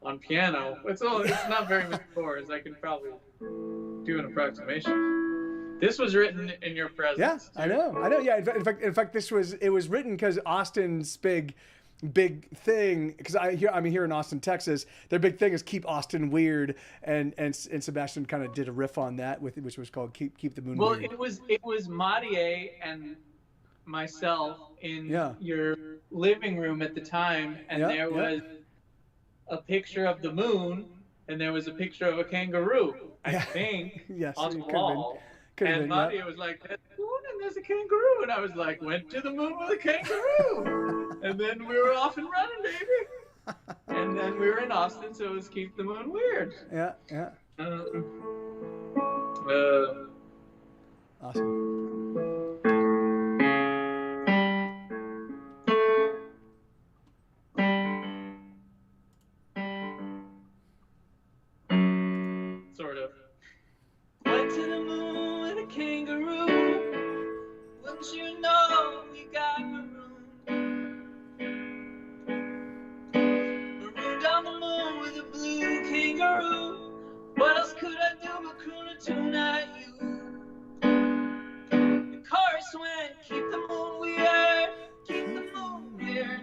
on piano. It's not very many chords. I can probably do an approximation. This was written in your Yeah, presence. I know. Yeah, in fact, it was written because Austin's big thing, because I'm here in Austin, Texas. Their big thing is keep Austin weird, and Sebastian kind of did a riff on that which was called keep the moon Well, weird. it was Mathieu and myself in Yeah. your living room at the time, and Yeah, there yeah. was a picture of the moon, and there was a picture of a kangaroo, I think, Yes, on the it could've wall. Could've And been, yeah. Mathieu was like, "There's a moon and there's a kangaroo," and I was like, "Went to the moon with a kangaroo," and then we were off and running, baby. And then we were in Austin, so it was keep the moon weird. Yeah. Awesome. Sort of. Went to the moon with a kangaroo. Wouldn't you know you got marooned? Marooned on the moon with a blue kangaroo. What else could I do but croon a tune at you? The chorus went, keep the moon weird, keep the moon weird,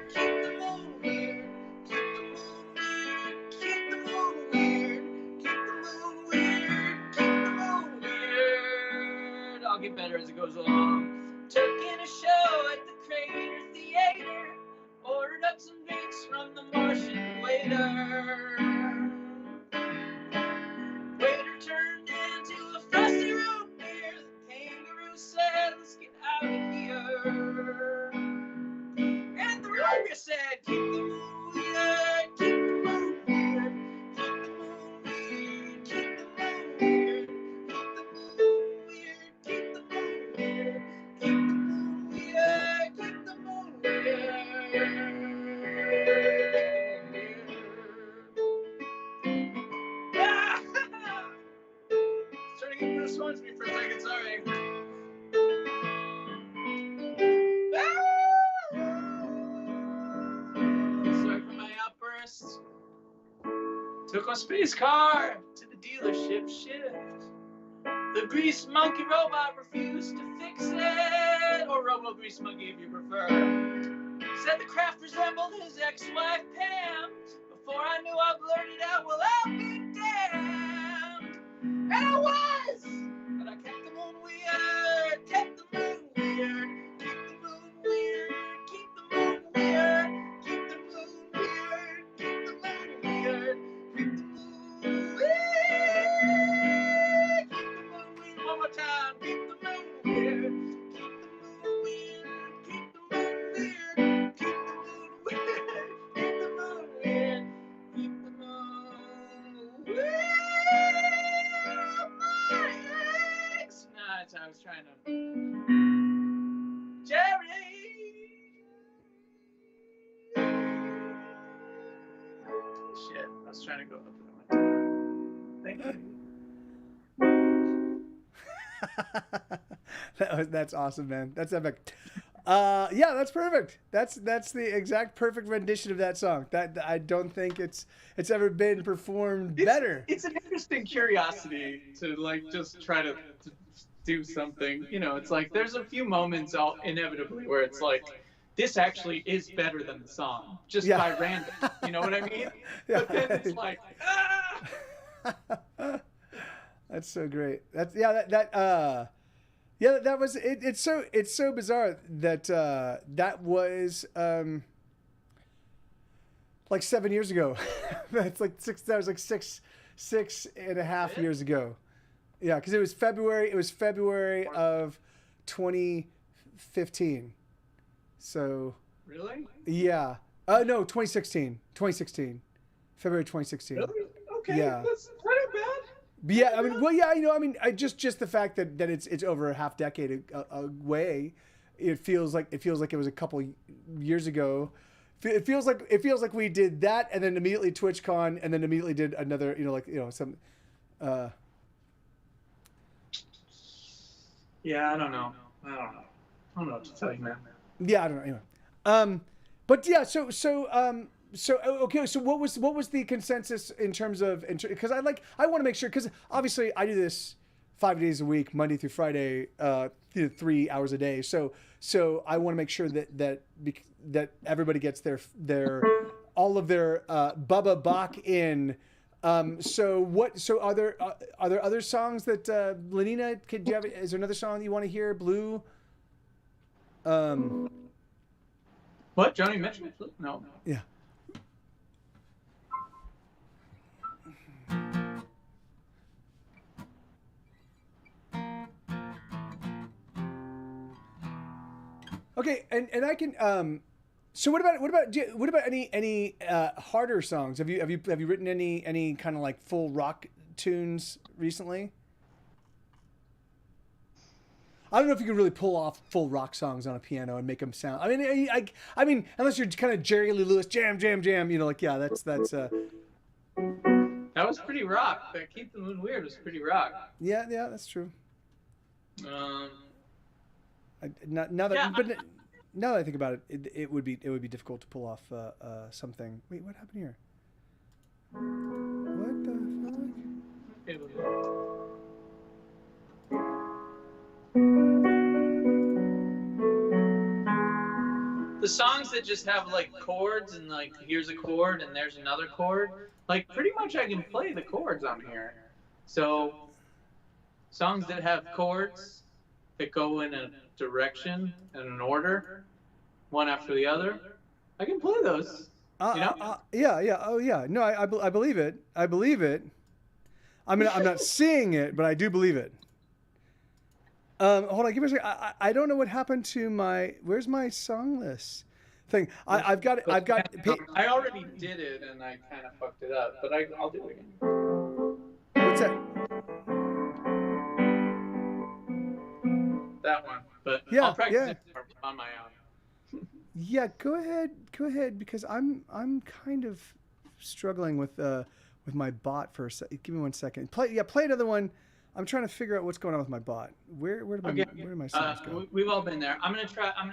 keep the moon weird, keep the moon weird. Keep the moon weird, keep the moon weird, keep the moon weird. I'll get better as it goes along. Took in a show at the Crater Theater. Ordered up some drinks from the Martian waiter. Waiter turned into a frosty root beer. The kangaroo said, "Let's get out of here." And the root beer said, "Keep the moon weird, keep the moon weird, keep the moon weird, keep the moon weird, keep the moon weird, keep the moon weird, keep the moon weird, Ah! Trying to get Bruce Hornsby for a second, sorry. Sorry for my outburst. Took a space car to the dealership shift. The grease monkey robot refused to fix it, or robo grease monkey if you prefer. Said the craft resembled his ex-wife Pam. Before I knew, I blurted out, "Well, I'll be damned." And I was, but I kept the moon weird, kept the moon weird, keep the moon weird, keep the moon weird, keep the moon weird, keep the moon weird, keep the moon weird, keep the moon weird. One more time, keep the moon weird, keep the moon weird, keep the moon weird, keep the moon weird, keep the moon weird, keep the moon weird. Nah, I was trying to. Jerry! Shit, I was trying to go up in my. Thank you. That's awesome, man. That's epic. Yeah, that's perfect. That's the exact perfect rendition of that song. That I don't think it's ever been performed better. It's an interesting curiosity to like just try to do something. You know, it's like there's a few moments inevitably where it's like this actually is better than the song just by random. You know what I mean? Yeah. But then it's like, That's so great. That was it. It's so bizarre that that was like 7 years ago. That's like that was like six and a half years ago. Yeah, because it was February of 2015. So really? yeah. No, 2016. 2016. February 2016. Really? Okay, Yeah. that's not bad. But yeah, I mean, well, yeah, I mean, I just the fact that it's over a half decade away, it feels like it was a couple years ago. It feels like we did that and then immediately TwitchCon and then immediately did another, some. Yeah, I don't know. I don't know what to tell you, man. Yeah, I don't know. Anyway, but yeah, so okay. So what was the consensus in terms of because I want to make sure because obviously I do this 5 days a week, Monday through Friday, 3 hours a day. So I want to make sure that everybody gets their all of their Bubba Bach in. So are there other songs that Lenina? Is there another song that you want to hear? Blue. What? Johnny mentioned Blue? No. Yeah. Okay, and I can. So what about any harder songs? Have you written any kind of like full rock tunes recently? I don't know if you can really pull off full rock songs on a piano and make them sound. I mean, unless you're kind of Jerry Lee Lewis, jam, yeah, that's. That was pretty rock. That Keep the Moon Weird was pretty rock. Yeah, that's true. Now that I think about it, it would be difficult to pull off something. Wait, what happened here? What the fuck? The songs that just have like chords and like here's a chord and there's another chord, like pretty much I can play the chords on here. So songs that have chords that go in a direction and an order, one after the other, I can play those. Yeah. Oh yeah. No, I believe it. I believe it. I mean, I'm not seeing it, but I do believe it. Hold on, give me a second. I don't know what happened to where's my song list thing? I've got. I already did it and I kind of fucked it up, but I'll do it again. What's that? That one, but Yeah, I'll practice it on my own. Yeah, go ahead, because I'm kind of struggling with my bot for a second. Give me 1 second. Play another one. I'm trying to figure out what's going on with my bot. Where did my songs go? We've all been there. I'm gonna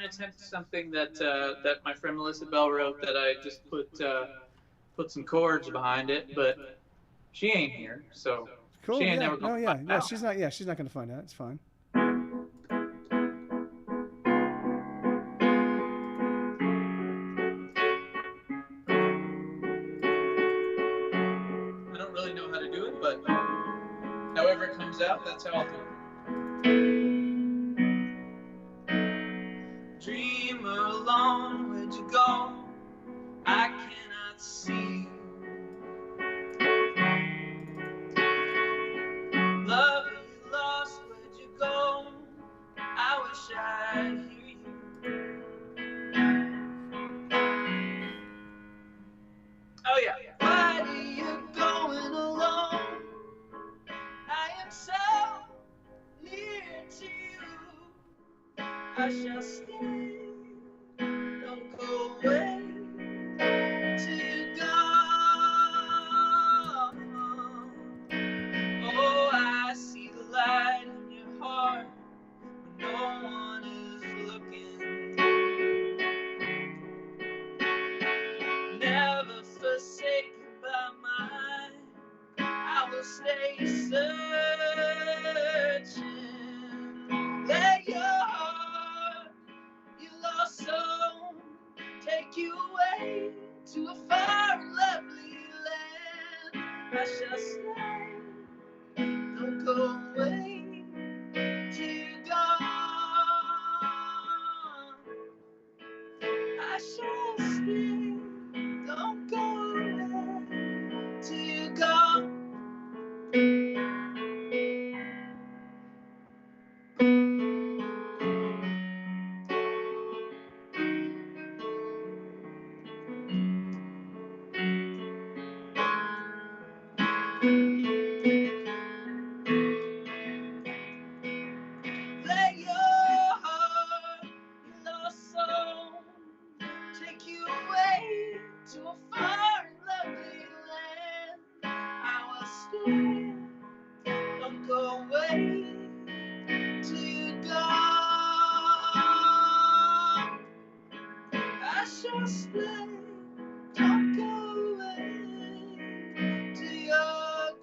attempt something that my friend Melissa Bell wrote that I just put some chords behind it, but she ain't here, so cool. She ain't never gonna find out. She's not gonna find out. It's fine. I don't really know how to do it, but however it comes out, that's how I'll do it. Dreamer alone, where'd you go? I cannot see. Lover, you lost, where'd you go? I wish I'd hear you. Oh yeah. Why are you going alone? I am so near to you. I shall stay. Don't go away till you're gone. Oh, I see the light in your heart when no one is looking. Never forsaken by mine. I will stay searching. Let your heart, your lost soul, take you away to a far and lovely land. I shall stay, don't go away till you're gone. I shall stay, don't go away till you're gone. Let your heart, your lost soul, take you away to a far and lovely land. I will stay, don't go away till you're gone. I shall stay, don't go away till you're gone.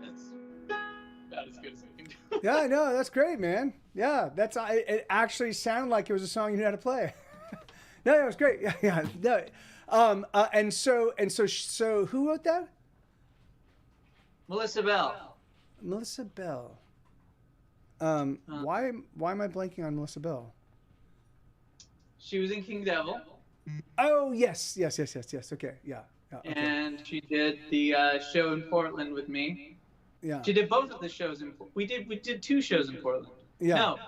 That's about as good as I can do. Yeah, no, that's great, man. Yeah, that's it. Actually sounded like it was a song you knew how to play. No, it was great. Yeah, yeah. No. So who wrote that? Melissa Bell. Melissa Bell. Why am I blanking on Melissa Bell? She was in King Devil. Oh yes. Okay, yeah. Okay. And she did the show in Portland with me. Yeah. She did both of the shows in. We did 2 shows in Portland. Yeah. No,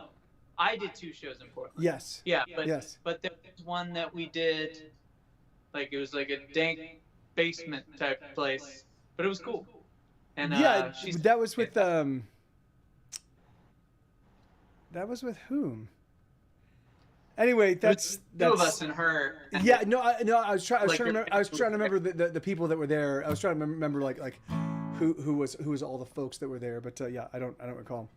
I did 2 shows in Portland. Yes. Yeah, Yes. but there was one that we did, like it was like a dank basement type place, but it was cool. And Yeah, she's that was with That was with whom? Anyway, that's 2 of us and her. Yeah, no, I was trying. Like I was trying to remember the people that were there. I was trying to remember like who was all the folks that were there. But yeah, I don't recall.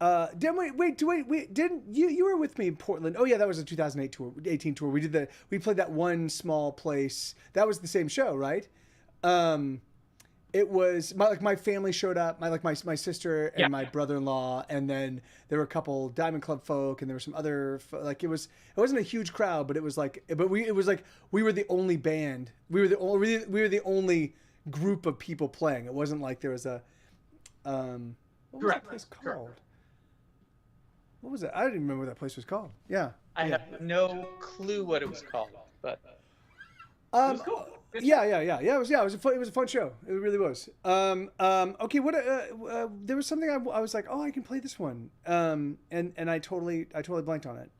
Didn't you were with me in Portland? Oh yeah, that was a 2018 tour. We played that one small place. That was the same show, right? It was my family showed up, my sister and my brother-in-law, and then there were a couple Diamond Club folk, and there were some other it wasn't a huge crowd, but it was like we were the only band, we were the only group of people playing. It wasn't like there was a what was that place called? Correct. What was it? I didn't even remember what that place was called. Yeah, I have no clue what it was called, but it was cool. Yeah. It was a fun show. It really was. Okay. What? There was something I was like, oh, I can play this one. And I totally blanked on it.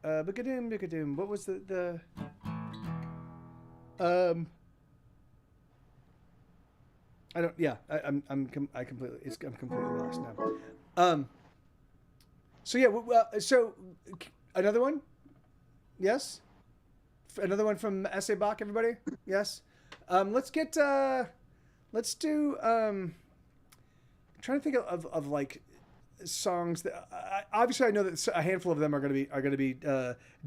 Bigadoom. What was the? I don't. Yeah. I'm completely lost now. So yeah. So another one. Yes. Another one from S.A. Bach, everybody? Yes? Let's do, I'm trying to think of like songs that, obviously I know that a handful of them are going to be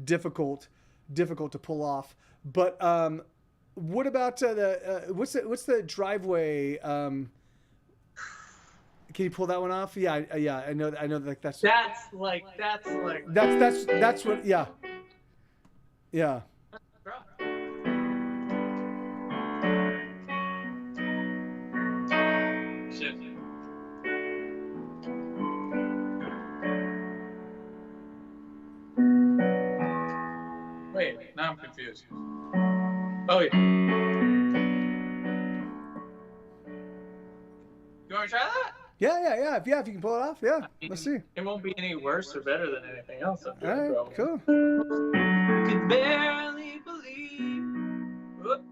difficult to pull off, but what about what's the Driveway, can you pull that one off? Yeah, I know like that's what, yeah. Shit. Wait, now I'm confused. Oh yeah. You want to try that? Yeah. If you can pull it off, yeah. Let's see. It won't be any worse or better than anything else I'm doing, All right, probably. cool. Could barely believe. Whoop,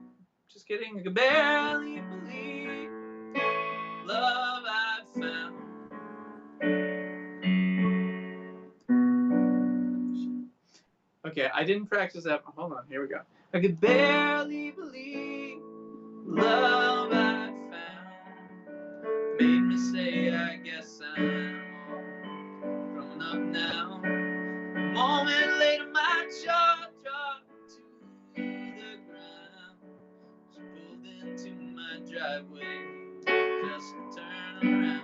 just kidding. I could barely believe love I found. Okay, I didn't practice that. Hold on, here we go. I could barely believe love I found. Made me say, I guess I'm all grown up now. A moment later, my jaw dropped to the ground. She pulled into my driveway just to turn around.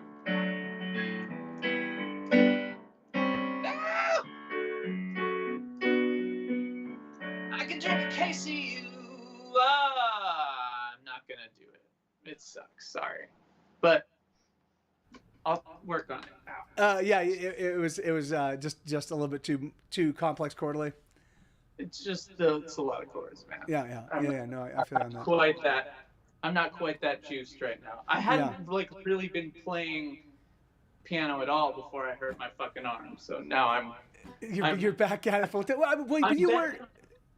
Ah! I could drink a case of you. I'm not gonna do it. It sucks. Sorry, but I'll work on it. Yeah, it was just a little bit too complex chordally. It's just it's a lot of chords, man. Yeah. No, I feel on that. Quite that I'm not quite that juiced right now. I hadn't like really been playing piano at all before I hurt my fucking arm. So now You're back at it full time. Well, but you were,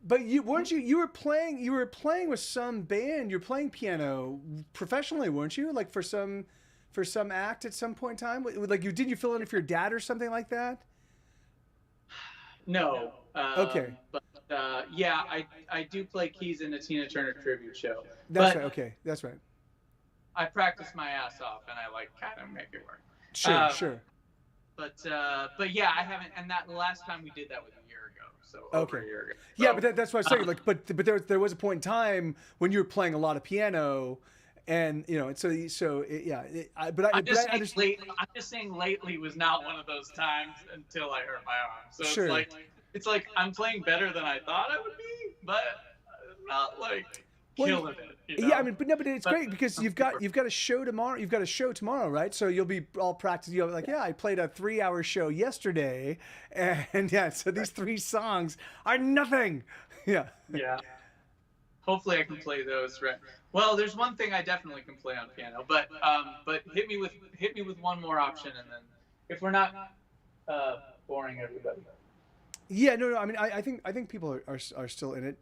but you weren't you? You were playing with some band. You're playing piano professionally, weren't you? Like for some act at some point in time. Like did you fill in for your dad or something like that? No. Okay. But yeah, I do play keys in a Tina Turner tribute show. That's right. Okay, that's right. I practice my ass off, and I like kind of make it work. Sure. But yeah, I haven't. And that the last time we did that was a year ago. So over a year ago. So, yeah, but that's what I was saying. Like, but there was a point in time when you were playing a lot of piano, and you know, and I'm just saying lately was not one of those times until I hurt my arm. So sure. It's like I'm playing better than I thought I would be, but not like killing it. You know? Yeah, I mean, but it's great because you've got a show tomorrow. You've got a show tomorrow, right? So you'll be all practiced. You'll be like, I played a 3-hour show yesterday, and so these 3 songs are nothing. Yeah. Yeah. Hopefully I can play those right. Well, there's one thing I definitely can play on piano, but hit me with one more option, and then if we're not boring everybody. Yeah, no. I mean, I think people are still in it.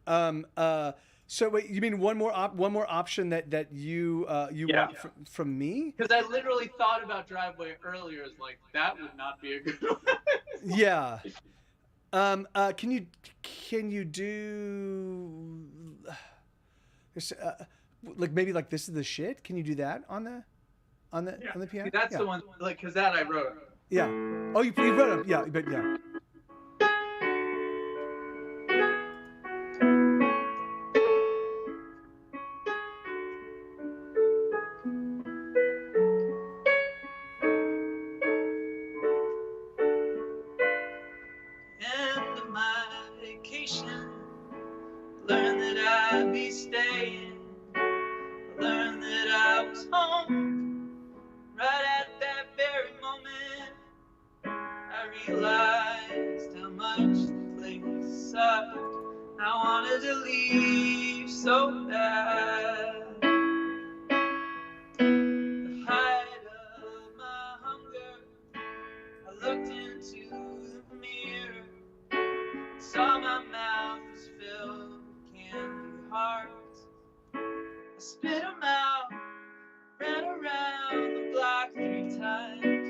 So wait, you mean one more option that you want from me? Because I literally thought about Driveway earlier as like that would not be a good one. Yeah. Can you do like maybe like This Is the Shit? Can you do that on the piano? See, that's the one like because that I wrote. Yeah. Oh, you wrote it. Yeah, but yeah. Learned that I'd be staying. Learned that I was home. Right at that very moment, I realized how much the place sucked. I wanted to leave so bad. The height of my hunger, I looked into the mirror, saw my mouth was filled with candy hearts. I spit them out, ran around the block 3 times,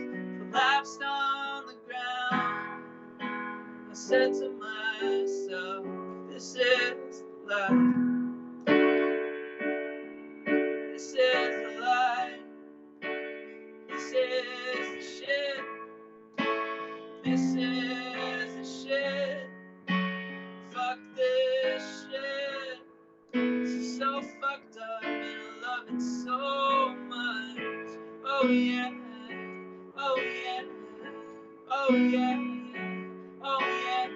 collapsed on the ground. I said to myself, this is life. This is the life. This is the shit. This is the shit. Fuck this shit. This is so fucked up and I love it so much. Oh yeah. Oh yeah. Oh yeah. Oh yeah.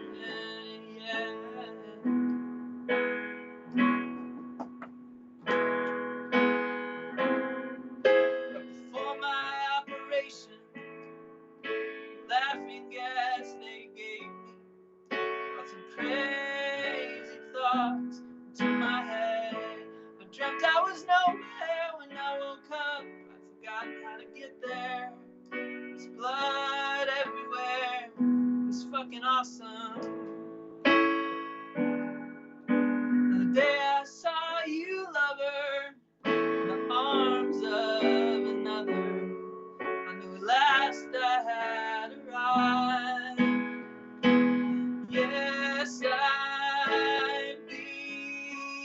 Yeah. But before my operation, laughing gas they gave me brought some crazy thoughts into my head. I dreamt I was nowhere when I woke up. I'd forgotten how to get there. There's blood everywhere. It was fucking awesome. The day I saw you, lover, in the arms of another, I knew at last I had arrived. Yes, I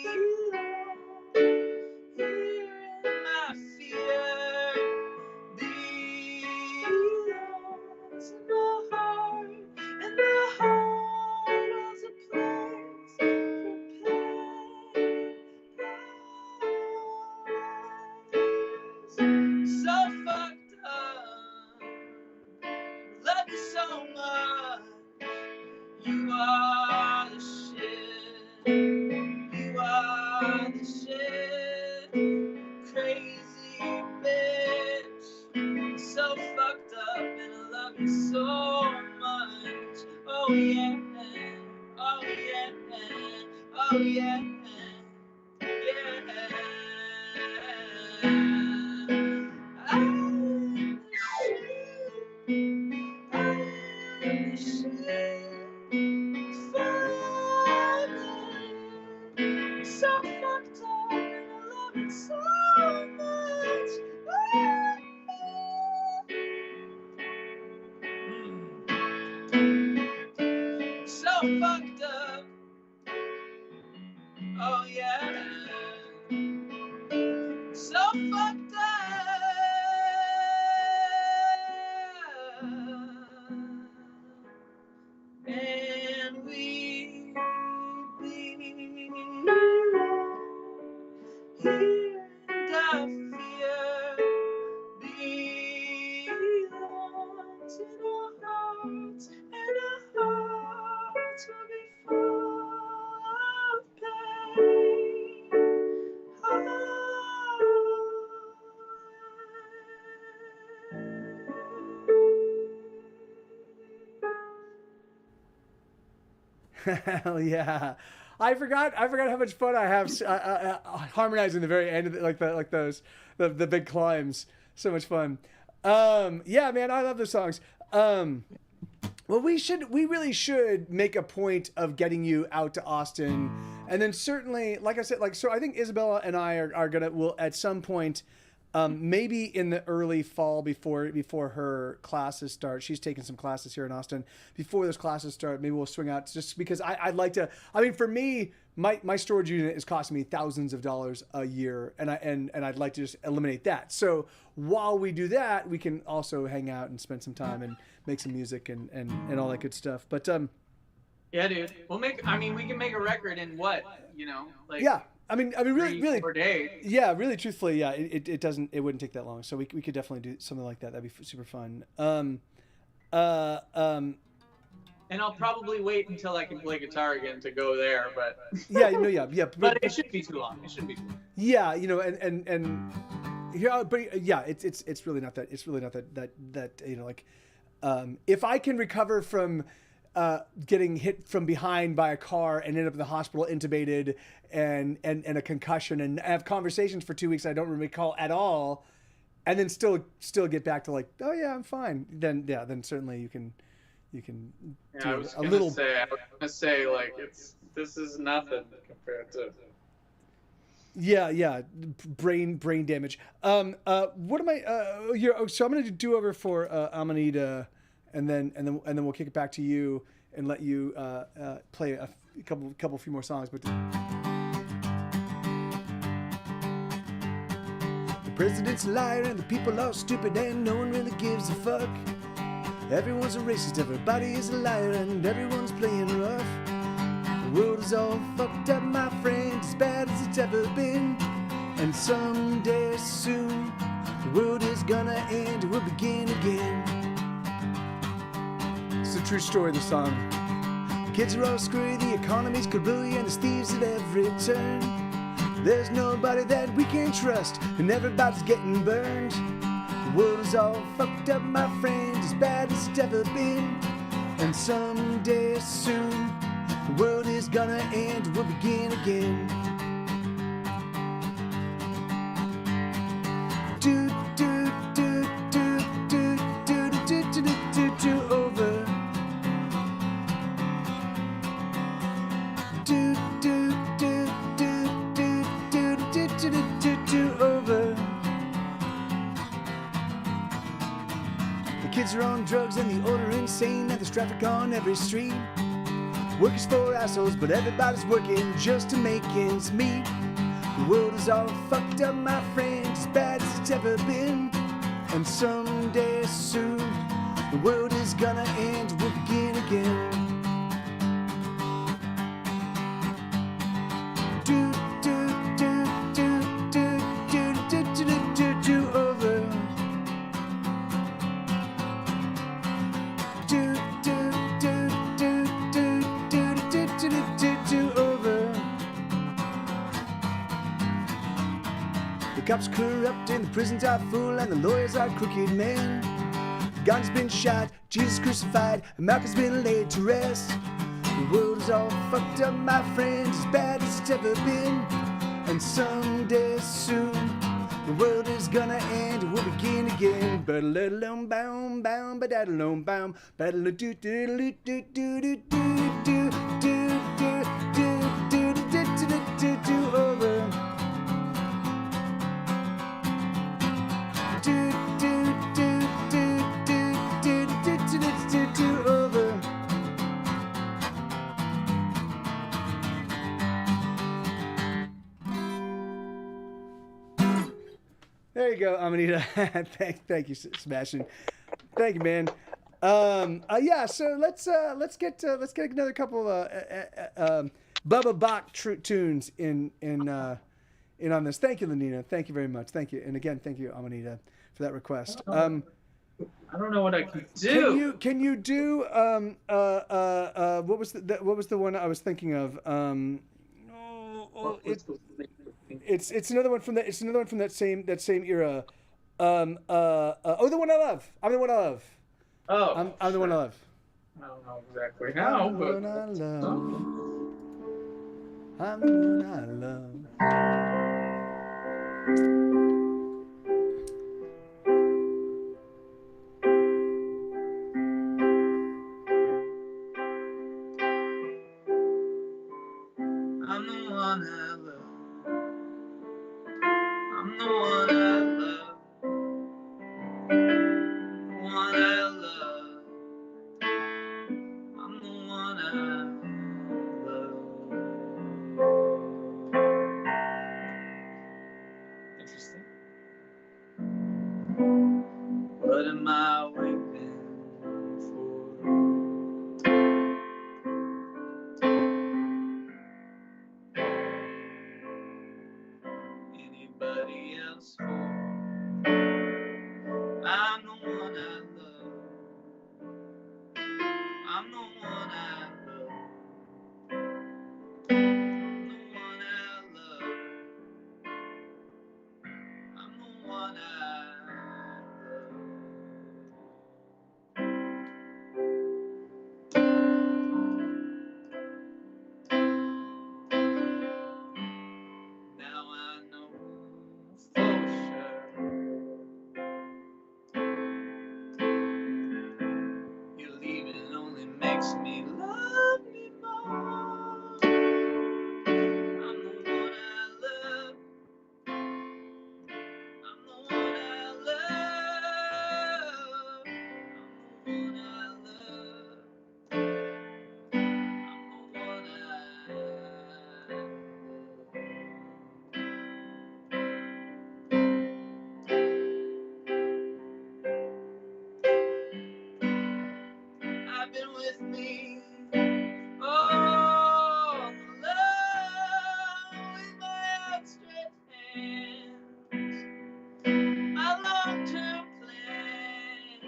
belong here in my fear. Belongs in my heart, and the heart was a place for paradise. So fucked up, love you so much. You are the shit. You are the shit. Crazy bitch. So fucked up and I love you so much. Oh yeah. Oh yeah. Oh yeah. Yeah. Hell yeah. I forgot how much fun I have harmonizing the very end of the big climbs. So much fun. Yeah, man, I love those songs. Well, we really should make a point of getting you out to Austin, and then certainly, like I said, so I think Isabella and I will at some point, maybe in the early fall before her classes start. She's taking some classes here in Austin. Before those classes start, maybe we'll swing out just because I'd like to. I mean, for me, my storage unit is costing me thousands of dollars a year, and I'd like to just eliminate that. So while we do that, we can also hang out and spend some time and make some music and all that good stuff. But yeah, dude, we can make a record in what, like yeah. I mean, really, 4 days. Yeah, really, truthfully, yeah, it wouldn't take that long. So we could definitely do something like that. That'd be super fun. And I'll probably wait until I can play guitar again to go there, but yeah. But it shouldn't be too long. It shouldn't be too long. Yeah, and yeah, but yeah, it's really not that. It's really not that if I can recover from getting hit from behind by a car and end up in the hospital intubated and a concussion and have conversations for 2 weeks I don't recall at all, and then still get back to like, oh yeah, I'm fine. Then certainly you can I was gonna say like this is nothing compared to. Yeah, brain damage. What am I? So I'm gonna do over for Amanita, and then we'll kick it back to you and let you play a few more songs. But the president's a liar and the people are stupid and no one really gives a fuck. Everyone's a racist, everybody is a liar, and everyone's playing rough. The world is all fucked up, my friend, as bad as it's ever been. And someday soon, the world is gonna end, we'll begin again. It's a true story, the song. The kids are all screwy, the economy's kablooey, and there's thieves at every turn. There's nobody that we can trust, and everybody's getting burned. The world is all fucked up, my friend, as bad as it's ever been. And someday soon, the world is gonna end, we'll begin again. Do do do do do do do do do do over. Do do do do do do do do do do over. The kids are on drugs and the order insane, and there's traffic on every street. Work is for assholes, but everybody's working just to make ends meet. The world is all fucked up, my friend, as bad as it's ever been. And someday soon, the world is gonna end, we'll begin again. Do do do do do do do do do do over. Do do do do do do do do do do over. The cops corrupt and the prisons are full and the lawyers are crooked men. God's been shot, Jesus crucified, and Malcolm's been laid to rest. The world is all fucked up, my friend, as bad as it's ever been. And someday soon, the world is gonna end, we'll begin again. Ba-da-da-dum, bound, bound, ba-da-da-dum, bound, ba-da-da-do-do-do-do-do-do-do-do-do-do-do-do-do over. Do-do-do-do-do-do-do-do-do over. There you go, Amanita. thank you, Sebastian. Thank you, man. Yeah. So let's get another couple Bubba Bach tunes in on this. Thank you, Lenina. Thank you very much. Thank you, and again, thank you, Amanita, for that request. I don't know what I can do. Can you do what was the one I was thinking of? It's another one from that same era. The one I love. I'm the one I love. Oh, I'm the one I love. I don't know exactly how, but I'm the one I love. I'm the one I love. I'm the one I love. I'm the one I love. The one I love. I'm the one I love. Interesting. What am I waiting for? Anybody else for? I'm the one I love. I'm the one I love. I'm the one I love. I'm the one I love. Now I know for sure your leaving only makes me love me more. I'm the one I love. I'm the one I love. I'm the one I love. I'm the one I love. I've been with me all alone with my outstretched hands, my long-term plan.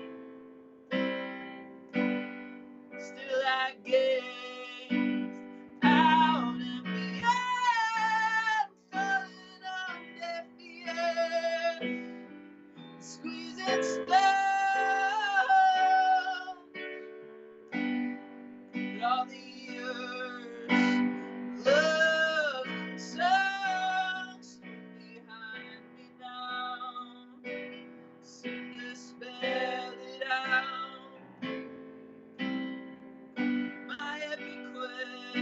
Still I gaze out and beyond, falling on deaf ears, squeezing stone. But all the years, love and songs behind me now seem to spell it out. My epic quest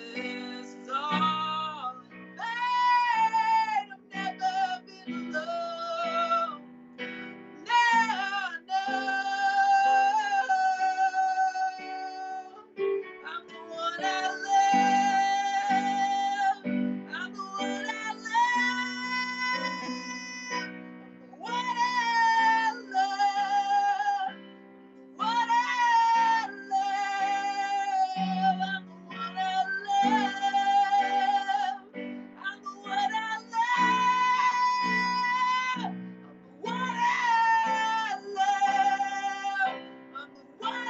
is all in vain. I've never been alone. No, no. I'm the one I love. I'm the one I love. I'm the one I love. What I love. I'm the one I love. I'm the one I love. I'm the one I love. I'm the one I love.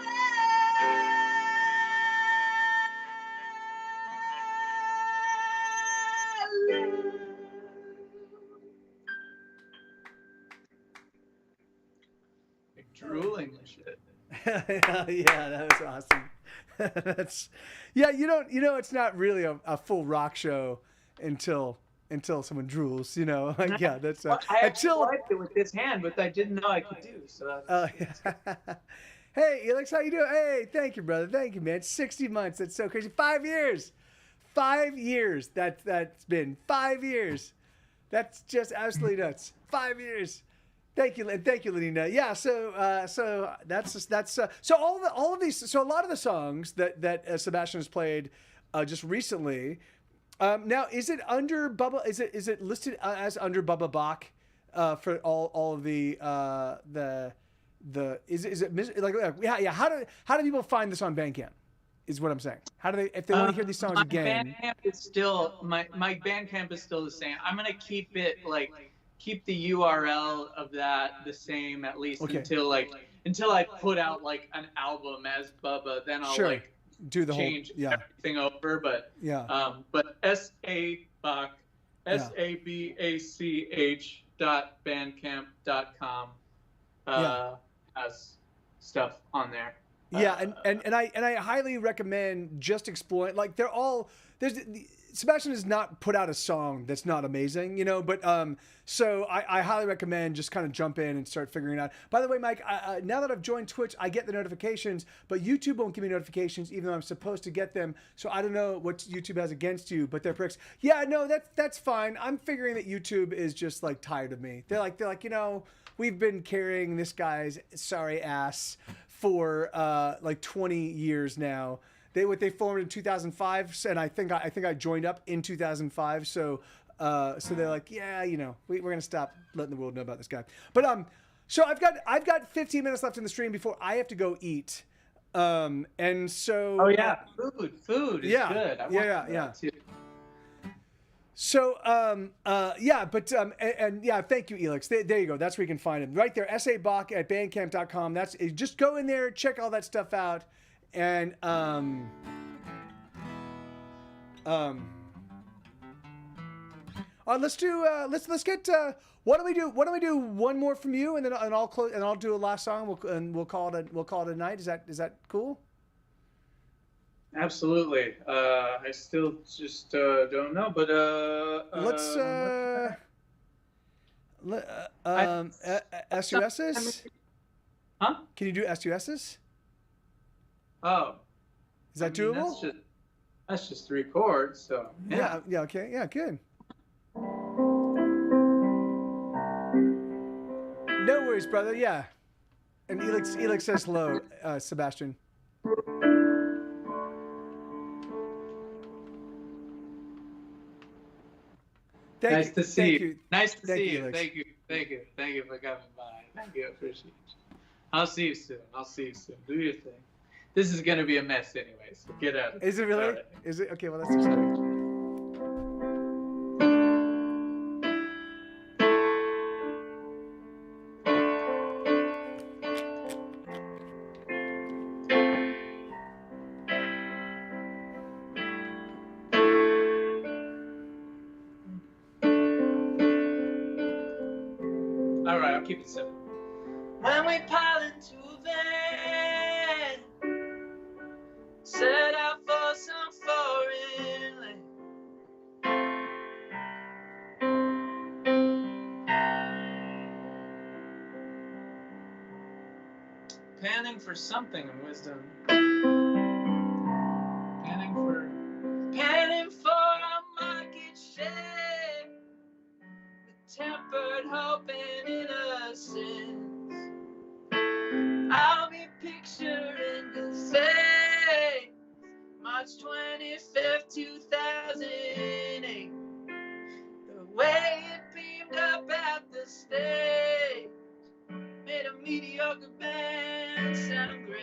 like drooling and shit. Yeah, that was awesome. That's yeah. It's not really a full rock show until someone drools. Like yeah, that's Well, I actually until. wiped it with this hand, but I didn't know I could do. So that's, Yeah. Hey, Elix, how you doing? Hey, thank you, brother. Thank you, man. 60 months. That's so crazy. 5 years. 5 years. That's been 5 years. That's just absolutely nuts. 5 years. Thank you, Lenina. Yeah, so that's so all of these. So a lot of the songs that Sebastian has played just recently. Now, is it under Bubba? Is it listed as under Bubba Bach for all of the is it like yeah? How do people find this on Bandcamp? Is what I'm saying. How do they if they want to hear these songs again? Bandcamp is still my Bandcamp is still the same. I'm gonna keep it keep the URL of that the same at least until I put out like an album as Bubba. Then I'll do the change whole everything over. But but Sabach SABACH.bandcamp.com has stuff on there. Yeah, and I highly recommend just exploring. Like Sebastian has not put out a song that's not amazing, you know. But so I highly recommend just kind of jump in and start figuring it out. By the way, Mike, now that I've joined Twitch, I get the notifications, but YouTube won't give me notifications, even though I'm supposed to get them. So I don't know what YouTube has against you, but they're pricks. Yeah, no, that's fine. I'm figuring that YouTube is just like tired of me. They're like, you know, we've been carrying this guy's sorry ass for like 20 years now. They formed in 2005, and I think I joined up in 2005. So they're like, yeah, you know, we're gonna stop letting the world know about this guy. But so I've got 15 minutes left in the stream before I have to go eat. And so oh yeah, food is yeah, good. I want yeah. that too. So, yeah, but, and yeah, thank you, Elix. There you go. That's where you can find him. Right there, S.A.Bach at bandcamp.com. Just go in there, check all that stuff out. And, let's get, why don't we do one more from you, and then I'll close, and I'll do a last song, we'll call it a night. Is that cool? Absolutely. I still just don't know, but let's SUSs. Huh? Can you do SUSs? Oh, is that doable? That's just 3 chords. So yeah, okay, yeah, good. No worries, brother. Yeah, and Elix says hello, Sebastian. Nice to see you. Nice to see you. Elix. Thank you for coming by. Thank you. I appreciate you. I'll see you soon. Do your thing. This is gonna be a mess anyway, so get out of it. Is it really? Right. Is it? Okay, well, that's exciting. All right, I'll keep it simple. When we pile into a van, set out for some foreign land. Panning for something in wisdom. Panning for a market share. With tempered hope and innocence. I'll be picturing the face, March 25th, 2008. The way it beamed up at the stage made a mediocre band sound great.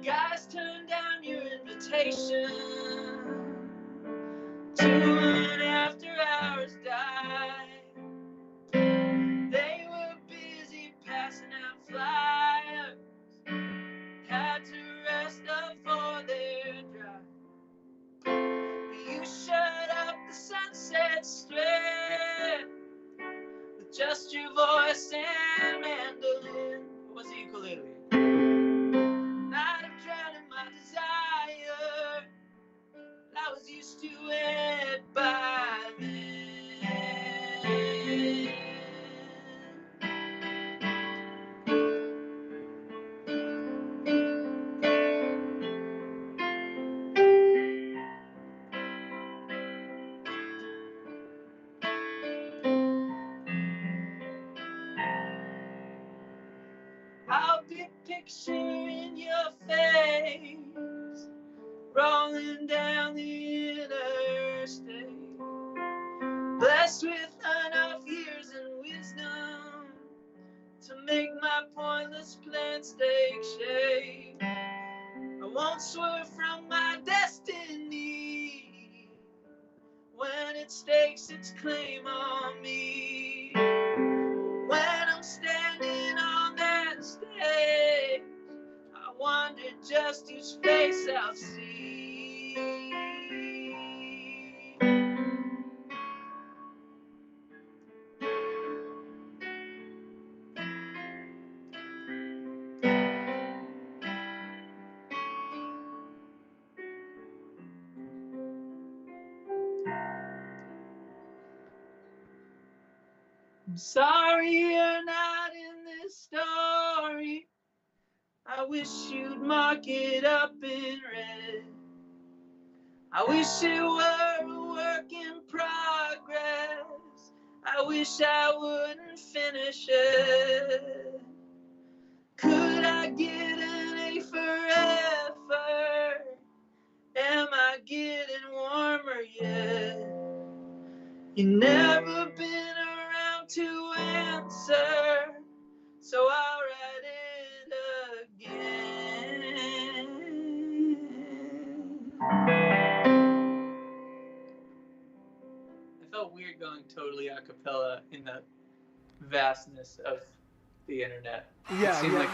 Guys, turn down your invitation to an after-hours dive. They were busy passing out flyers, had to rest up for their drive. You shut up the Sunset Strip with just your voice and mandolin. Or was it ukulele? My desire, I was used to it by then. I'll be picturing your face rolling down the interstate, blessed with enough years and wisdom to make my pointless plans take shape. I won't swerve from my destiny when it stakes its claim on me. When I'm standing on that stage, I wonder just whose face I'll see. I'm sorry you're not in this story. I wish you'd mark it up in red. I wish it were a work in progress. I wish I wouldn't finish it. Could I get an A for effort? Am I getting warmer yet? You never been around to answer, so I'll write it again. I felt weird going totally a cappella in the vastness of the internet. Yeah, it seemed yeah. like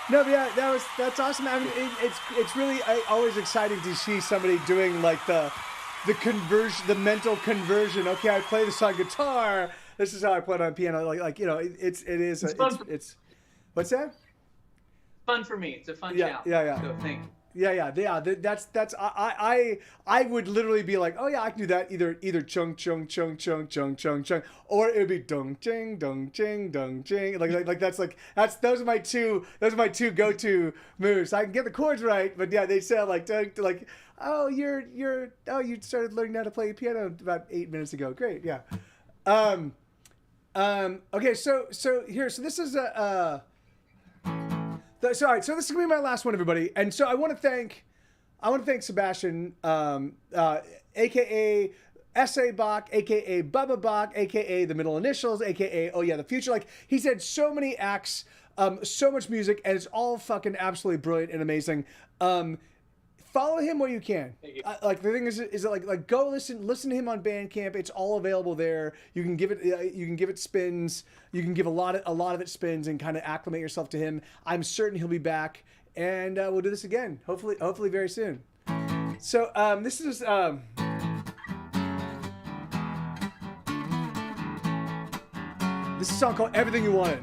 No, that's awesome. I mean, it's really always exciting to see somebody doing like the conversion, the mental conversion. Okay, I play this on guitar. This is how I play it on piano. Like you know, it's what's that? Fun for me. It's a fun Yeah, challenge. yeah. So thank you. Yeah. That's I would literally be like, oh yeah, I can do that. Either chung chung chung chung chung chung chung, or it would be dung ching dung ching dung ching. Like that's those are my two go-to moves. I can get the chords right, but yeah, they sound like oh you started learning how to play piano about 8 minutes ago. Great, yeah. Okay, so this is so, all right, so this is gonna be my last one, everybody, and so I want to thank Sebastian, aka S.A. Bach, aka Bubba Bach, aka the middle initials, aka Oh Yeah the Future. Like, he's had so many acts, so much music, and it's all fucking absolutely brilliant and amazing. Follow him where you can. Like the thing is like go listen to him on Bandcamp. It's all available there. You can give it spins. You can give a lot of it spins and kind of acclimate yourself to him. I'm certain he'll be back, and we'll do this again. Hopefully very soon. So this is a song called Everything You Wanted.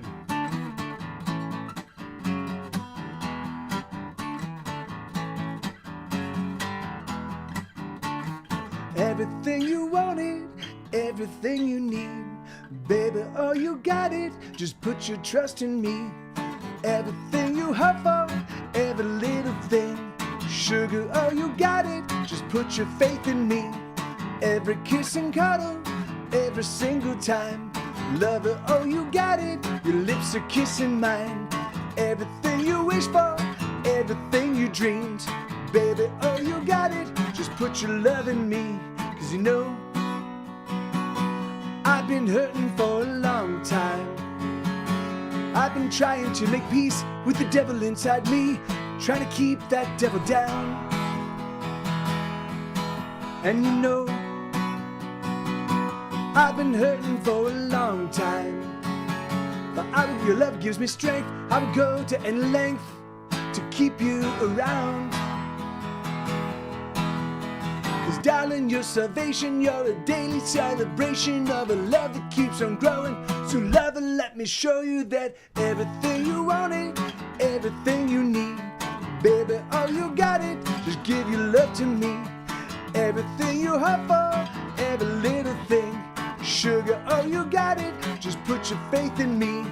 Everything you wanted, everything you need, baby, oh you got it, just put your trust in me. Everything you hope for, every little thing, sugar, oh you got it, just put your faith in me. Every kiss and cuddle, every single time, lover, oh you got it, your lips are kissing mine. Everything you wish for, everything you dreamed, baby, oh you got it, just put your love in me. 'Cause you know, I've been hurting for a long time. I've been trying to make peace with the devil inside me, trying to keep that devil down. And you know, I've been hurting for a long time, but out of your love gives me strength. I would go to any length to keep you around. 'Cause darling, your salvation, you're a daily celebration of a love that keeps on growing. So lover, let me show you that everything you wanted, everything you need, baby, oh you got it, just give your love to me. Everything you hope for, every little thing, sugar, oh you got it, just put your faith in me.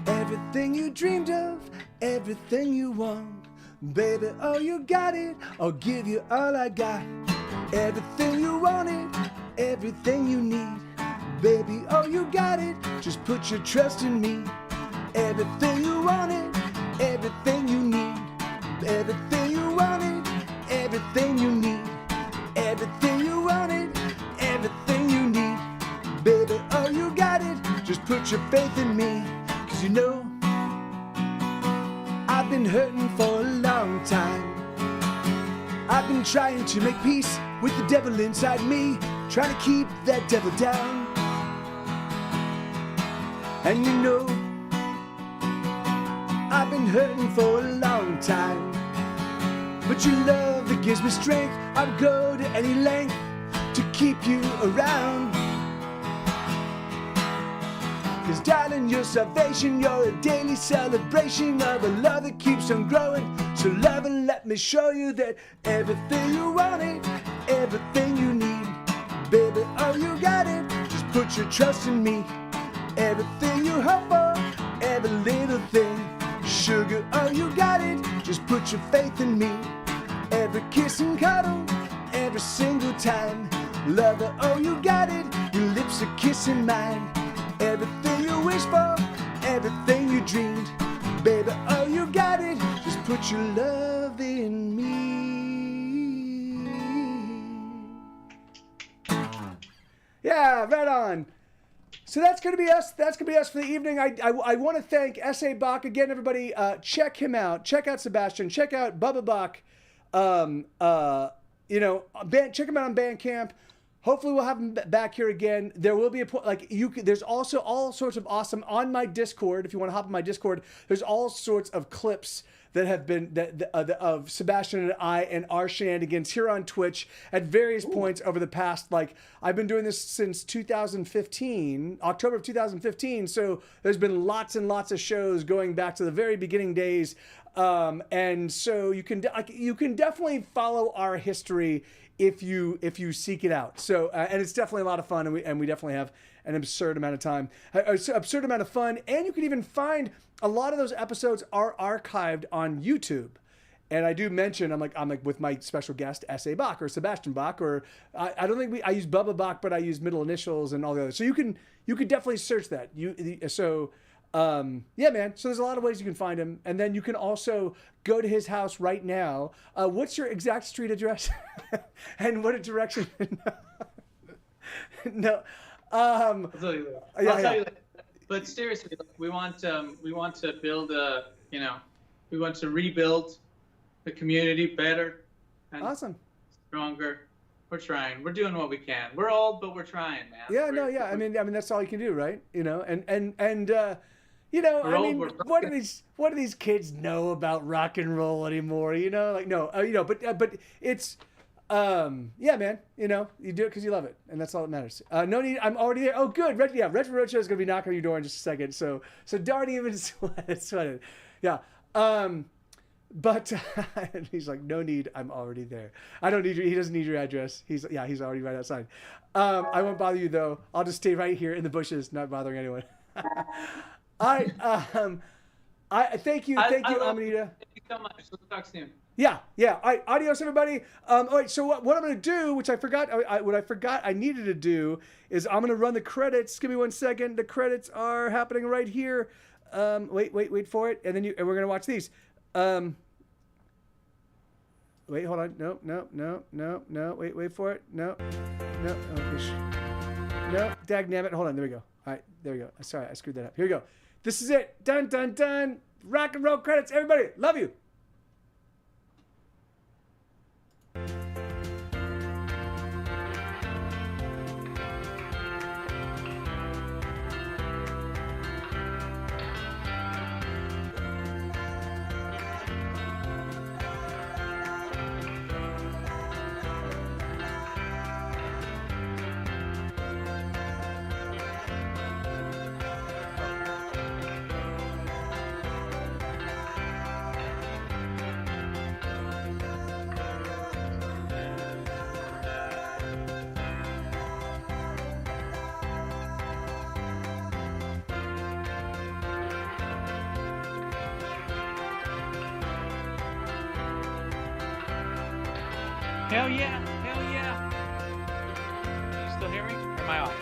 Everything you dreamed of, everything you want, baby, oh you got it, I'll give you all I got. Everything you wanted, everything you need, baby, oh you got it, just put your trust in me. Everything you wanted, everything you need, everything you wanted, everything you need, everything you just put your faith in me. 'Cause you know, I've been hurting for a long time. I've been trying to make peace with the devil inside me, trying to keep that devil down. And you know, I've been hurting for a long time. But your love that gives me strength, I would go to any length to keep you around. 'Cause darling, your salvation, you're a daily celebration of a love that keeps on growing. So love, and let me show you that everything you wanted, everything you need, baby, oh, you got it. Just put your trust in me. Everything you hope for, every little thing, sugar, oh, you got it. Just put your faith in me. Every kiss and cuddle, every single time, lover, oh, you got it. Your lips are kissing mine. Everything you wish for, everything you dreamed, baby, oh, you got it. Just put your love in me. Yeah, right on. So that's going to be us. That's going to be us for the evening. I want to thank S.A. Bach again, everybody. Check him out. Check out Sebastian. Check out Bubba Bach. Check him out on Bandcamp. Hopefully we'll have him back here again. There will be there's also all sorts of awesome on my Discord. If you want to hop on my Discord, there's all sorts of clips that have been of Sebastian and I and our shenanigans here on Twitch at various points over the past, I've been doing this since 2015, October of 2015. So there's been lots and lots of shows going back to the very beginning days. And so you can definitely follow our history if you seek it out. So and it's definitely a lot of fun, and we definitely have an absurd amount of time, absurd amount of fun, and you can even find a lot of those episodes are archived on YouTube. And I do mention I'm like with my special guest S.A. Bach or Sebastian Bach, or I don't think I use Bubba Bach, but I use middle initials and all the others. So you can definitely search that. Yeah, man. So there's a lot of ways you can find him, and then you can also go to his house right now. What's your exact street address, and what direction? No. I'll tell you that. I'll tell you that. But seriously, we want to build we want to rebuild the community better and awesome, stronger. We're trying. We're doing what we can. We're old, but we're trying, man. Yeah, I mean that's all you can do, right? What do these kids know about rock and roll anymore? But it's yeah, man. You do it because you love it, and that's all that matters. No need. I'm already there. Oh, good. Retro Roadshow is gonna be knocking on your door in just a second. So don't even sweat it. Yeah. But he's like, no need. I'm already there. I don't need you. He doesn't need your address. He's already right outside. I won't bother you though. I'll just stay right here in the bushes, not bothering anyone. I thank you, Amanita. Thank you so much. Let's talk soon. Yeah. All right, adios, everybody. All right, so what I'm going to do, which I forgot, what I forgot I needed to do, is I'm going to run the credits. Give me 1 second. The credits are happening right here. Wait for it, and we're going to watch these. Wait, hold on. No. Wait for it. No. No, dagnabbit. Hold on. There we go. All right, there we go. Sorry, I screwed that up. Here we go. This is it. Dun, dun, dun. Rock and roll credits. Everybody, love you. Hell yeah. You still hear me? Or am I off?